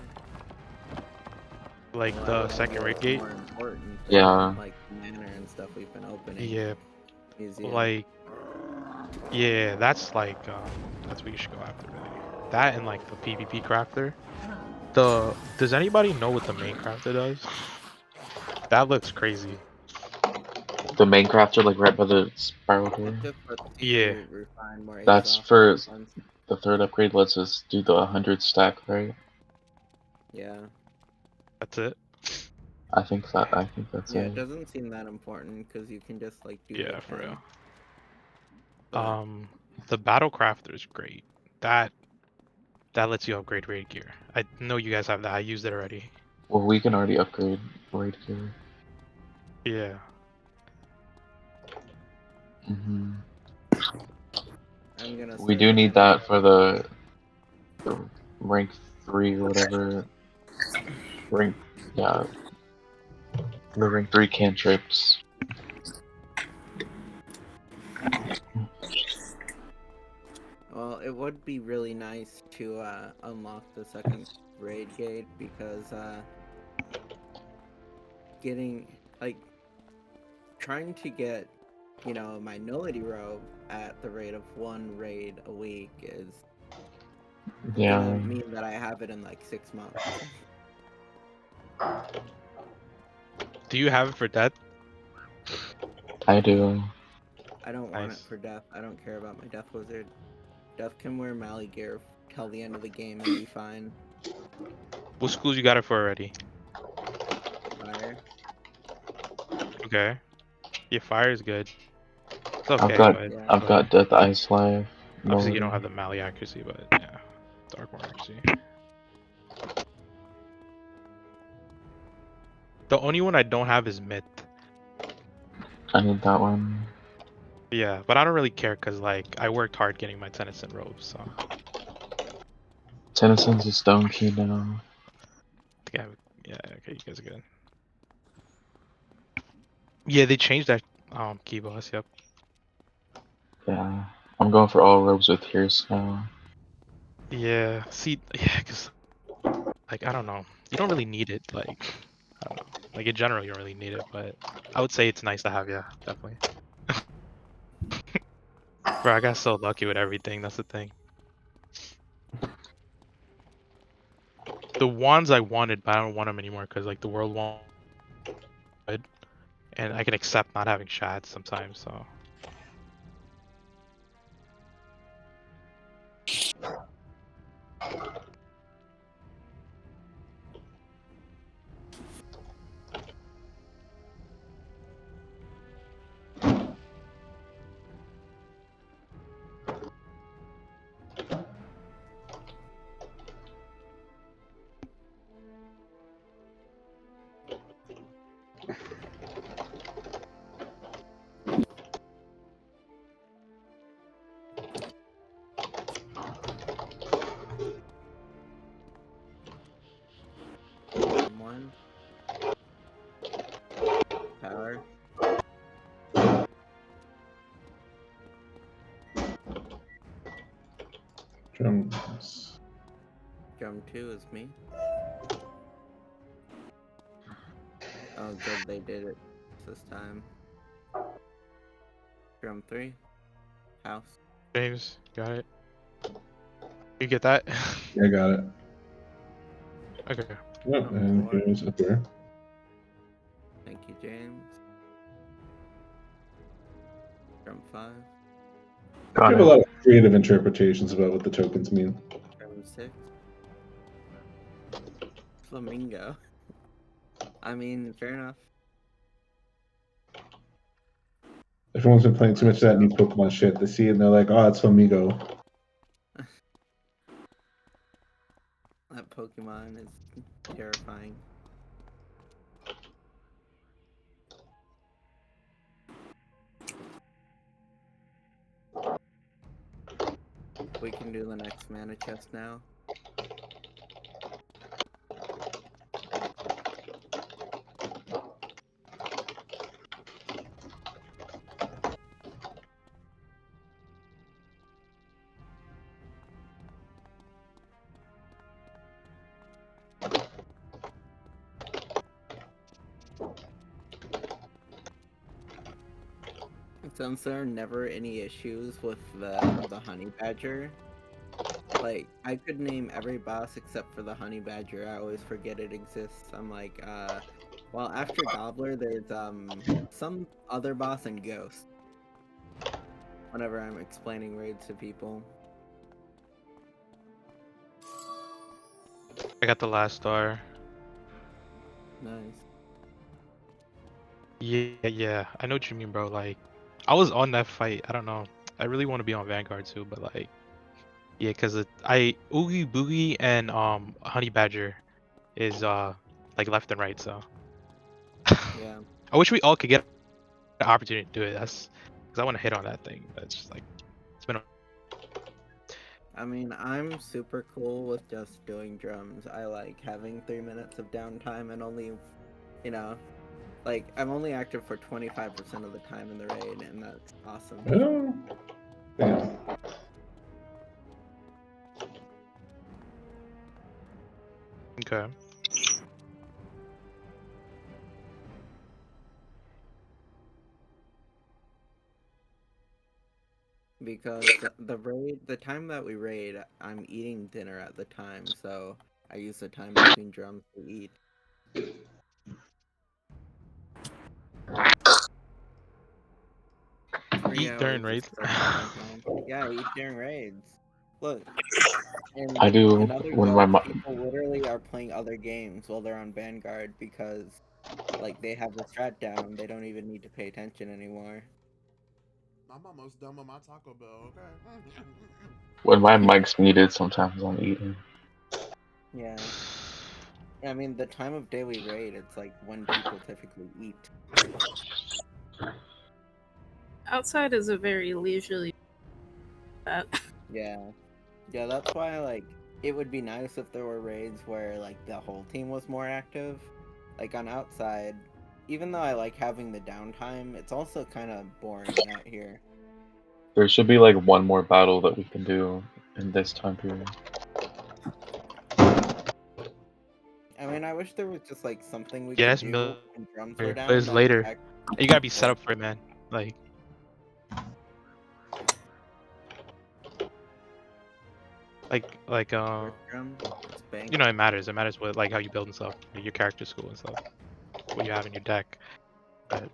5. Like Well, I the would second argue raid it's gate. more important Yeah. than, like manor and stuff we've been opening. Yeah. Museum. Like, yeah, that's like, that's what you should go after, really. That and like the PvP crafter. Does anybody know what the main crafter does? That looks crazy. The main crafter, like right by the spiral door. It just lets Yeah. you refine more That's exhaust for weapons. the third upgrade. Lets us do the 100 stack, right? Yeah. That's it. I think that's Yeah, it. it doesn't seem that important because you can just like do Yeah, the for 10. real. But The battle crafter is great. That lets you upgrade raid gear. I know you guys have that. I used it already. Well, we can already upgrade raid gear. Yeah. Hmm. I'm gonna We start do need mining. that for the rank 3 or whatever. Rank, yeah. The rank 3 cantrips. Well, it would be really nice to unlock the second raid gate because getting like trying to get my nullity robe at the rate of 1 raid a week is Yeah. gonna mean that I have it in like 6 months. Do you have it for death? I do. I don't want it Nice. for death. I don't care about my death wizard. Death can wear Mally gear till the end of the game and be fine. What schools you got it for already? Fire. Okay. Yeah, fire is good. It's okay, but Yeah. I've got Death Ice Life. obviously you don't Molding. have the Mali accuracy, but yeah, Dark One accuracy. The only one I don't have is Myth. I need that one. Yeah, but I don't really care because like I worked hard getting my Tennyson robes, so Tennyson's a stone key now. yeah, okay, you guys are good. Yeah, they changed that key boss. Yep. Yeah. I'm going for all robes with Pierce now. Yeah. See, yeah, because like I don't know. You don't really need it. Like I don't know. Like in general, you don't really need it, but I would say it's nice to have. Yeah, definitely. Bro, I got so lucky with everything. That's the thing. The wands I wanted, but I don't want them anymore because like the world won't. And I can accept not having shads sometimes. So. One. Power. Drums. Drum 2 is me. Oh, good, they did it this time. Drum 3. House. James, got it. You get that? Yeah, I got it. Okay. Yep, and here's up there. Thank you, James. Drum 5. I have a lot of creative interpretations about what the tokens mean. Drum 6. Flamingo. I mean, fair enough. Everyone's been playing too much of that new Pokemon shit. They see it and they're like, oh, it's Flamingo. That Pokemon is terrifying. We can do the next mana chest now. Since there are never any issues with the honey badger, like I could name every boss except for the honey badger. I always forget it exists. I'm like, well, after Gobbler, there's some other boss and Ghost. Whenever I'm explaining raids to people. I got the last star. Nice. Yeah. I know what you mean, bro. Like, I was on that fight. I don't know. I really want to be on Vanguard too, but like, yeah, cause Oogie Boogie and Honey Badger is like left and right. So. Yeah. I wish we all could get the opportunity to do it. That's because I want to hit on that thing. But it's just like it's been. I mean, I'm super cool with just doing drums. I like having 3 minutes of downtime and only, you know, like I'm only active for 25% of the time in the raid, and that's awesome. Oh. Yeah. Okay. Because the time that we raid, I'm eating dinner at the time, so I use the time between drums to eat. Eat during raids. Yeah, I eat during raids. Look, and I do in other when my guilds, people literally are playing other games while they're on Vanguard because, like, they have the strat down. They don't even need to pay attention anymore. I'm almost done with my Taco Bell. Okay. when my mic's muted, sometimes I'm eating. Yeah. I mean, the time of day we raid, it's like when people typically eat. Outside is a very leisurely. Yeah. Yeah, that's why, like, it would be nice if there were raids where, like, the whole team was more active. Like, on outside, even though I like having the downtime, it's also kind of boring out here. There should be like one more battle that we can do in this time period. mean, I wish there was just like something we Yeah, could that's do when drums were but down. it's that later. act- You gotta be set up for it, man. Like First drum, it's bank. you know, it matters. It matters what like how you build and stuff, your character school and stuff, what you have in your deck. But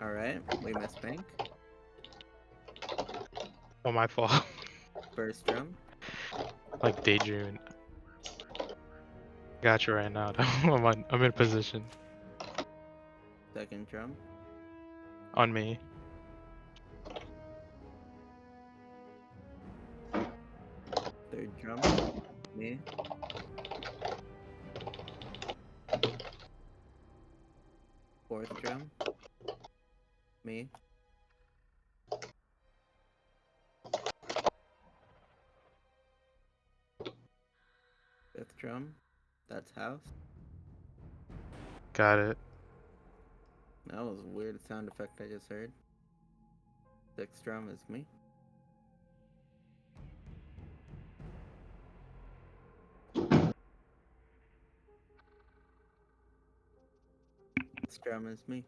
All right, we missed bank. oh, my fault. First drum. Like daydreaming. Got you right now. I'm in position Second drum. on me. Third drum. Me. Fourth drum. Me. Fifth drum. That's house. Got it. That was a weird sound effect I just heard. Sixth drum is me. Sixth drum is me.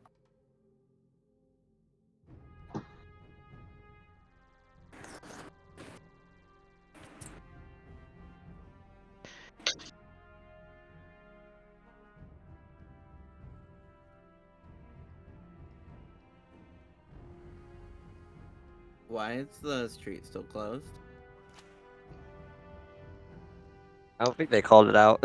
Why is the street still closed? I don't think they called it out.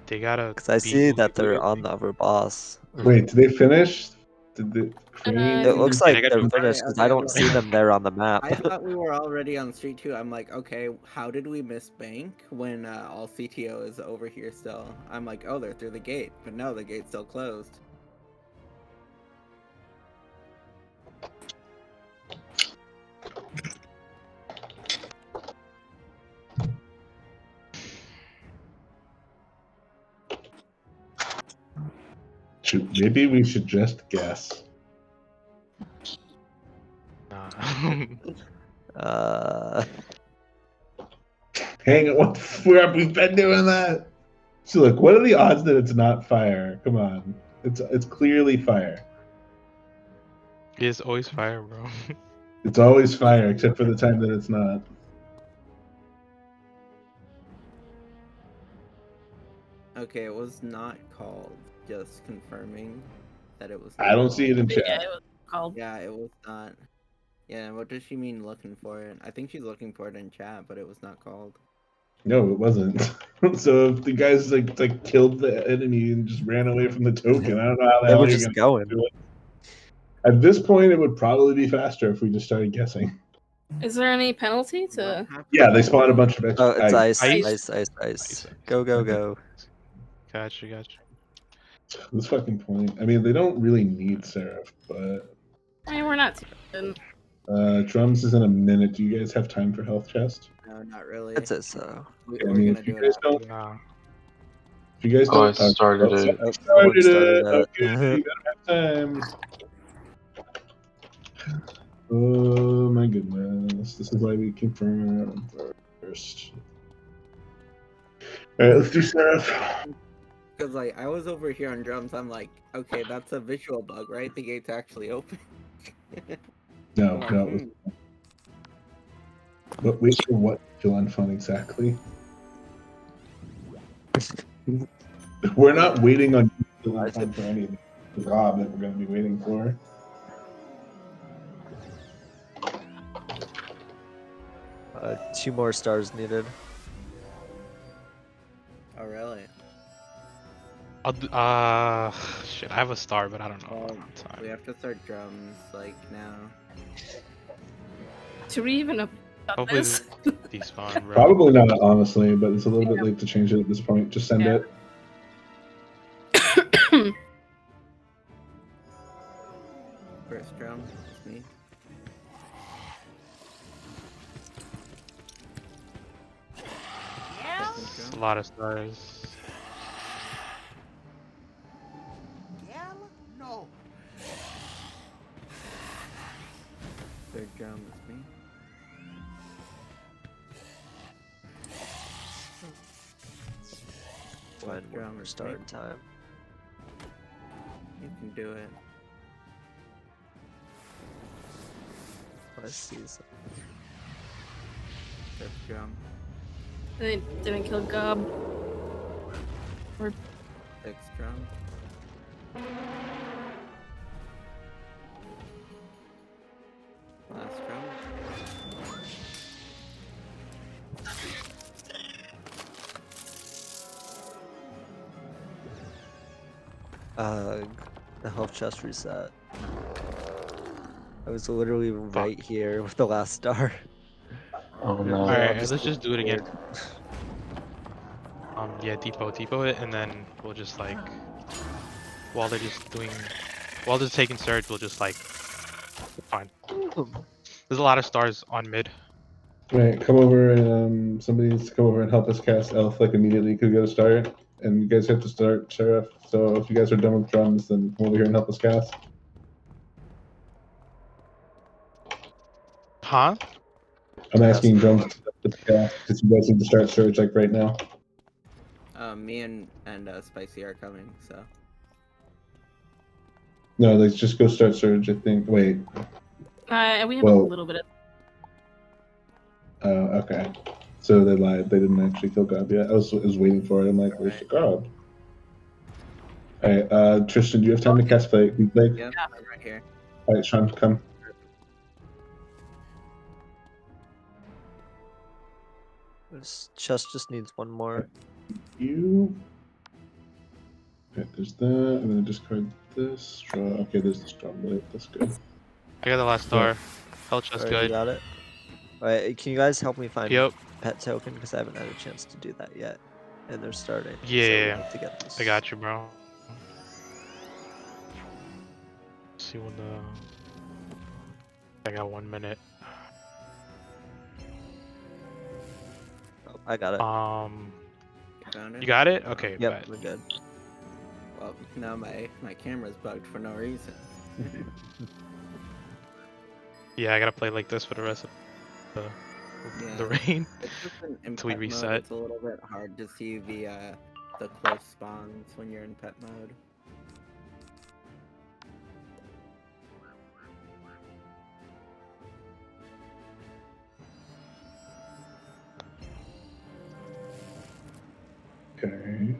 They gotta. Because I see that they're on the other boss. Wait, did they finish? Did the Crane? It looks Yeah, like they they're gotta- finished because I don't see them there on the map. I thought we were already on street 2. I'm like, okay, how did we miss bank when all CTO is over here still? I'm like, oh, they're through the gate. But no, the gate's still closed. Maybe we should just guess. Hang on, what the fuck? We've been doing that. So look, what are the odds that it's not fire? Come on, it's clearly fire. It's always fire, bro. It's always fire, except for the time that it's not. Okay, it was not called. Just confirming that it was. I don't see it in chat. Yeah, it was called. Yeah, it was not. Yeah, what does she mean looking for it? I think she's looking for it in chat, but it was not called. No, it wasn't. So if the guys like killed the enemy and just ran away from the token, I don't know how the They hell were you're just gonna going. do it. At this point, it would probably be faster if we just started guessing. Is there any penalty to? Yeah, they spawned a bunch of extra. Oh, it's ice, Ice. ice. Go, go, go. Gotcha. This fucking point. I mean, they don't really need Seraph, but I mean, we're not too good. drums is in a minute. Do you guys have time for health chest? No, not really. That's it, so. I mean, if you guys don't, if you guys Oh, I don't, started it. I Oh, started someone it. started Okay, you better have time. Oh my goodness, this is why we confirm first. All right, let's do Seraph. Because like I was over here on drums, I'm like, okay, that's a visual bug, right? The gate's actually open. No. But wait for what to feel unfun exactly? We're not waiting on you to feel unfun for any of the job that we're going to be waiting for. Two more stars needed. Oh really? Shit, I have a star, but I don't know. We have to start drums like now. Should we even have done Hopefully this? despawn, bro. Probably not, honestly, but it's a little bit late to change it at this point. Just send it. First drum, it's me. It's a lot of stars. No. Third drum is me. When drum we're is starting me. time. You can do it. I see something. Fifth drum. They didn't kill Gob. Or Sixth drum. Last drum. The health chest reset. I was literally right here with the last star. Oh They no. all Alright, just let's just do it again. disappeared. Yeah, depot it, and then we'll just like, while they're taking surge, we'll just like, fine. There's a lot of stars on mid. Right, come over and somebody needs to come over and help us cast Elf like immediately. Could we get a start? And you guys have to start Sheriff. So if you guys are done with drums, then come over here and help us cast. Huh? I'm asking drums to help us cast because you guys need to start Surge like right now. Me and Spicy are coming, so. No, let's just go start Surge. I think. Wait. we have Well, a little bit of. Okay. So they lied. They didn't actually kill Gob yet. I was waiting for it. I'm like, where's the Gob? Alright, Tristan, do you have time to cast Plague? Yeah, I'm right here. Alright, Sean, come. This chest just needs one more. You. Okay, there's that. I'm gonna discard this straw. Okay, there's the straw blade. That's good. I got the last star. Health chest Alright, you good. got it. Alright, can you guys help me find Yep. pet token because I haven't had a chance to do that yet, and they're starting. So we Yeah, have to get this. I got you, bro. See when the. I got 1 minute. Oh, I got it. You found it? You got it? Okay, Yep, bet. we're good. Well, now my camera's bugged for no reason. Yeah, I gotta play like this for the rest of the rain It's just in until we pet mode, reset. it's a little bit hard to see the close spawns when you're in pet mode. Okay.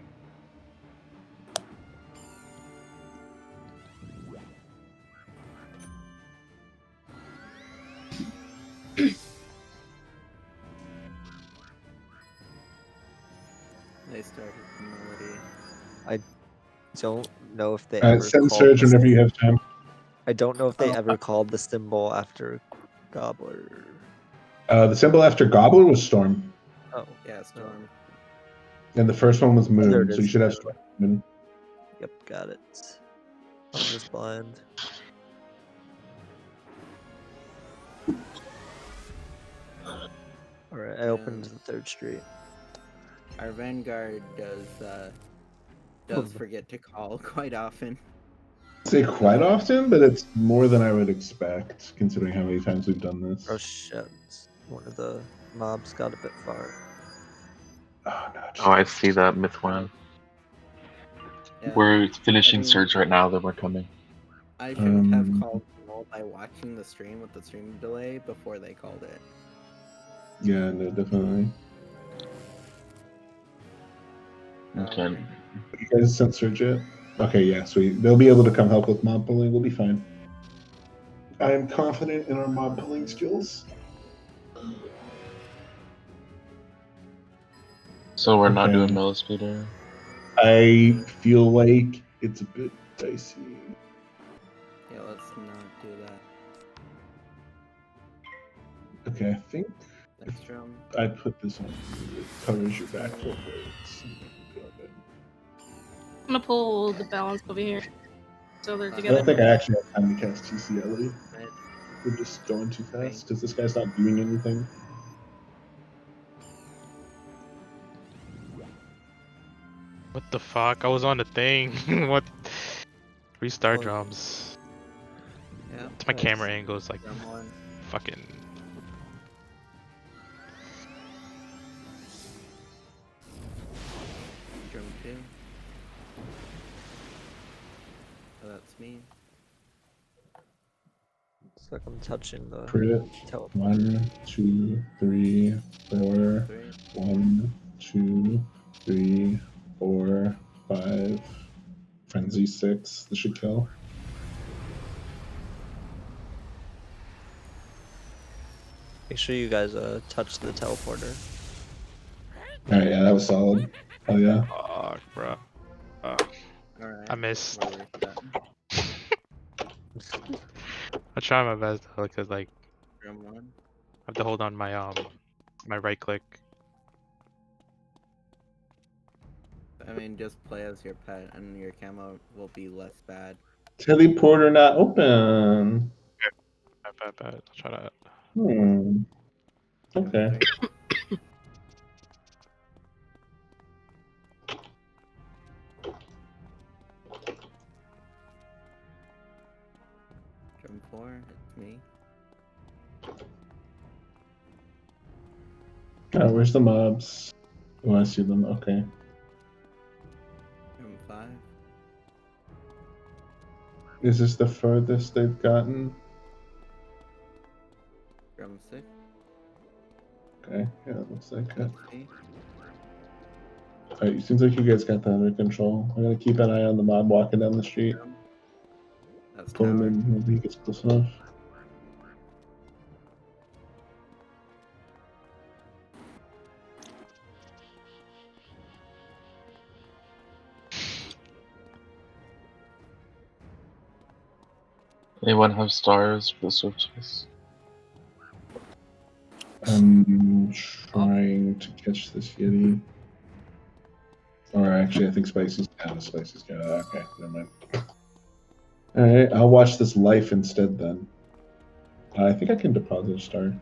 They started the melody. I don't know if they Alright, ever send called Surge this- whenever you have time. I don't know if they ever called the symbol after Gobbler. The symbol after Gobbler was Storm. Oh, Yeah, Storm. And the first one was Moon, there it so you is, should have Moon. Storm. Moon. Yep, got it. I'm just blind. Alright, I opened the third street. Our Vanguard does forget to call quite often. Say quite often, but it's more than I would expect, considering how many times we've done this. Oh shit. One of the mobs got a bit far. Oh, no, Oh, I see that myth one. Yeah, We're finishing I mean- Surge right now, then we're coming. I shouldn't have called null by watching the stream with the stream delay before they called it. Yeah, no, definitely. Okay. You guys sent Surge yet? Okay, yeah, sweet. They'll be able to come help with mob pulling. We'll be fine. I am confident in our mob pulling skills. So we're not Okay. doing Melee Speeder? I feel like it's a bit dicey. Yeah, let's not do that. Okay, I think Next drum. I put this on. It covers your back full blades. I'm gonna pull the balance over here. So they're I together. don't think I actually have time to cast TC Ellie. We're just going too fast because this guy's not doing anything. What the fuck? I was on the thing. What? Restart Oh. drums. Yeah. It's my camera angle is like Drum one. fucking. Drum 2. Oh, that's me. It's like I'm touching the Crit. teleport. 1, 2, 3, 4. 3. 1, 2, 3, 4, 5. Frenzy 6. This should kill. Make sure you guys touch the teleporter. Alright, yeah, that was solid. Oh yeah. Fuck, bro. Alright. I missed. We're reset. I try my best because like Drum 1. I have to hold on my my right click. I mean, just play as your pet, and your camo will be less bad. Teleporter not open. I'll try to. Okay. Drum 4, it's me. Oh, where's the mobs? Oh, I see them. Okay. Drum 5. Is this the furthest they've gotten? Drum 6. Okay. Yeah, it looks like it. That's me. Alright, it seems like you guys got that under control. I'm gonna keep an eye on the mob walking down the street. That's Pull him tower. in. Maybe he gets close enough. Anyone have stars for the switches? I'm trying to catch this Yeti. Or actually, I think Spicy's got it. Spicy's got it. Okay, never mind. Alright, I'll watch this life instead then. I think I can deposit a star.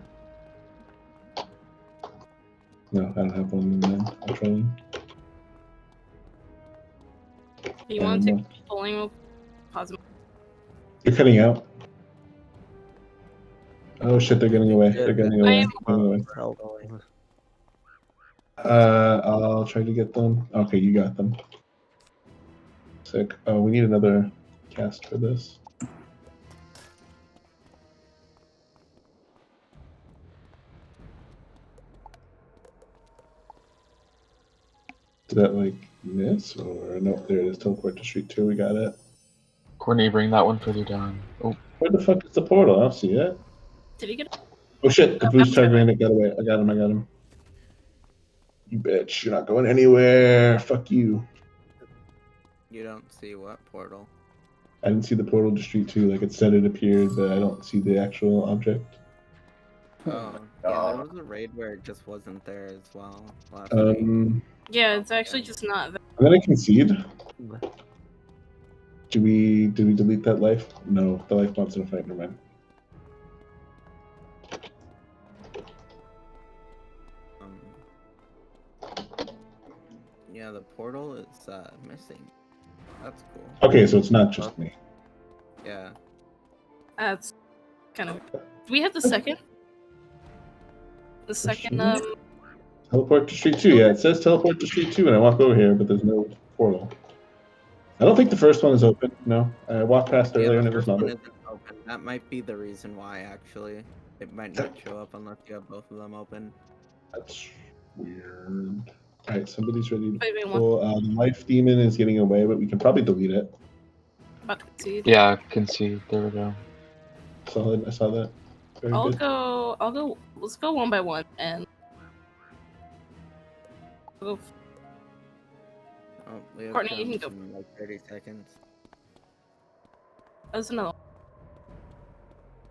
No, I don't have one in mind. I'm trying. Do you want to take polling real positive? You're cutting out. Oh shit, they're getting away. They're getting away. They're getting away. I'll try to get them. Okay, you got them. Sick. Oh, we need another cast for this. Did that like miss or no? There it is. Teleport to Street 2. We got it. Courtney, bring that one further down. Oh, Where the fuck is the portal? I don't see it. Did he get? Oh shit! The boost target it got away. I got him. I got him. You bitch! You're not going anywhere. Fuck you. You don't see what portal? I didn't see the portal to Street 2. Like it said it appeared, but I don't see the actual object. Oh, yeah, there was a raid where it just wasn't there as well last week. Yeah, it's actually just not there. I'm gonna concede. Do we delete that life? No, the life mob's in a fight. Never mind. Yeah, the portal is missing. That's cool. Okay, so it's not just me. Yeah. That's kind of. Do we have the second? The second Teleport to Street 2. Yeah, it says teleport to Street 2, and I walk over here, but there's no portal. I don't think the first one is open. No, I walked past earlier and it was not open. Open. That might be the reason why. Actually, it might not show up unless you have both of them open. That's weird. All right, somebody's ready to Wait, pull. The life demon is getting away, but we can probably delete it. About to concede. yeah, concede. There we go. Solid. I saw that. Very I'll good. go. Let's go one by one and. I'll go. Oh, we have Courtney, you can drums go. in like 30 seconds. That's another one.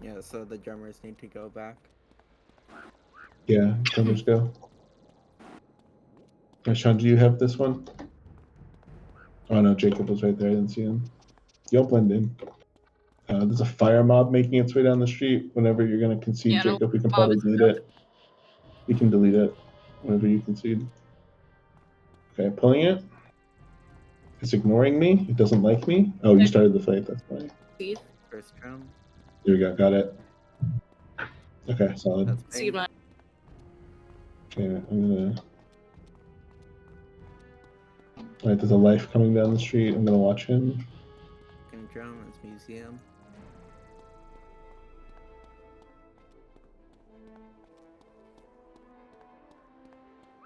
Yeah, so the drummers need to go back. Yeah, drummers go. Sean, do you have this one? Oh no, Jacob was right there. I didn't see him. You'll blend in. There's a fire mob making its way down the street. Whenever you're going to concede, Yeah, no, Jacob, we can mob probably is delete not. it. We can delete it whenever you concede. Okay, pulling it. It's ignoring me. It doesn't like me. Oh, you Okay. started the fight. That's fine. First drum. There we go. Got it. Okay, solid. That's See me. my Okay, I'm gonna. Alright, there's a life coming down the street. I'm gonna watch him. Second drum is museum.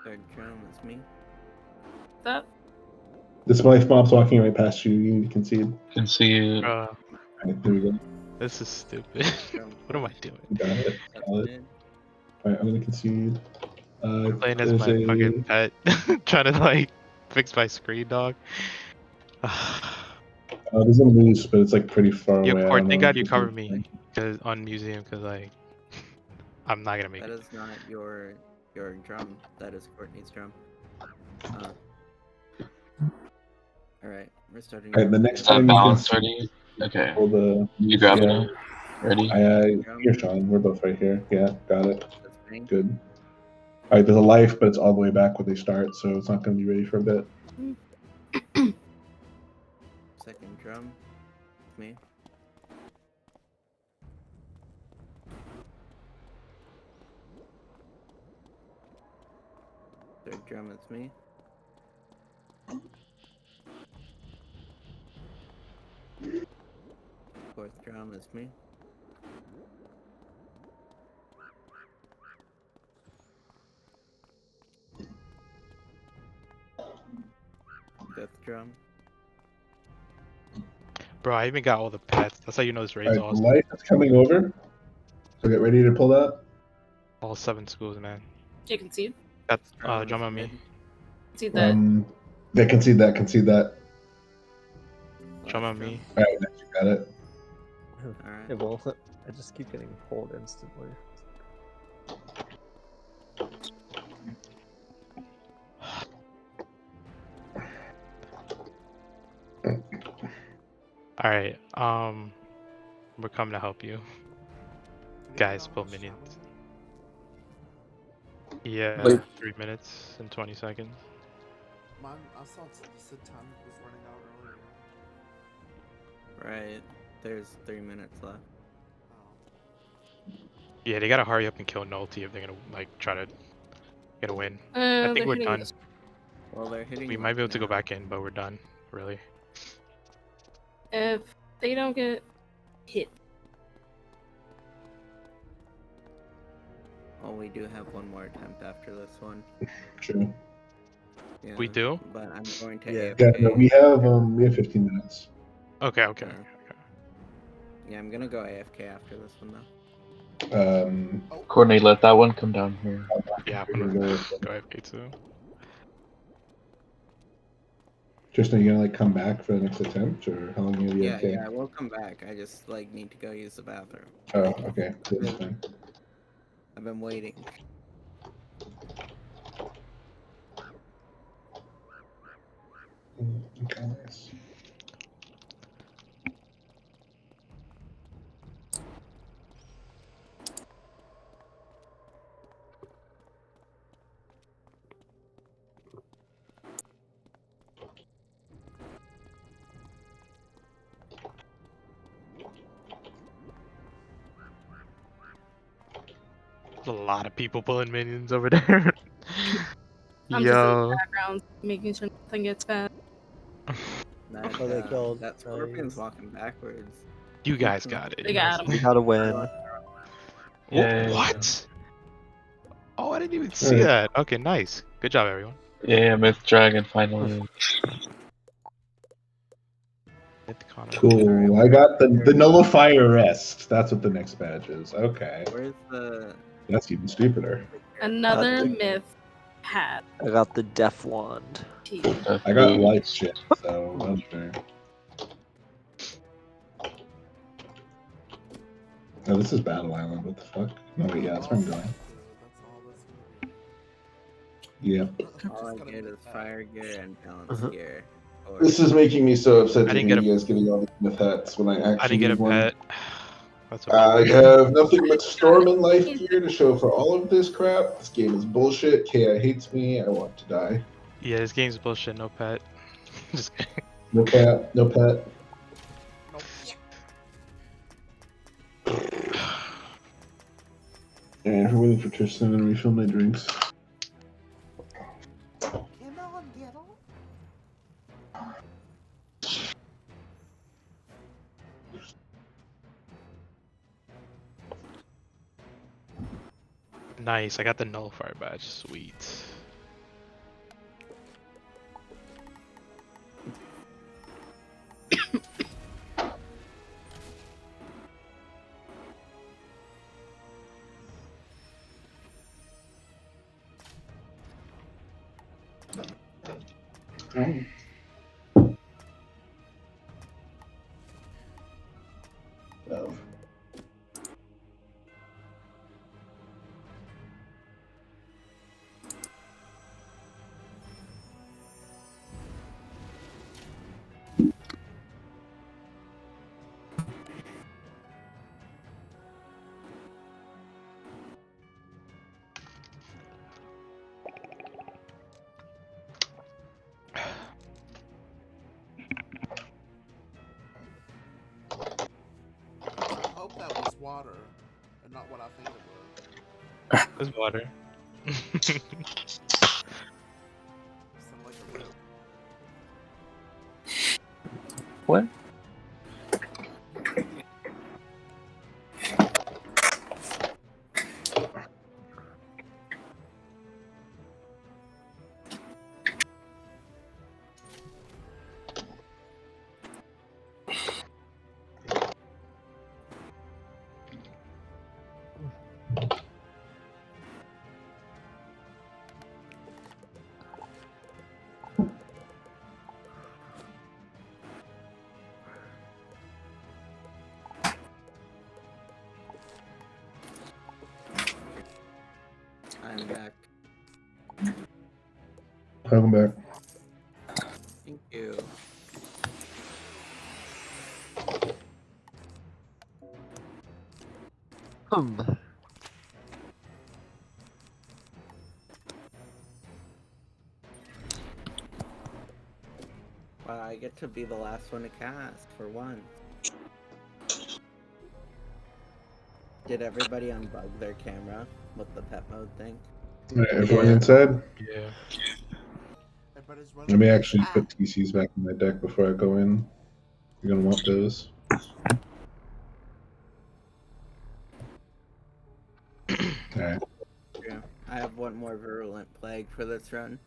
Third drum is me. that. This life mob's walking right past you. You need to concede. Concede. Bruh, Alright, there we go. this is stupid. Drum What am I doing? You got it. That's Solid. mid. Alright, I'm gonna concede. Playing as There's my fucking pet, trying to like fix my screen, dog. there's a moose, but it's like pretty far Yo, away. I Court, don't thank know God if you it's covered like- me on museum, cause like I'm not gonna make That it. is not your drum. That is Courtney's drum. Alright, we're starting. Alright, the drum next Is two. that time you can balanced see ready? Okay. all the You grabbing yeah. it? Ready? Here, Sean. We're both right here. Yeah, got it. That's me. Good. Alright, there's a life, but it's all the way back when they start, so it's not gonna be ready for a bit. Second drum. Me. Third drum is me. Fourth drum is me. Fifth drum. Bro, I even got all the pets. That's how you know this raid's Alright, the awesome. life is coming over. So get ready to pull that. All 7 schools, man. You can see. Got Drum is drum on mid. me. See that. Yeah, concede that, concede that. Drum Last on me. Alright, next you got it. Alright. Yeah, well, I just keep getting pulled instantly. Alright, we're coming to help you. Guys, pull minions. Yeah, Wait. 3 minutes and 20 seconds. Mine, I saw the sit time was running out earlier. Right. There's 3 minutes left. Oh. Yeah, they gotta hurry up and kill Nulty if they're gonna like try to get a win. I They're think we're hitting done. this. Well, they're hitting. We might be able to go now. back in, but we're done. Really. If they don't get hit, Well, we do have one more attempt after this one. True. Yeah, We do? But I'm going to Yeah. Yeah, AFK. no, we have 15 minutes. Okay, okay. Yeah. Yeah, I'm gonna go AFK after this one though. Courtney, let that one come down here. Yeah, We're I'm gonna gonna go- go AFK too. Tristan, you gonna like come back for the next attempt, or how long are you gonna be Yeah, okay? yeah, I will come back. I just like need to go use the bathroom. Oh, okay. That's fine. I've been waiting. Okay, nice. There's a lot of people pulling minions over there. I'm just in Yo. the background making sure nothing gets bad. That, Oh, they killed. that scorpion's Nice. walking backwards. You guys got it. They got him. We gotta win. Oh, Yay. what? Oh, I didn't even see Alright. that. Okay, nice. Good job, everyone. Yeah, Myth Dragon finally. Hit the corner. Cool. I got the Nullifier Arrest. That's what the next badge is. Okay. Where's the? That's even stupider. Another Nothing. myth hat. I got the Death Wand. I got life shit, so that's fair. Oh, this is Battle Island. What the fuck? No, wait, yeah, that's where I'm going. That's all that's gonna Yep. be. All I Just gotta get get is that. fire gear and balance Uh-huh. gear. Or This is making me so upset I to didn't hear get you guys getting all these myth hats when I actually I didn't get a need one. pet. That's I okay. have nothing but Storm and Life gear to show for all of this crap. This game is bullshit. KI hates me. I want to die. Yeah, this game's bullshit. No pet. Just kidding. No cat. No pet. Nope. Alright, we're waiting for Tristan and refill my drinks. Nice, I got the nullifier badge. Sweet. Oh. I hope that was water and not what I think it was. There's water. Sound like a lip. What? I'm back. Welcome back. Thank you. Wow, I get to be the last one to cast for one. Did everybody unbug their camera with the pet mode thing? Alright, everyone Yeah. inside? Yeah. Everybody's Let running. me actually put TCs back in my deck before I go in. You're gonna want those. Alright. Yeah. I have one more virulent plague for this run.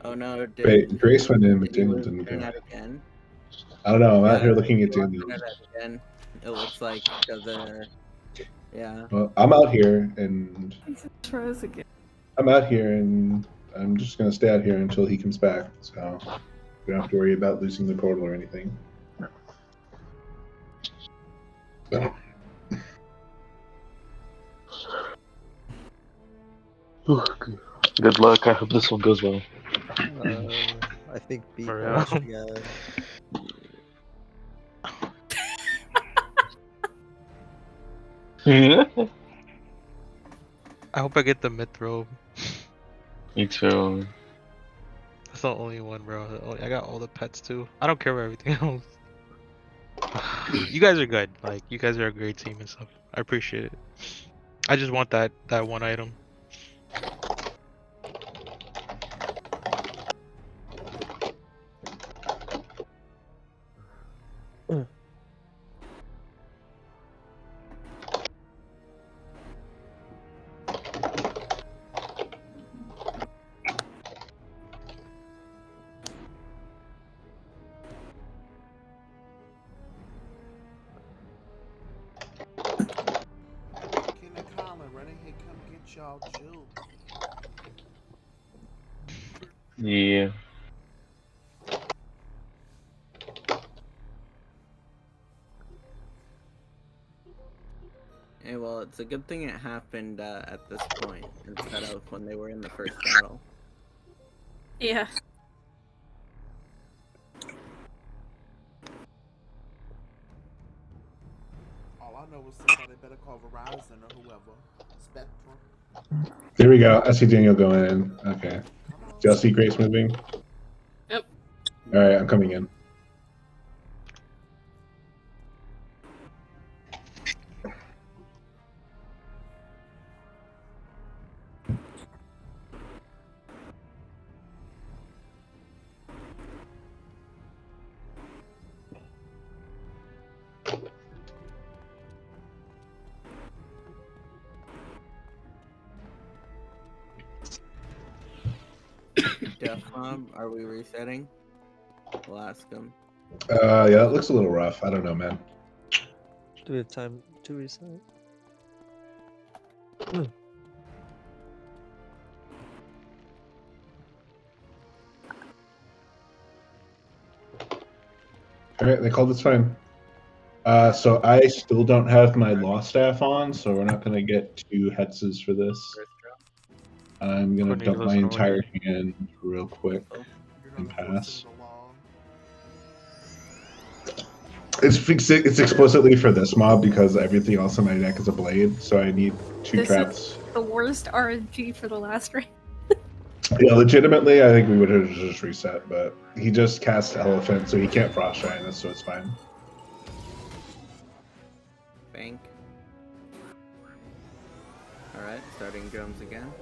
Oh no, Wait, Grace went in, but Daniel lose didn't go. internet again? I don't know, I'm out Yeah, here looking at you lost Daniel. internet again. It looks like because yeah. Well, I'm out here and Tries again. I'm out here and I'm just gonna stay out here until he comes back. So we don't have to worry about losing the portal or anything. So, Good luck. I hope this one goes well. I think beat For watch real? again. I hope I get the myth robe. Me too. That's the only one, bro. I got all the pets too. I don't care about everything else. You guys are good. Like, you guys are a great team and stuff. I appreciate it. I just want that one item. Ken and Colin, running here, come get y'all jewels. Yeah. Hey, well, it's a good thing it happened at this point instead of when they were in the first battle. Yeah. All I know is somebody better call Verizon or whoever. Spectrum. there we go. I see Daniel going in. Okay. Do y'all see Grace moving? Yep. Alright, I'm coming in. Death Mob, are we resetting? We'll ask him. Yeah, that looks a little rough. I don't know, man. Do we have time to reset? All right, they called this fine. So I still don't have my law staff on, so we're not gonna get 2 hetzes for this. I'm gonna dump my entire hand real quick and pass. It's explicitly for this mob because everything else in my deck is a blade, so I need 2 This traps. is the worst RNG for the last round. Yeah, legitimately, I think we would have just reset, but he just cast Elephant, so he can't Frost Shine us, so it's fine. Bank. Alright, starting drums again.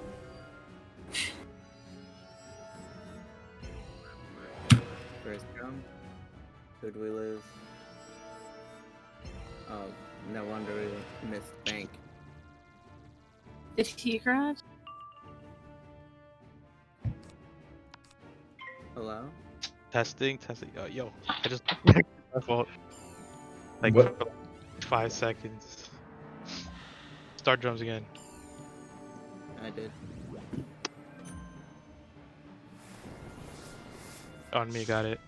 First drum. Who'd we lose? Oh, no wonder we missed bank. Did he crash? Hello? Testing. Yo, I just my fault. Like What? for 5 seconds. Start drums again. I did. On me, got it.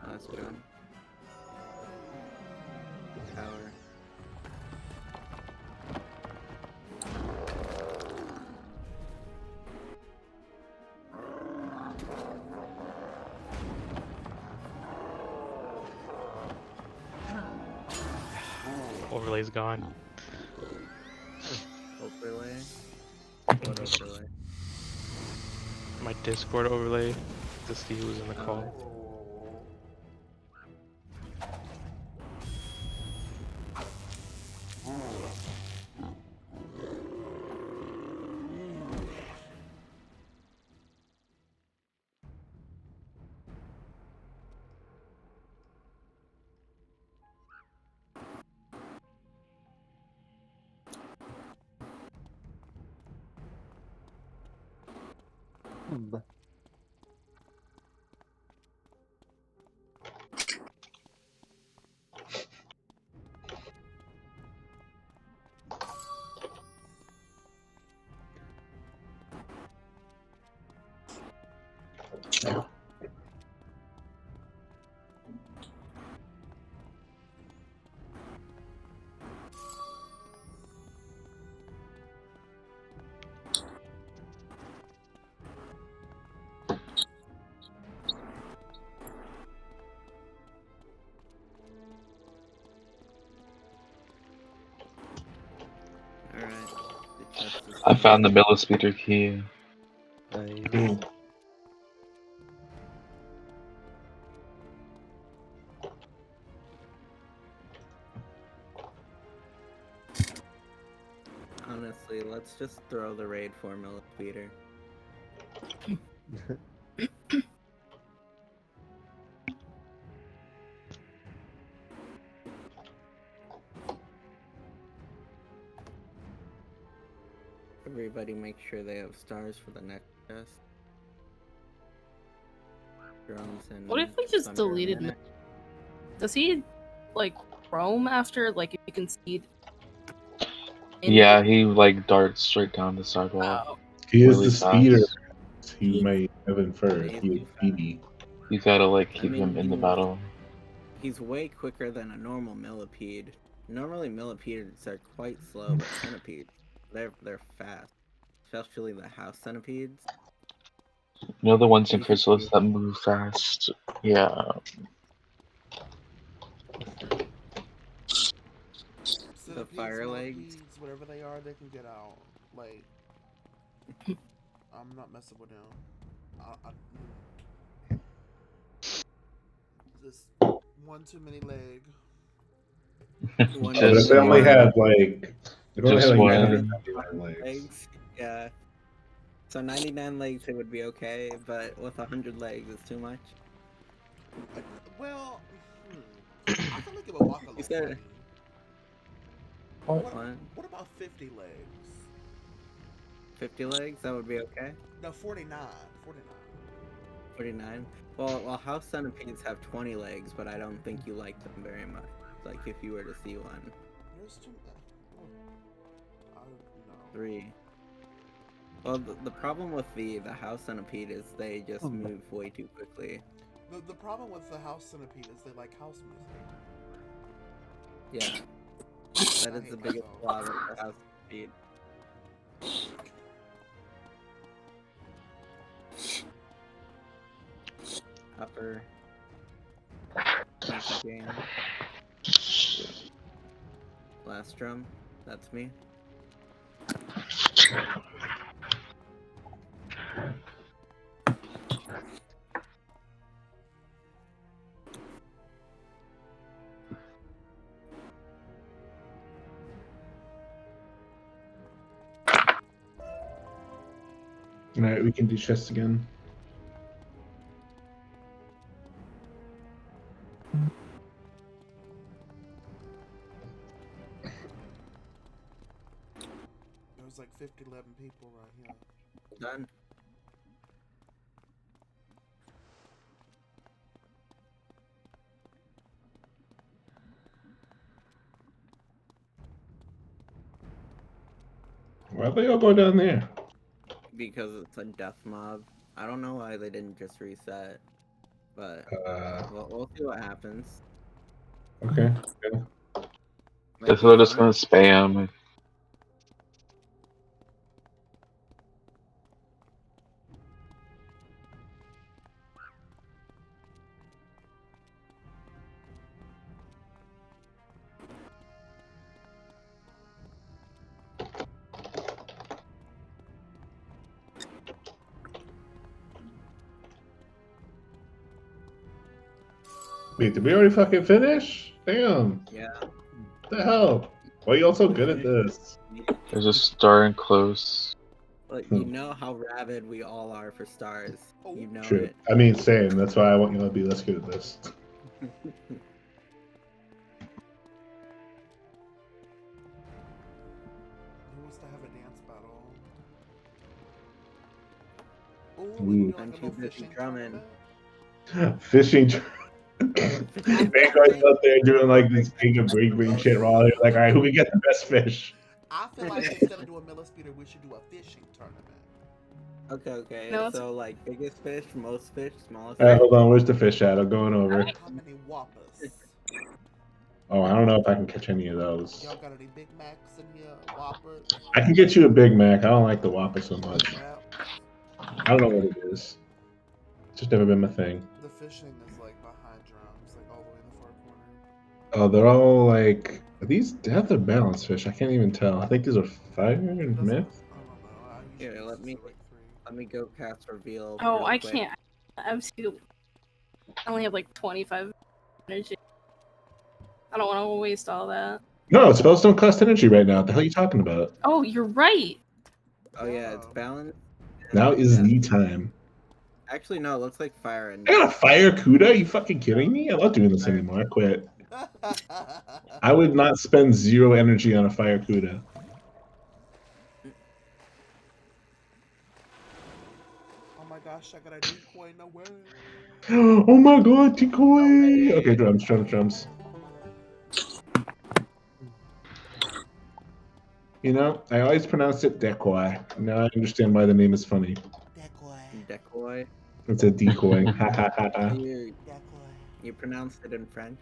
Last drum. Tower. Overlay's gone. Overlay. What overlay? My Discord overlay to see who's in the call. I found the millispeeder key. Nice. Honestly, let's just throw the raid formula Peter. Everybody make sure they have stars for the next test. Drums and What if we just thunder deleted and him? Does he, like, roam after, like, if you concede? Yeah, he like darts straight down the sidewalk. Oh. He is really the speeder. fast. You may have inferred. He is speedy. You gotta like I keep mean, him in the battle. He's way quicker than a normal millipede. Normally millipedes are quite slow, but centipedes, they're fast. Especially the house centipedes. You know the ones in Chrysalis that move fast? Yeah. The fire legs. Millipedes, whatever they are, they can get out. Like, I'm not messing with them. Just one too many leg. But if they only had like, if they only had like one. 999 legs. Yeah. So 99 legs it would be okay, but with 100 legs it's too much. Well, I feel like it would walk a You little said- funny. What? What about 50 legs? 50 legs? That would be okay? No, 49. 49? Well, house centipedes have 20 legs, but I don't think you like them very much. Like, if you were to see one. There's too no. 3. Well, the problem with the house centipede is they just move way too quickly. The problem with the house centipede is they like house music. Yeah. That is the biggest flaw with the house centipede. Upper. Game. Last drum. That's me. Alright, we can do chess again. There's like 11 people right here. Done. Why'd they all go down there? Because it's a death mob. I don't know why they didn't just reset, but we'll see what happens. Okay. Guess they're just gonna spam. Wait, did we already fucking finish? Damn. Yeah. What the hell? Why are you all so good at this? They're just starting close. Like, you know how rabid we all are for stars. You know True. it. I mean, same. That's why I want you to be less good at this. Who wants to have a dance battle? Ooh. I'm too busy drumming. Fishing. Vanguard's out there doing like this king of break shit while they're like, alright, who can get the best fish? I feel like instead of doing Miller Speeder, we should do a fishing tournament. Okay. No, So, like, biggest fish, most fish, smallest Alright, fish. hold on. Where's the fish at? I'm going over. How many whoppers? Oh, I don't know if I can catch any of those. Y'all got any Big Macs in here? Whoppers? I can get you a Big Mac. I don't like the Whopper so much. I don't know what it is. It's just never been my thing. The fishing is like behind drums, like all the way in the far corner. Oh, they're all like, are these death or balance fish? I can't even tell. I think these are fire and myth. Here, let me go cast reveal. Oh, real I quick. can't. I only have like 25 energy. I don't want to waste all that. No, spells don't cost energy right now. What the hell are you talking about? Oh, you're right. Oh yeah, it's balanced. Now is the time. Actually, no. It looks like fire and. I got a fire Cuda? You fucking kidding me? I'm not doing this anymore. I quit. I would not spend 0 energy on a fire Cuda. Oh my gosh, I got a decoy, no way. Oh my god, decoy! Okay, drums. You know, I always pronounced it decoy. Now I understand why the name is funny. Decoy. It's a decoy. Ha ha ha ha. You pronounced it in French.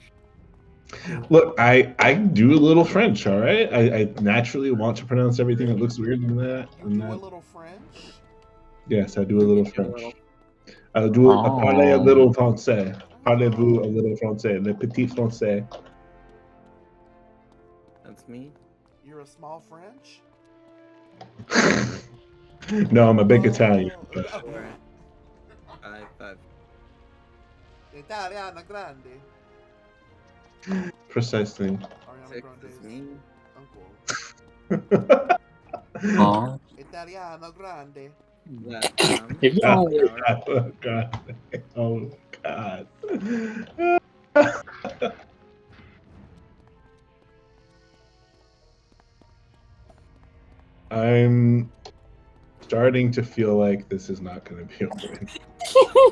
Look, I do a little French, all right? I naturally want to pronounce everything that looks weird in that. You do a little French? Yes, I do a little French. I do I parle a little français. Parlez-vous a little français? Le petit français. That's me. You're a small French? No, I'm a big Italian. But... Five. Italiana grande. Precisely. Ariana Grande's uncle. Aw. Italiano grande. that If you Oh don't, god. Oh god. I'm starting to feel like this is not going to be a win.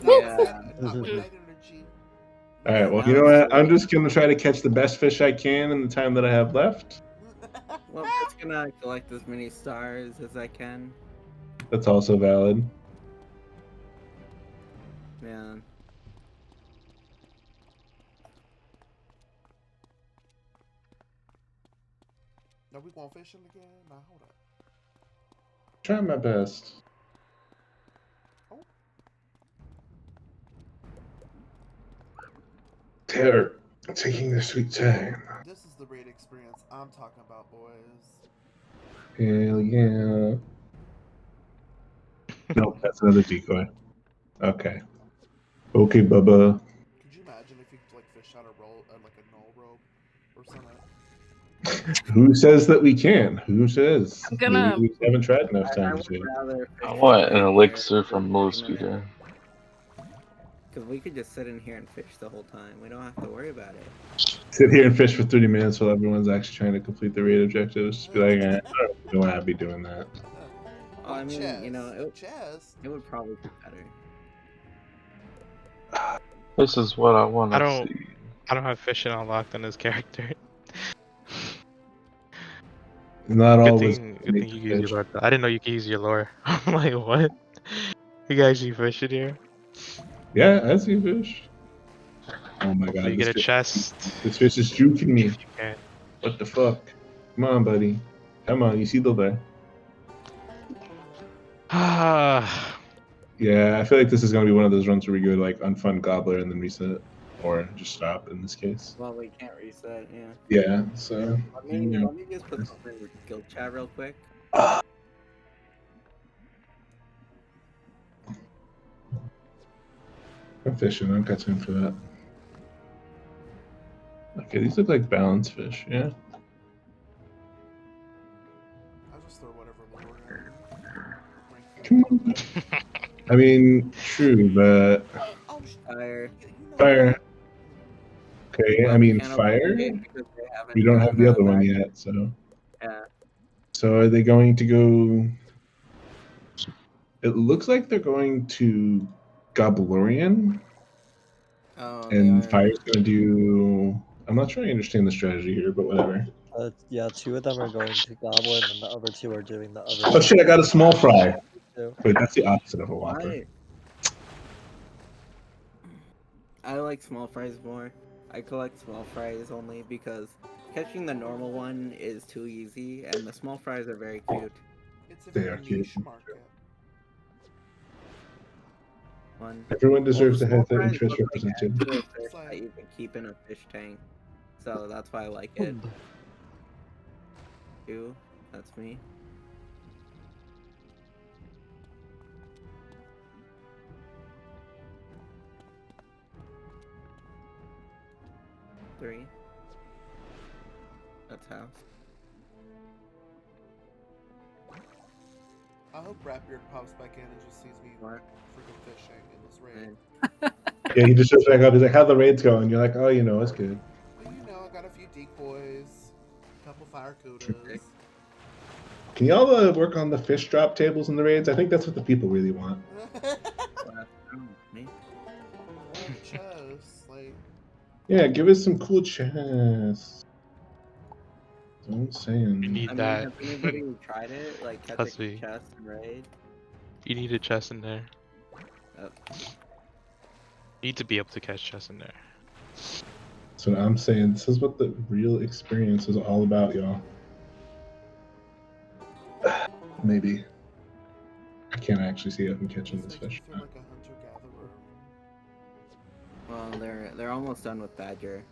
Yeah. Not with that energy. All right, well, Now you know it's what? I'm really- just going to try to catch the best fish I can in the time that I have left. Well, I'm just gonna collect as many stars as I can. That's also valid. Man. Are we going fishing again? Nah, hold up. Try my best. They're taking their sweet time. This is the raid experience I'm talking about, boys. Hell yeah. Nope, that's another decoy. Okay. Okay, Bubba. Could you imagine if you like fish out a roll, like a null robe or something? Who says that we can? Who says? I'm gonna- Maybe we haven't tried enough I times would yet. rather I fish want an right elixir here from for Low 30 minutes. Speeder. Because we could just sit in here and fish the whole time. We don't have to worry about it. Sit here and fish for 30 minutes while everyone's actually trying to complete the raid objectives. Just be like, I don't want to be doing that. Oh, I mean, chest. you know, Chest. it would probably be better. This is what I want I to don't. see. I don't have fishing unlocked on this character. Not Good always. thing you can use your lore. I didn't know you could use your lore. I'm like, what? You guys see fish in here? Yeah, I see fish. Oh my Hopefully god. you This get a fish, chest. this fish is juking me. If you can. What the fuck? Come on, buddy. Come on, you see the there. Ah. Yeah, I feel like this is going to be one of those runs where we go to like unfun gobbler and then reset. Or just stop in this case. Well, we can't reset, yeah. Yeah, so. Let me just put something in guild chat real quick. I'm fishing. I don't got time for that. Okay, these look like balance fish, yeah. I'll just throw whatever lure Come on. I mean, true, but Fire. fire. Okay, Well, I we mean can't open fire. the gate because they haven't We don't have done the other one that. yet, so. Yeah. So are they going to go? It looks like they're going to Goblorian, Oh, and they are. Fire's going to do. I'm not sure I understand the strategy here, but whatever. Yeah, 2 of them are going to Goblin, and the other 2 are doing the other. Oh shit! I got a small fry. Too. Wait, that's the opposite of a whopper. I like small fries more. I collect small fries only because catching the normal one is too easy, and the small fries are very cute. It's a They very are cute. niche market. Everyone deserves the to have small their fries interest look like represented. actual fish that you can keep in a fish tank, so that's why I like it. You, that's me. Three. That's house. I hope Ratbeard pops back in and just sees me freaking fishing in this raid. Yeah, he just shows back up. He's like, "How the raid's going?" You're like, "Oh, you know, it's good." Well, you know, I got a few decoys, a couple fire kudas. Can y'all work on the fish drop tables in the raids? I think that's what the people really want. Me? Chests, like. Yeah, give us some cool chests. That's what I'm saying. You need I mean, that. has anybody tried it? Like Must catching be. chests and raid? You need a chest in there. Oh. You need to be able to catch chests in there. That's what I'm saying. This is what the real experience is all about, y'all. Maybe. I can't actually see if I'm catching this fish. Feel like a hunter-gatherer. Well, they're almost done with Badger.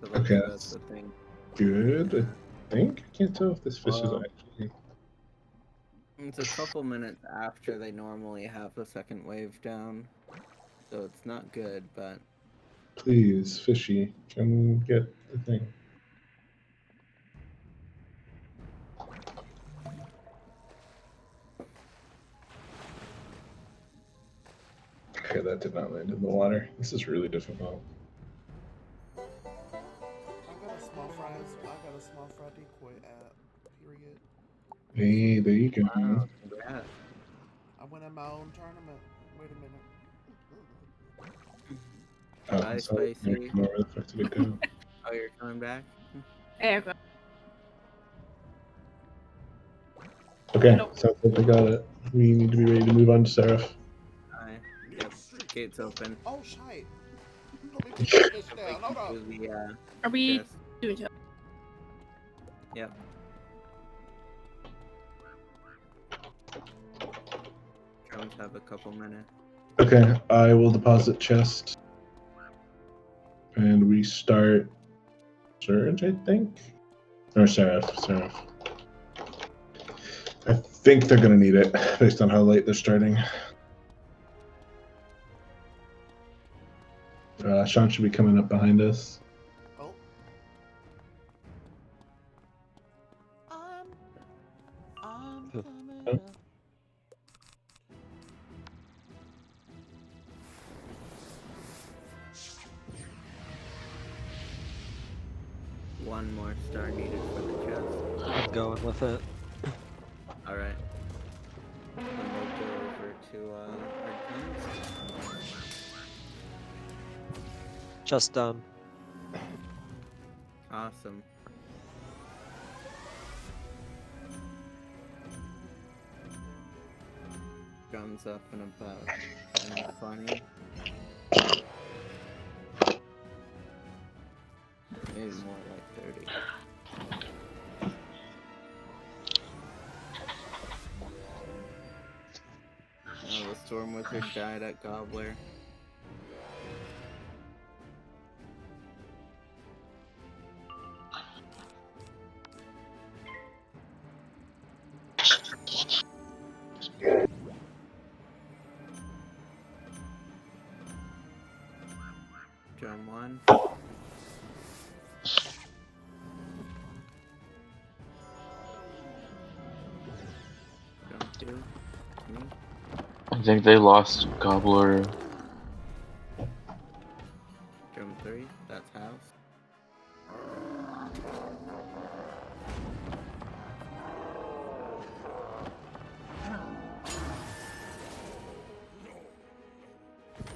So Okay, that's the thing. Good. I think. I can't tell if this fish Well, is actually. It's a couple minutes after they normally have the second wave down. So it's not good, but Please, fishy, come get the thing. Okay, that did not land in the water. This is really difficult. I got a small fry decoy app. Period. Hey, there you go. Wow, congrats. I went in my own tournament. Wait a minute. Oh, Bye, so Spicy. where the fuck did it go? Oh, you're coming back? Hey, okay. Okay, sounds like they got it. We need to be ready to move on to Seraph. Hi. Yep. Gate's open. Oh, shite. Let me put this bitch down. Hold Do up. the, Are we chest. doing job? Yep. Drones have a couple minutes. Okay, I will deposit chest. And we start Surge, I think? Or Seraph. I think they're gonna need it based on how late they're starting. Sean should be coming up behind us. Oh. I'm coming up. One more star needed for the chest. I'm going with it. Alright. Then we'll go over to our guns. Just done. Awesome. Guns up in about 20. Maybe more like 30. Oh, the Storm Wizard died at Gobbler. Drum 1. Drum 2. Me. I think they lost Gobbler. Drum 3. That's house.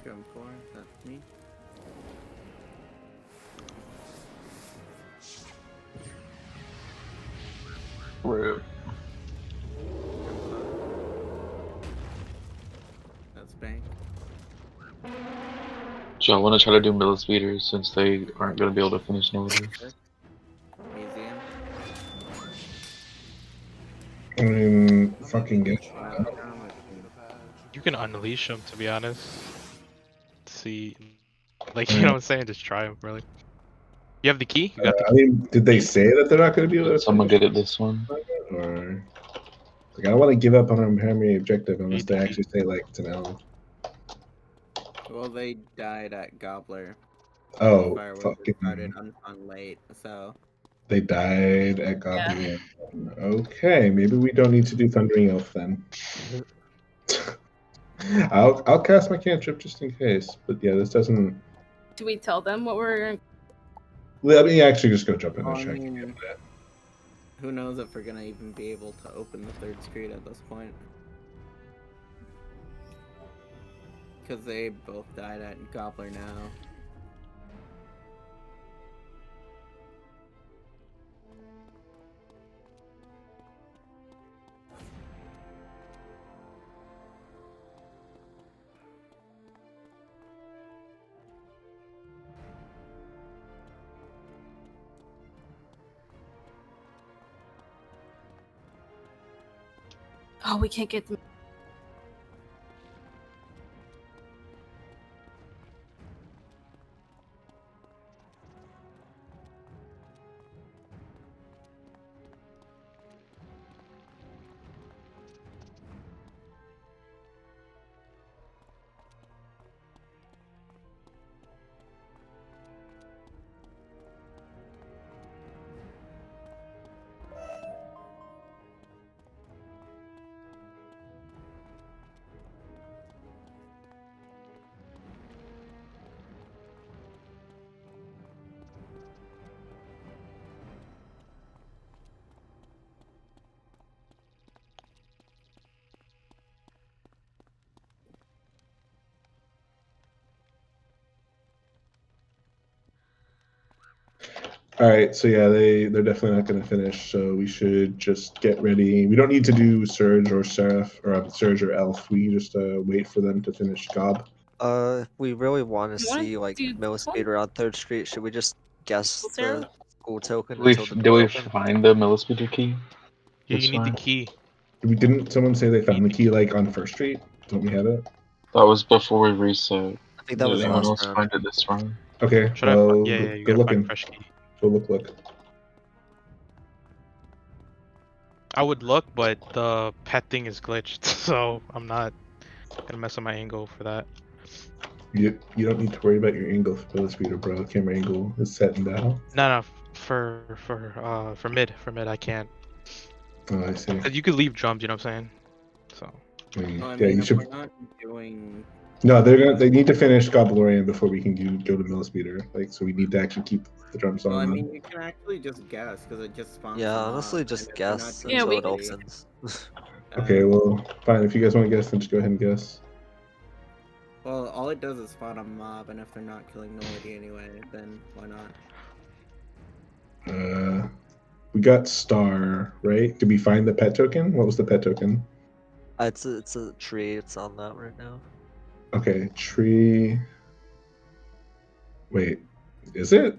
Drum 4. That's me. Rip. That's Bank. Do y'all want to try to do middle speeders since they aren't going to be able to finish nowadays? Museum. I mean, fucking get. You can unleash them, to be honest. See, like, you know what I'm saying? Just try them, really. You have the key? You got the I key? mean, did they say that they're not going to be able to? Did someone finish get it this one? Or like, I don't want to give up on our primary objective unless Need the they key. actually say like it's an L. Well, they died at Gobbler. Oh, Fireworks fucking! started on late, so They died at Goblin. Okay, maybe we don't need to do Thundering Elf then. I'll cast my cantrip just in case, but yeah, this doesn't. Do we tell them what we're? Let me actually just go jump in Well, and I check. mean, who knows if we're gonna even be able to open the third screen at this point? Because they both died at Gobbler now. Oh, we can't get them. All right, so yeah, they're definitely not going to finish. So we should just get ready. We don't need to do Surge or Seraph or Surge or Elf. We can just wait for them to finish Gob. If we really want to You wanna see like do Millispeeder on 3rd Street, should we just guess Full the Sarah? school token Do we, until the do door we opens? find the Millispeeder key? Yeah, This you need the time? key. We didn't. Someone say they found the key like on First Street. Don't we have it? That was before we reset. I think that Did was anyone last else round. find it this round? Okay. Should I? Well, Yeah, you go gotta find looking. a fresh key. Go look. I would look, but the pet thing is glitched, so I'm not gonna mess up my angle for that. You don't need to worry about your angle for Millispeeder, bro. Camera angle is set and down. No, for mid, I can't. Oh, I see. 'Cause you could leave jumps, you know what I'm saying? So. Oh, I Yeah, mean, you if should. we're not doing. No, they need to finish Goblorian before we can go to Millispeeder. Like, so we need to actually keep the drums on. Well, I them. mean, you can actually just guess because it just spawns. Yeah, them honestly, off, just and if you're not guess doing Yeah, until we it nobody, opens. Okay, well, fine. If you guys want to guess, then just go ahead and guess. Well, all it does is spawn a mob, and if they're not killing nobody anyway, then why not? We got Star, right? Did we find the pet token? What was the pet token? It's a tree. It's on that right now. Okay, tree. Wait, is it?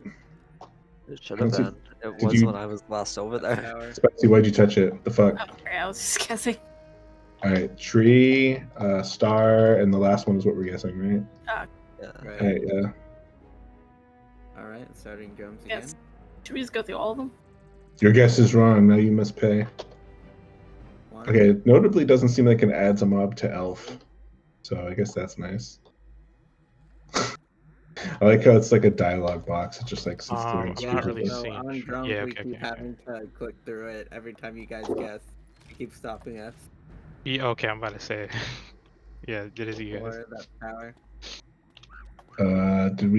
It should I have don't see- been. It did was you- when I was last over there. Tower. Spicy, why'd you touch it? The fuck? Oh, sorry, I was just guessing. All right, tree, Star, and the last one is what we're guessing, right? Yeah. Right. All right, yeah. All right. Starting drums Yes. again. Should we just go through all of them? Your guess is wrong. Now you must pay. One. Okay, notably doesn't seem like it adds a mob to Elf, so I guess that's nice. I like how it's like a dialogue box. It just like sits there and Yeah, not really screens. so seeing on it. drums Yeah, we okay, keep okay, having to click through it every time you guys guess. It keeps stopping us. Yeah, okay, I'm about to say it. Yeah, it is you guys. Or that power. Did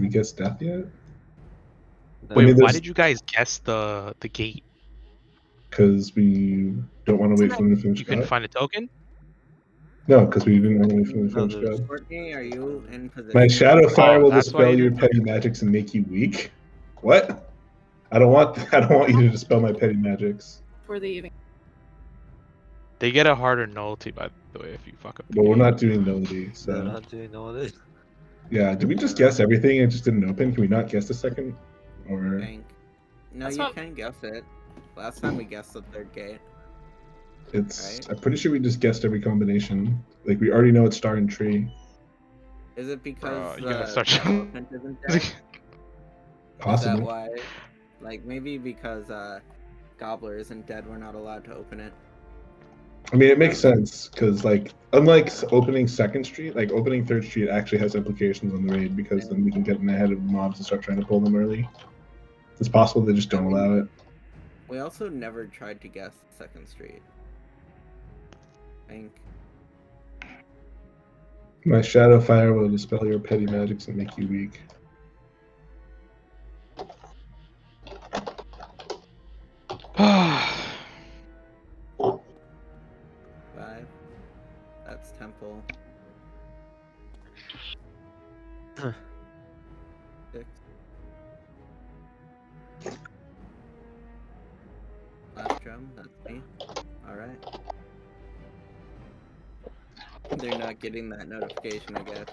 we guess death yet? Wait, mean, why there's- did you guys guess the gate? Because we don't want to wait for them to finish You couldn't God. find a token? No, because we didn't want to wait for them to No, finish there's- God. Courtney, are you in position? My shadow fire will that's why dispel you your didn't- petty magics and make you weak. What? I don't want you to dispel my petty magics. Before they even. They get a harder nullity, by the way, if you fuck up the But we're gate. not doing nullity, so They're not doing all this. yeah. Did we just guess everything and it just didn't open? Can we not guess the second? Or Bank. No, That's you what- can guess it. Last time we guessed the third gate. it's? Right. I'm pretty sure we just guessed every combination. Like we already know it's star and tree. Is it because you gotta start the showing- elephant isn't there? Is Possibly. that why? Like maybe because Gobbler isn't dead, we're not allowed to open it. I mean, it makes sense because, like, unlike opening Second Street, like opening Third Street actually has implications on the raid because then we can get in ahead of the mobs and start trying to pull them early. It's possible they just don't allow it. We also never tried to guess Second Street. I think. My shadow fire will dispel your petty magics and make you weak. Five. That's Temple. 6. Last drum, that's me. Alright. They're not getting that notification, I guess.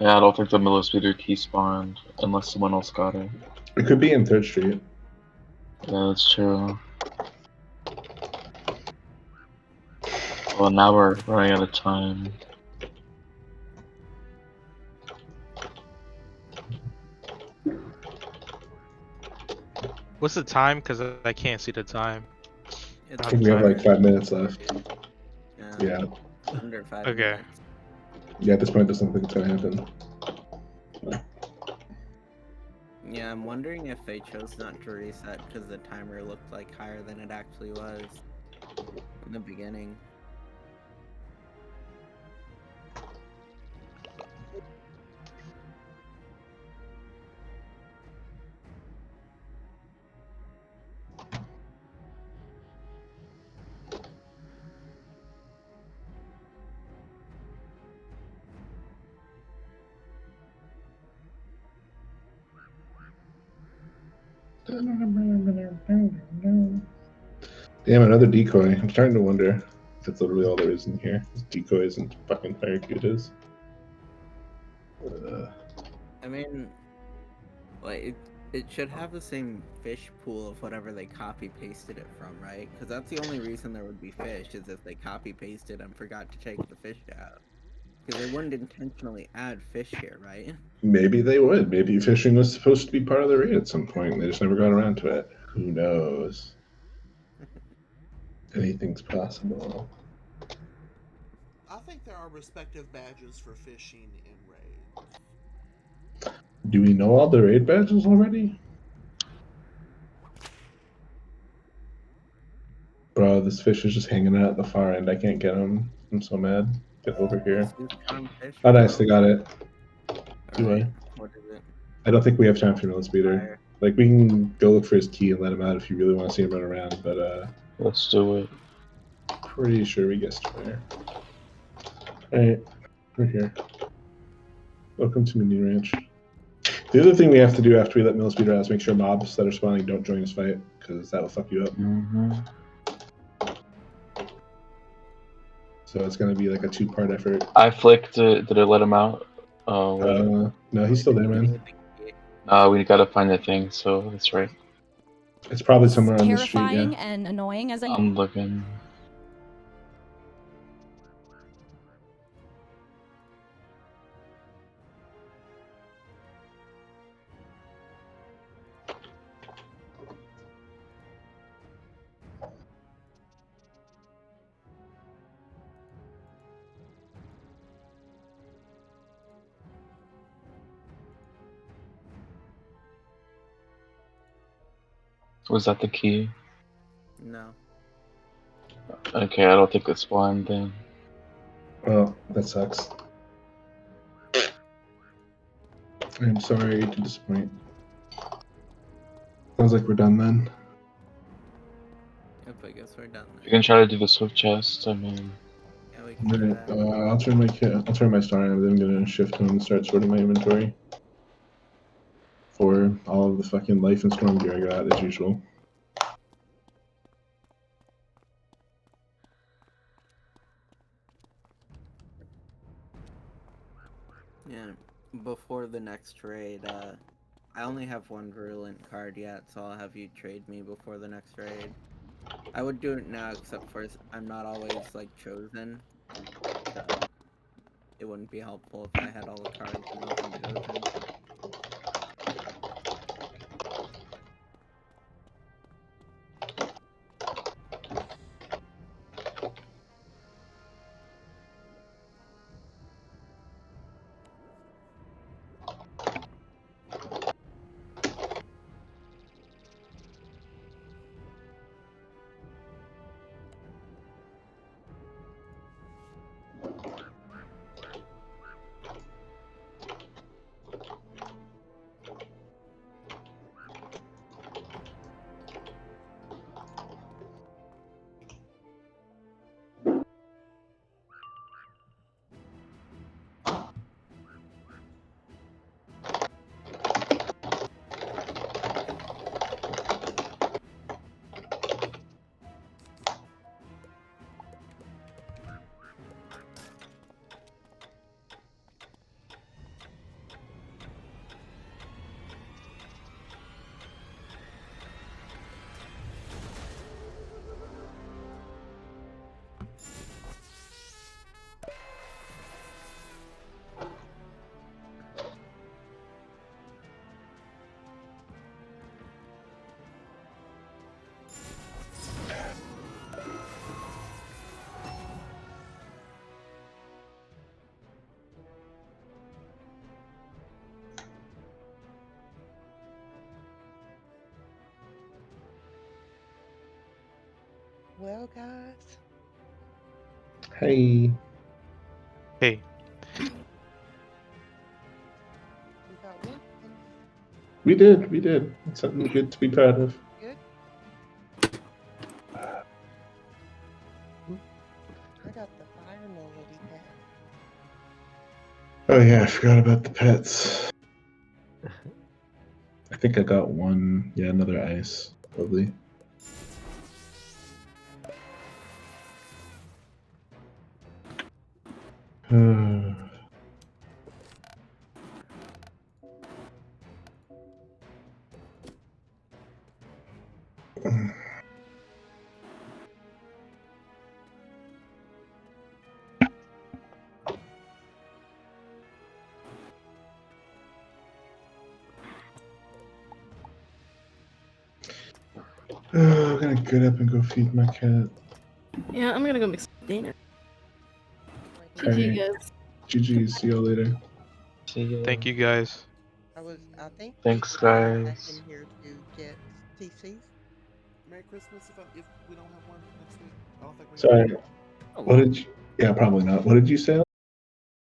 Yeah, I don't think the Millispeeder key spawned unless someone else got it. It could be in Third Street. Yeah, that's true. Well, now we're running out of time. What's the time? Because I can't see the time. It's I think we have like 5 minutes left. Yeah. Yeah. Under 5 Okay. minutes. Yeah, at this point, it doesn't look like it's gonna happen. Yeah, I'm wondering if they chose not to reset because the timer looked like higher than it actually was in the beginning. Damn, another decoy. I'm starting to wonder if that's literally all there is in here. Decoys and fucking paracutas. I mean, like, it should have the same fish pool of whatever they copy pasted it from, right? Because that's the only reason there would be fish is if they copy pasted and forgot to take the fish out. Because they wouldn't intentionally add fish here, right? Maybe they would. Maybe fishing was supposed to be part of the raid at some point. They just never got around to it. Who knows? Anything's possible. I think there are respective badges for fishing in raids. Do we know all the raid badges already? Bro, this fish is just hanging out at the far end. I can't get him. I'm so mad. Get over here. Just use charm fish, Oh, nice. bro. They got it. Do Alright, I? what is it? I don't think we have time for mill speeder. Fire. Like, we can go look for his key and let him out if you really want to see him run around, but, Let's do it. pretty sure we guessed fire. Alright, we're here. Welcome to Mini Ranch. The other thing we have to do after we let mill speeder out is make sure mobs that are spawning don't join this fight, because that will fuck you up. Mm-hmm. So it's going to be like a two-part effort. I flicked it. Did it let him out? Oh, No, he's still there, man. we gotta find the thing, so that's right. It's probably somewhere on the street, Terrifying yeah. and annoying as I I'm looking. Was that the key? No. Okay, I don't think it's blind then. Well, that sucks. I'm sorry to disappoint. Sounds like we're done then. Yep, I guess we're done You can try to do the swift chest. I mean, Yeah, we can do Alright, that. I'll turn my star on, and then I'm gonna shift home and start sorting my inventory. For all of the fucking life and storm gear I got, as usual. Yeah, before the next raid, I only have one virulent card yet, so I'll have you trade me before the next raid. I would do it now, except for I'm not always, like, chosen. So it wouldn't be helpful if I had all the cards and wasn't chosen. Well, guys, Hey. Hey, we got one. We did. It's something good to be proud of. Good. I got the fire melody pet. Oh yeah, I forgot about the pets. I think I got one. Yeah, another ice, probably. I'm gonna get up and go feed my cat. Yeah, I'm gonna go make some dinner. GG, Alright. guys. GG. See y'all later. See ya. thank you guys. I think. Thanks, Pete was back guys. in here to get TCs. Merry Christmas if we don't have one next week. I don't think we Sorry. have one. What did you? Yeah, probably not. What did you say?